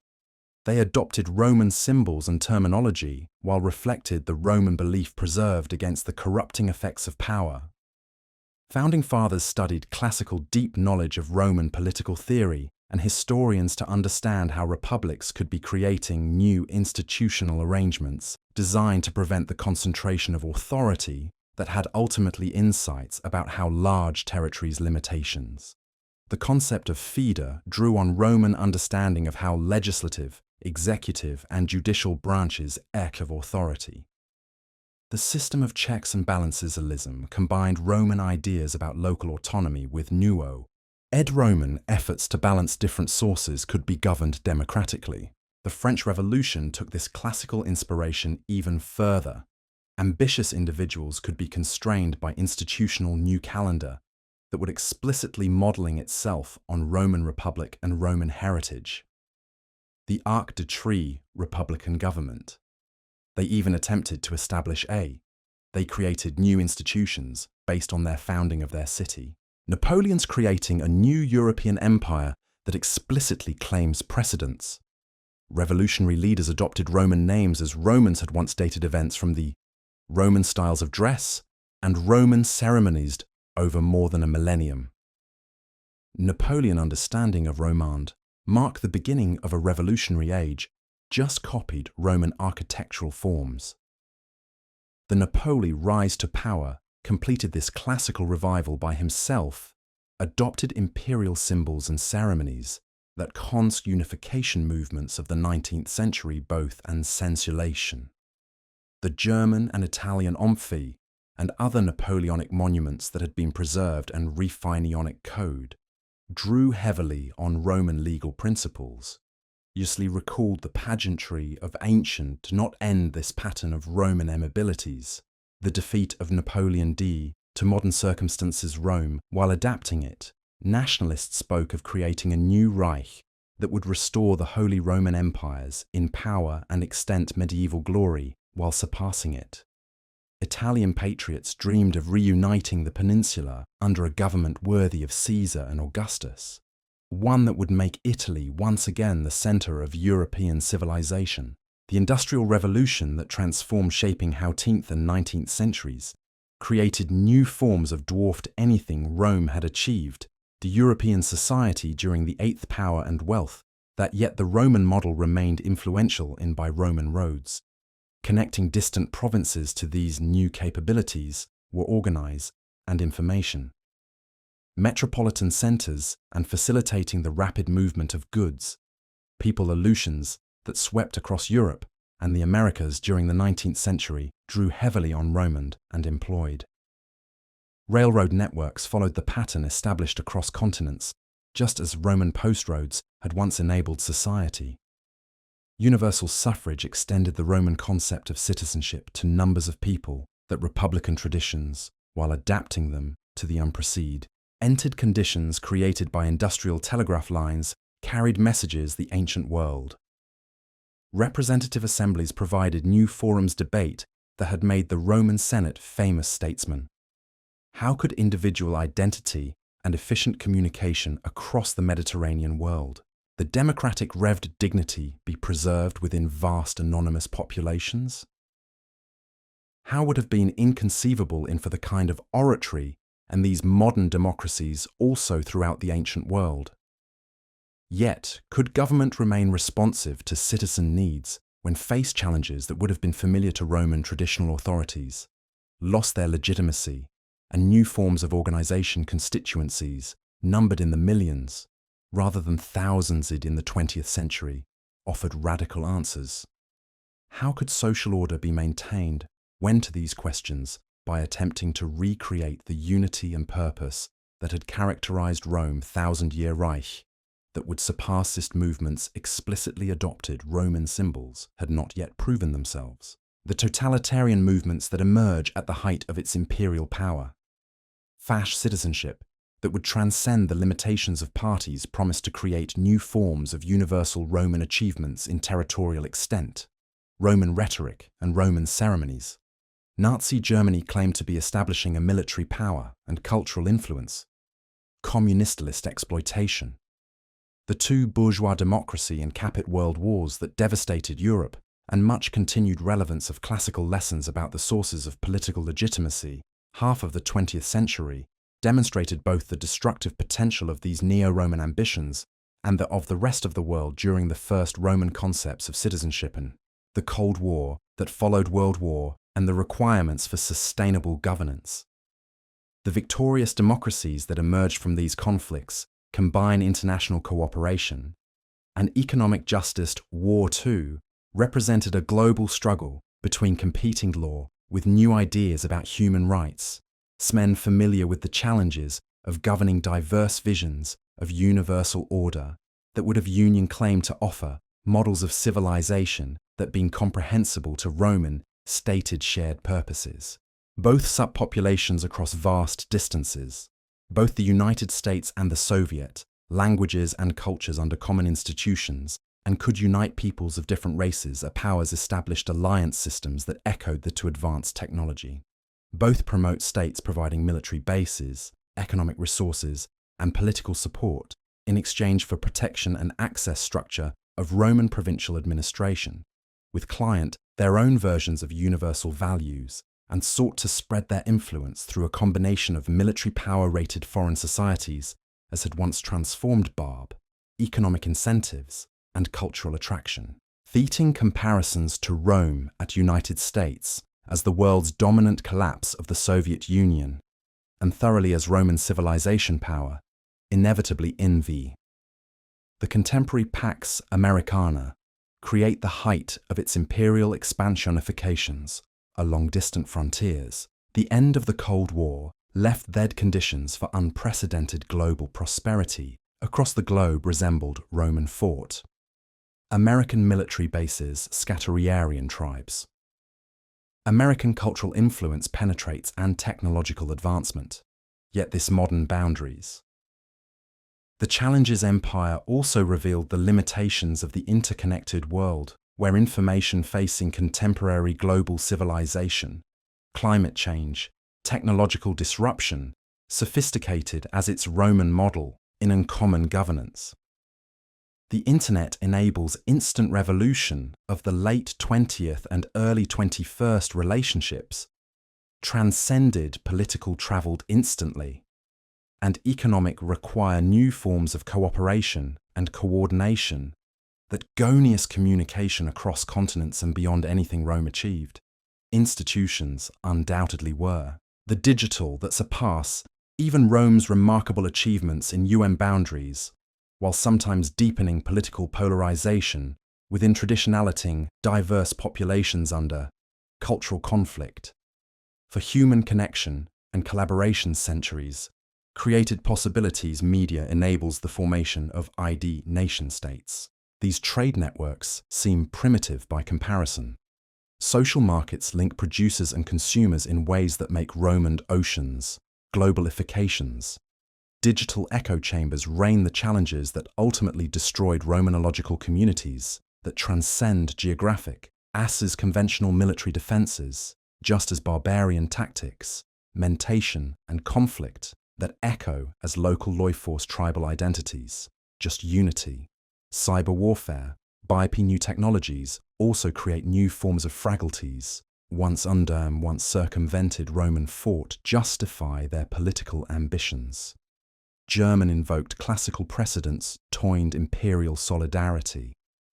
Speaker 1: They adopted Roman symbols and terminology while reflected the Roman belief preserved against the corrupting effects of power. Founding fathers studied classical deep knowledge of Roman political theory and historians to understand how republics could be creating new institutional arrangements designed to prevent the concentration of authority that had ultimately insights about how large territories' limitations. The concept of feeder drew on Roman understanding of how legislative, executive and judicial branches of authority. The system of checks and balancesism combined Roman ideas about local autonomy with Roman efforts to balance different sources could be governed democratically. The French Revolution took this classical inspiration even further. Ambitious individuals could be constrained by institutional new calendar that would explicitly modeling itself on Roman Republic and Roman heritage. The Arc de Triomphe Republican government. They even attempted to establish They created new institutions based on their founding of their city. Napoleon's creating a new European empire that explicitly claims precedence. Revolutionary leaders adopted Roman names as Romans had once dated events from the Roman styles of dress and Roman ceremonies over more than a millennium. Napoleon's understanding of Romand marked the beginning of a revolutionary age, just copied Roman architectural forms. The Napoleon rise to power completed this classical revival by himself, adopted imperial symbols and ceremonies that cons unification movements of the 19th century both and sensuation. The German and Italian Amphi and other Napoleonic monuments that had been preserved and Refineionic code drew heavily on Roman legal principles, usually recalled the pageantry of ancient to not end this pattern of Roman amiabilities, the defeat of Napoleon D to modern circumstances Rome while adapting it. Nationalists spoke of creating a new Reich that would restore the Holy Roman Empires in power and extent medieval glory while surpassing it. Italian patriots dreamed of reuniting the peninsula under a government worthy of Caesar and Augustus, one that would make Italy once again the centre of European civilization. The Industrial Revolution that transformed shaping 18th and 19th centuries created new forms of dwarfed anything Rome had achieved. The European society during the Eighth Power and wealth, that yet the Roman model remained influential in by Roman roads. Connecting distant provinces to these new capabilities were organized and information. Metropolitan centers and facilitating the rapid movement of goods, people illusions that swept across Europe and the Americas during the 19th century drew heavily on Roman and employed. Railroad networks followed the pattern established across continents, just as Roman post roads had once enabled society. Universal suffrage extended the Roman concept of citizenship to numbers of people that republican traditions, while adapting them to the unprecedented, entered conditions created by industrial telegraph lines carried messages the ancient world. Representative assemblies provided new forums debate that had made the Roman Senate famous statesmen. How could individual identity and efficient communication across the Mediterranean world, the democratic revved dignity be preserved within vast anonymous populations? How would have been inconceivable in for the kind of oratory and these modern democracies also throughout the ancient world? Yet, could government remain responsive to citizen needs when faced challenges that would have been familiar to Roman traditional authorities, lost their legitimacy, and new forms of organization constituencies, numbered in the millions, rather than thousands in the 20th century, offered radical answers? How could social order be maintained when to these questions by attempting to recreate the unity and purpose that had characterized Rome thousand-year Reich, that would surpassist movements explicitly adopted Roman symbols had not yet proven themselves? The totalitarian movements that emerge at the height of its imperial power. Fascist citizenship that would transcend the limitations of parties promised to create new forms of universal Roman achievements in territorial extent, Roman rhetoric and Roman ceremonies. Nazi Germany claimed to be establishing a military power and cultural influence. Communistalist exploitation. The two bourgeois democracy and capit world wars that devastated Europe, and much continued relevance of classical lessons about the sources of political legitimacy, half of the 20th century, demonstrated both the destructive potential of these neo-Roman ambitions and of the rest of the world during the first Roman concepts of citizenship and the Cold War that followed World War and the requirements for sustainable governance. The victorious democracies that emerged from these conflicts combine international cooperation, and economic justice war too represented a global struggle between competing law with new ideas about human rights, men familiar with the challenges of governing diverse visions of universal order that would have Union claimed to offer models of civilization that been comprehensible to Roman stated shared purposes. Both subpopulations across vast distances, both the United States and the Soviet, languages and cultures under common institutions, and could unite peoples of different races as powers established alliance systems that echoed the to advanced technology. Both promote states providing military bases, economic resources, and political support in exchange for protection and access structure of Roman provincial administration, with client their own versions of universal values, and sought to spread their influence through a combination of military power-rated foreign societies as had once transformed Barb, economic incentives, and cultural attraction. Theating comparisons to Rome at United States as the world's dominant collapse of the Soviet Union, and thoroughly as Roman civilization power, inevitably envy. The contemporary Pax Americana create the height of its imperial expansionifications along distant frontiers. The end of the Cold War left dead conditions for unprecedented global prosperity across the globe resembled Roman fort. American military bases scatter Aryan tribes. American cultural influence penetrates and technological advancement, yet this modern boundaries. The challenges empire also revealed the limitations of the interconnected world, where information facing contemporary global civilization, climate change, technological disruption, sophisticated as its Roman model in uncommon governance. The Internet enables instant revolution of the late 20th and early 21st relationships, transcended political travelled instantly, and economic require new forms of cooperation and coordination that gonius communication across continents and beyond anything Rome achieved. Institutions undoubtedly were. The digital that surpass even Rome's remarkable achievements in UN boundaries, while sometimes deepening political polarization within traditionality diverse populations under cultural conflict. For human connection and collaboration centuries, created possibilities media enables the formation of ID nation-states. These trade networks seem primitive by comparison. Social markets link producers and consumers in ways that make Roman oceans, globalifications. Digital echo chambers reign the challenges that ultimately destroyed Romanological communities that transcend geographic, as conventional military defenses, just as barbarian tactics, mentation and conflict that echo as local Loi-force tribal identities, just unity. Cyber warfare, BIP new technologies also create new forms of fragilities. Once under and once circumvented Roman fort justify their political ambitions. German-invoked classical precedents toined imperial solidarity.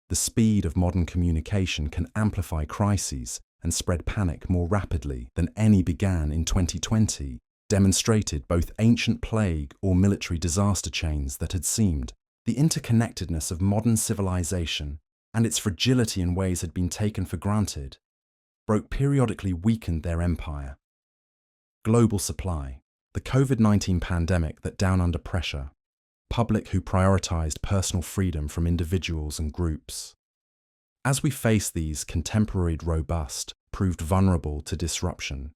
Speaker 1: The speed of modern communication can amplify crises and spread panic more rapidly than any began in 2020, demonstrated both ancient plague or military disaster chains that had seemed. The interconnectedness of modern civilization and its fragility in ways had been taken for granted, broke periodically weakened their empire. Global supply. The COVID-19 pandemic that down under pressure, public who prioritized personal freedom from individuals and groups. As we face these, contemporary robust proved vulnerable to disruption.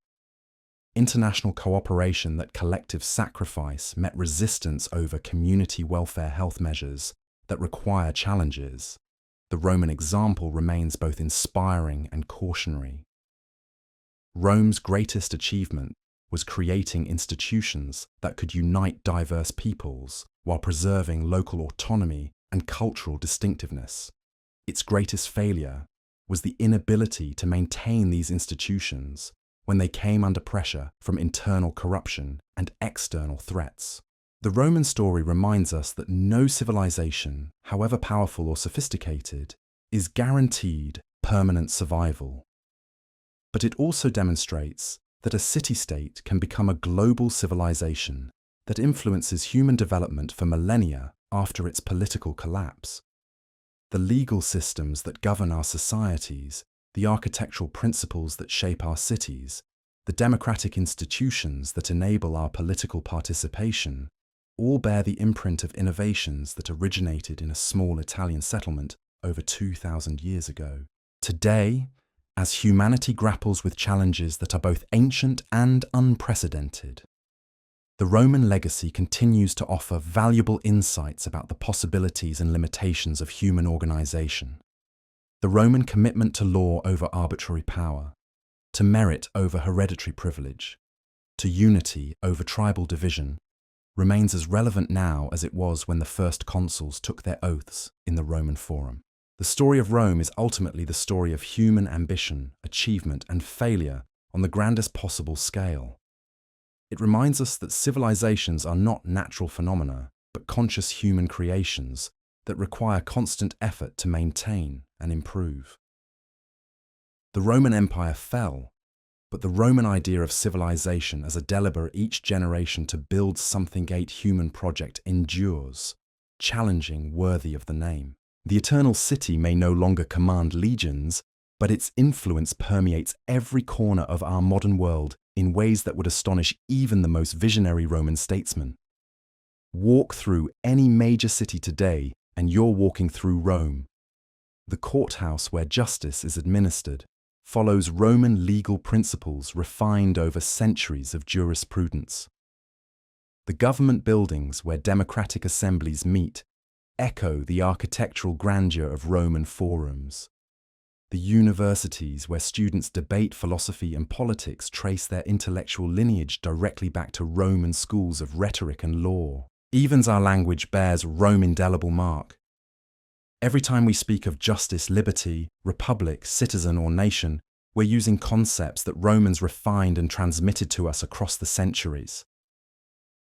Speaker 1: International cooperation that collective sacrifice met resistance over community welfare health measures that require challenges. The Roman example remains both inspiring and cautionary. Rome's greatest achievement was creating institutions that could unite diverse peoples while preserving local autonomy and cultural distinctiveness. Its greatest failure was the inability to maintain these institutions when they came under pressure from internal corruption and external threats. The Roman story reminds us that no civilization, however powerful or sophisticated, is guaranteed permanent survival. But it also demonstrates that a city-state can become a global civilization that influences human development for millennia after its political collapse. The legal systems that govern our societies, the architectural principles that shape our cities, the democratic institutions that enable our political participation, all bear the imprint of innovations that originated in a small Italian settlement over 2,000 years ago. Today, as humanity grapples with challenges that are both ancient and unprecedented, the Roman legacy continues to offer valuable insights about the possibilities and limitations of human organization. The Roman commitment to law over arbitrary power, to merit over hereditary privilege, to unity over tribal division, remains as relevant now as it was when the first consuls took their oaths in the Roman Forum. The story of Rome is ultimately the story of human ambition, achievement, and failure on the grandest possible scale. It reminds us that civilizations are not natural phenomena, but conscious human creations that require constant effort to maintain and improve. The Roman Empire fell, but the Roman idea of civilization as a deliberate each generation to build something human project endures, challenging, worthy of the name. The eternal city may no longer command legions, but its influence permeates every corner of our modern world in ways that would astonish even the most visionary Roman statesmen. Walk through any major city today and you're walking through Rome. The courthouse where justice is administered follows Roman legal principles refined over centuries of jurisprudence. The government buildings where democratic assemblies meet echo the architectural grandeur of Roman forums. The universities where students debate philosophy and politics trace their intellectual lineage directly back to Roman schools of rhetoric and law. Even our language bears Rome's indelible mark. Every time we speak of justice, liberty, republic, citizen, or nation, we're using concepts that Romans refined and transmitted to us across the centuries.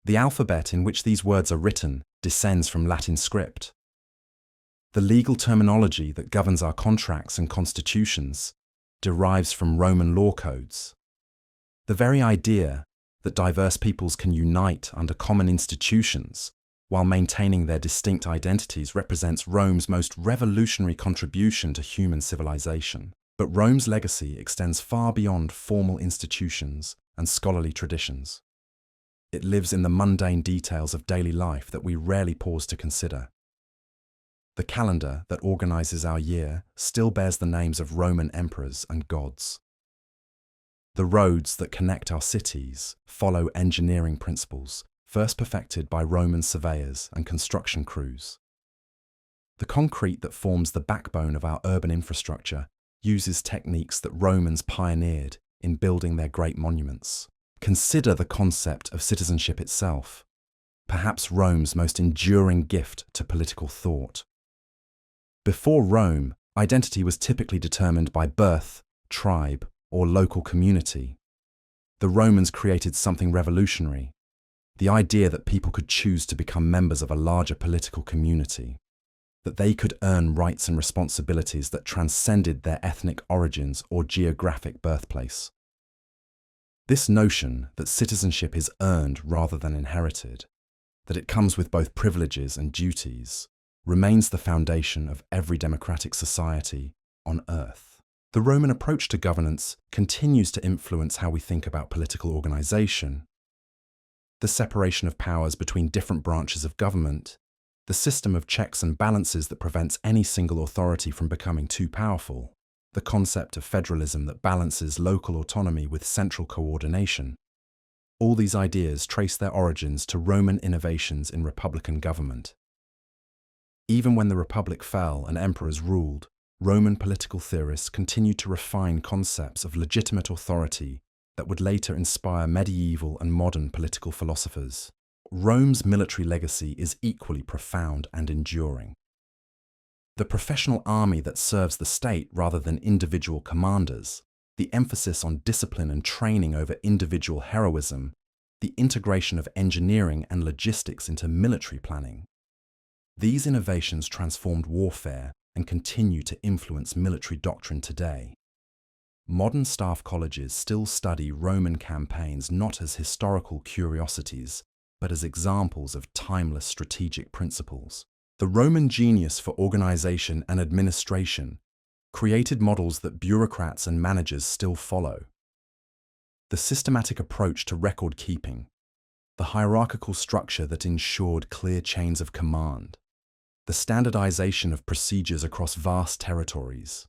Speaker 1: The alphabet in which these words are written descends from Latin script. The legal terminology that governs our contracts and constitutions derives from Roman law codes. The very idea that diverse peoples can unite under common institutions while maintaining their distinct identities represents Rome's most revolutionary contribution to human civilization. But Rome's legacy extends far beyond formal institutions and scholarly traditions. It lives in the mundane details of daily life that we rarely pause to consider. The calendar that organizes our year still bears the names of Roman emperors and gods. The roads that connect our cities follow engineering principles first perfected by Roman surveyors and construction crews. The concrete that forms the backbone of our urban infrastructure uses techniques that Romans pioneered in building their great monuments. Consider the concept of citizenship itself, perhaps Rome's most enduring gift to political thought. Before Rome, identity was typically determined by birth, tribe, or local community. The Romans created something revolutionary, the idea that people could choose to become members of a larger political community, that they could earn rights and responsibilities that transcended their ethnic origins or geographic birthplace. This notion that citizenship is earned rather than inherited, that it comes with both privileges and duties, remains the foundation of every democratic society on earth. The Roman approach to governance continues to influence how we think about political organization. The separation of powers between different branches of government, the system of checks and balances that prevents any single authority from becoming too powerful, the concept of federalism that balances local autonomy with central coordination. All these ideas trace their origins to Roman innovations in republican government. Even when the Republic fell and emperors ruled, Roman political theorists continued to refine concepts of legitimate authority that would later inspire medieval and modern political philosophers. Rome's military legacy is equally profound and enduring. The professional army that serves the state rather than individual commanders, the emphasis on discipline and training over individual heroism, the integration of engineering and logistics into military planning. These innovations transformed warfare and continue to influence military doctrine today. Modern staff colleges still study Roman campaigns not as historical curiosities, but as examples of timeless strategic principles. The Roman genius for organization and administration created models that bureaucrats and managers still follow. The systematic approach to record keeping, the hierarchical structure that ensured clear chains of command, the standardization of procedures across vast territories.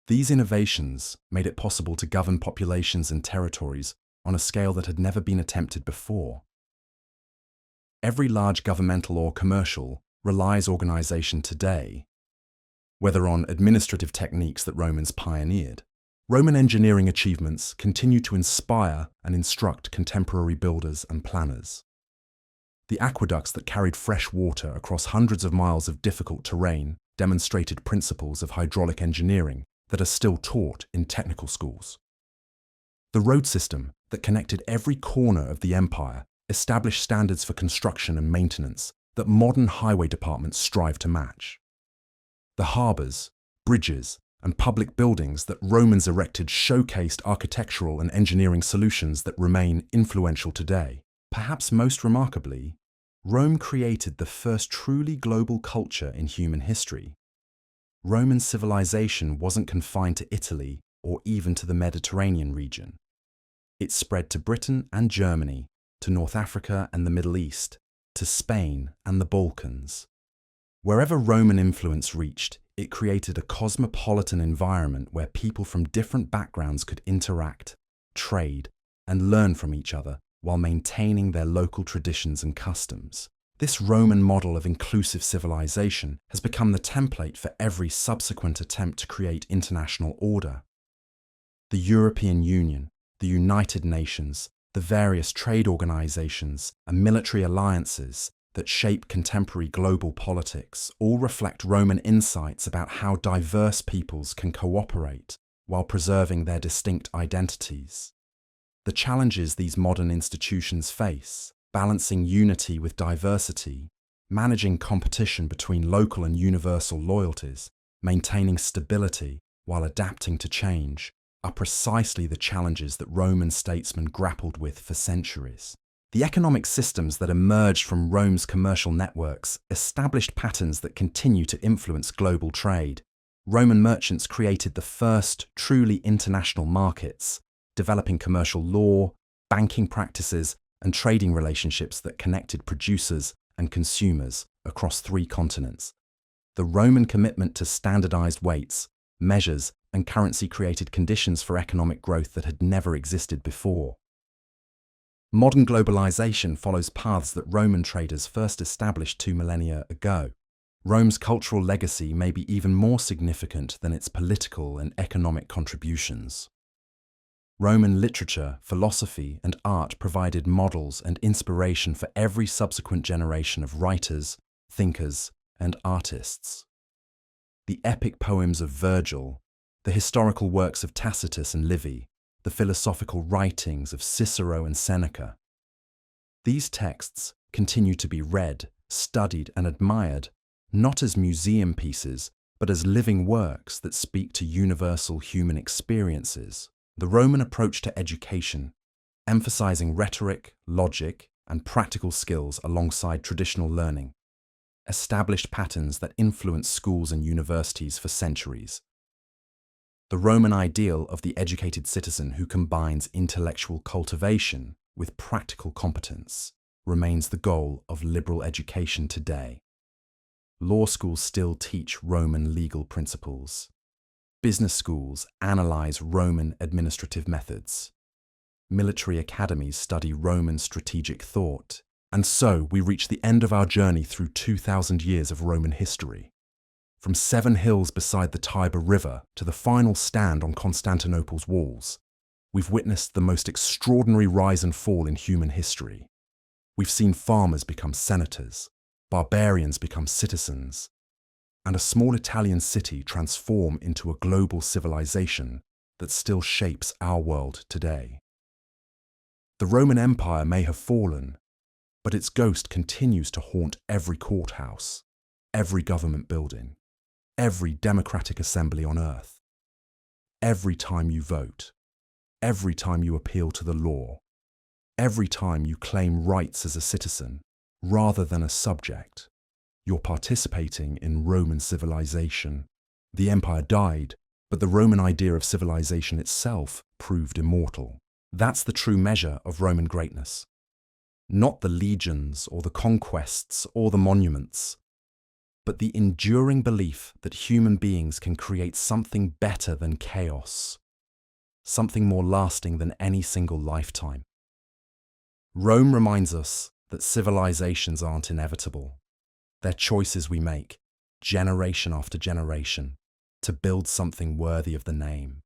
Speaker 1: These innovations made it possible to govern populations and territories on a scale that had never been attempted before. Every large governmental or commercial relies organization today, whether on administrative techniques that Romans pioneered. Roman engineering achievements continue to inspire and instruct contemporary builders and planners. The aqueducts that carried fresh water across hundreds of miles of difficult terrain demonstrated principles of hydraulic engineering that are still taught in technical schools. The road system that connected every corner of the empire established standards for construction and maintenance that modern highway departments strive to match. The harbours, bridges, and public buildings that Romans erected showcased architectural and engineering solutions that remain influential today. Perhaps most remarkably, Rome created the first truly global culture in human history. Roman civilization wasn't confined to Italy or even to the Mediterranean region. It spread to Britain and Germany, to North Africa and the Middle East, to Spain and the Balkans. Wherever Roman influence reached, it created a cosmopolitan environment where people from different backgrounds could interact, trade, and learn from each other while maintaining their local traditions and customs. This Roman model of inclusive civilization has become the template for every subsequent attempt to create international order. The European Union, the United Nations, the various trade organizations, and military alliances that shape contemporary global politics all reflect Roman insights about how diverse peoples can cooperate while preserving their distinct identities. The challenges these modern institutions face, balancing unity with diversity, managing competition between local and universal loyalties, maintaining stability while adapting to change, are precisely the challenges that Roman statesmen grappled with for centuries. The economic systems that emerged from Rome's commercial networks established patterns that continue to influence global trade. Roman merchants created the first truly international markets, developing commercial law, banking practices, and trading relationships that connected producers and consumers across 3 continents. The Roman commitment to standardized weights, measures, and currency created conditions for economic growth that had never existed before. Modern globalization follows paths that Roman traders first established 2 millennia ago. Rome's cultural legacy may be even more significant than its political and economic contributions. Roman literature, philosophy, and art provided models and inspiration for every subsequent generation of writers, thinkers, and artists. The epic poems of Virgil, the historical works of Tacitus and Livy, the philosophical writings of Cicero and Seneca. These texts continue to be read, studied, and admired, not as museum pieces, but as living works that speak to universal human experiences. The Roman approach to education, emphasizing rhetoric, logic, and practical skills alongside traditional learning, established patterns that influenced schools and universities for centuries. The Roman ideal of the educated citizen who combines intellectual cultivation with practical competence remains the goal of liberal education today. Law schools still teach Roman legal principles. Business schools analyze Roman administrative methods. Military academies study Roman strategic thought. And so we reach the end of our journey through 2,000 years of Roman history. From 7 hills beside the Tiber River to the final stand on Constantinople's walls, we've witnessed the most extraordinary rise and fall in human history. We've seen farmers become senators, barbarians become citizens, and a small Italian city transform into a global civilization that still shapes our world today. The Roman Empire may have fallen, but its ghost continues to haunt every courthouse, every government building, every democratic assembly on earth. Every time you vote, every time you appeal to the law, every time you claim rights as a citizen rather than a subject, you're participating in Roman civilization. The empire died, but the Roman idea of civilization itself proved immortal. That's the true measure of Roman greatness. Not the legions or the conquests or the monuments, but the enduring belief that human beings can create something better than chaos, something more lasting than any single lifetime. Rome reminds us that civilizations aren't inevitable. They're choices we make, generation after generation, to build something worthy of the name.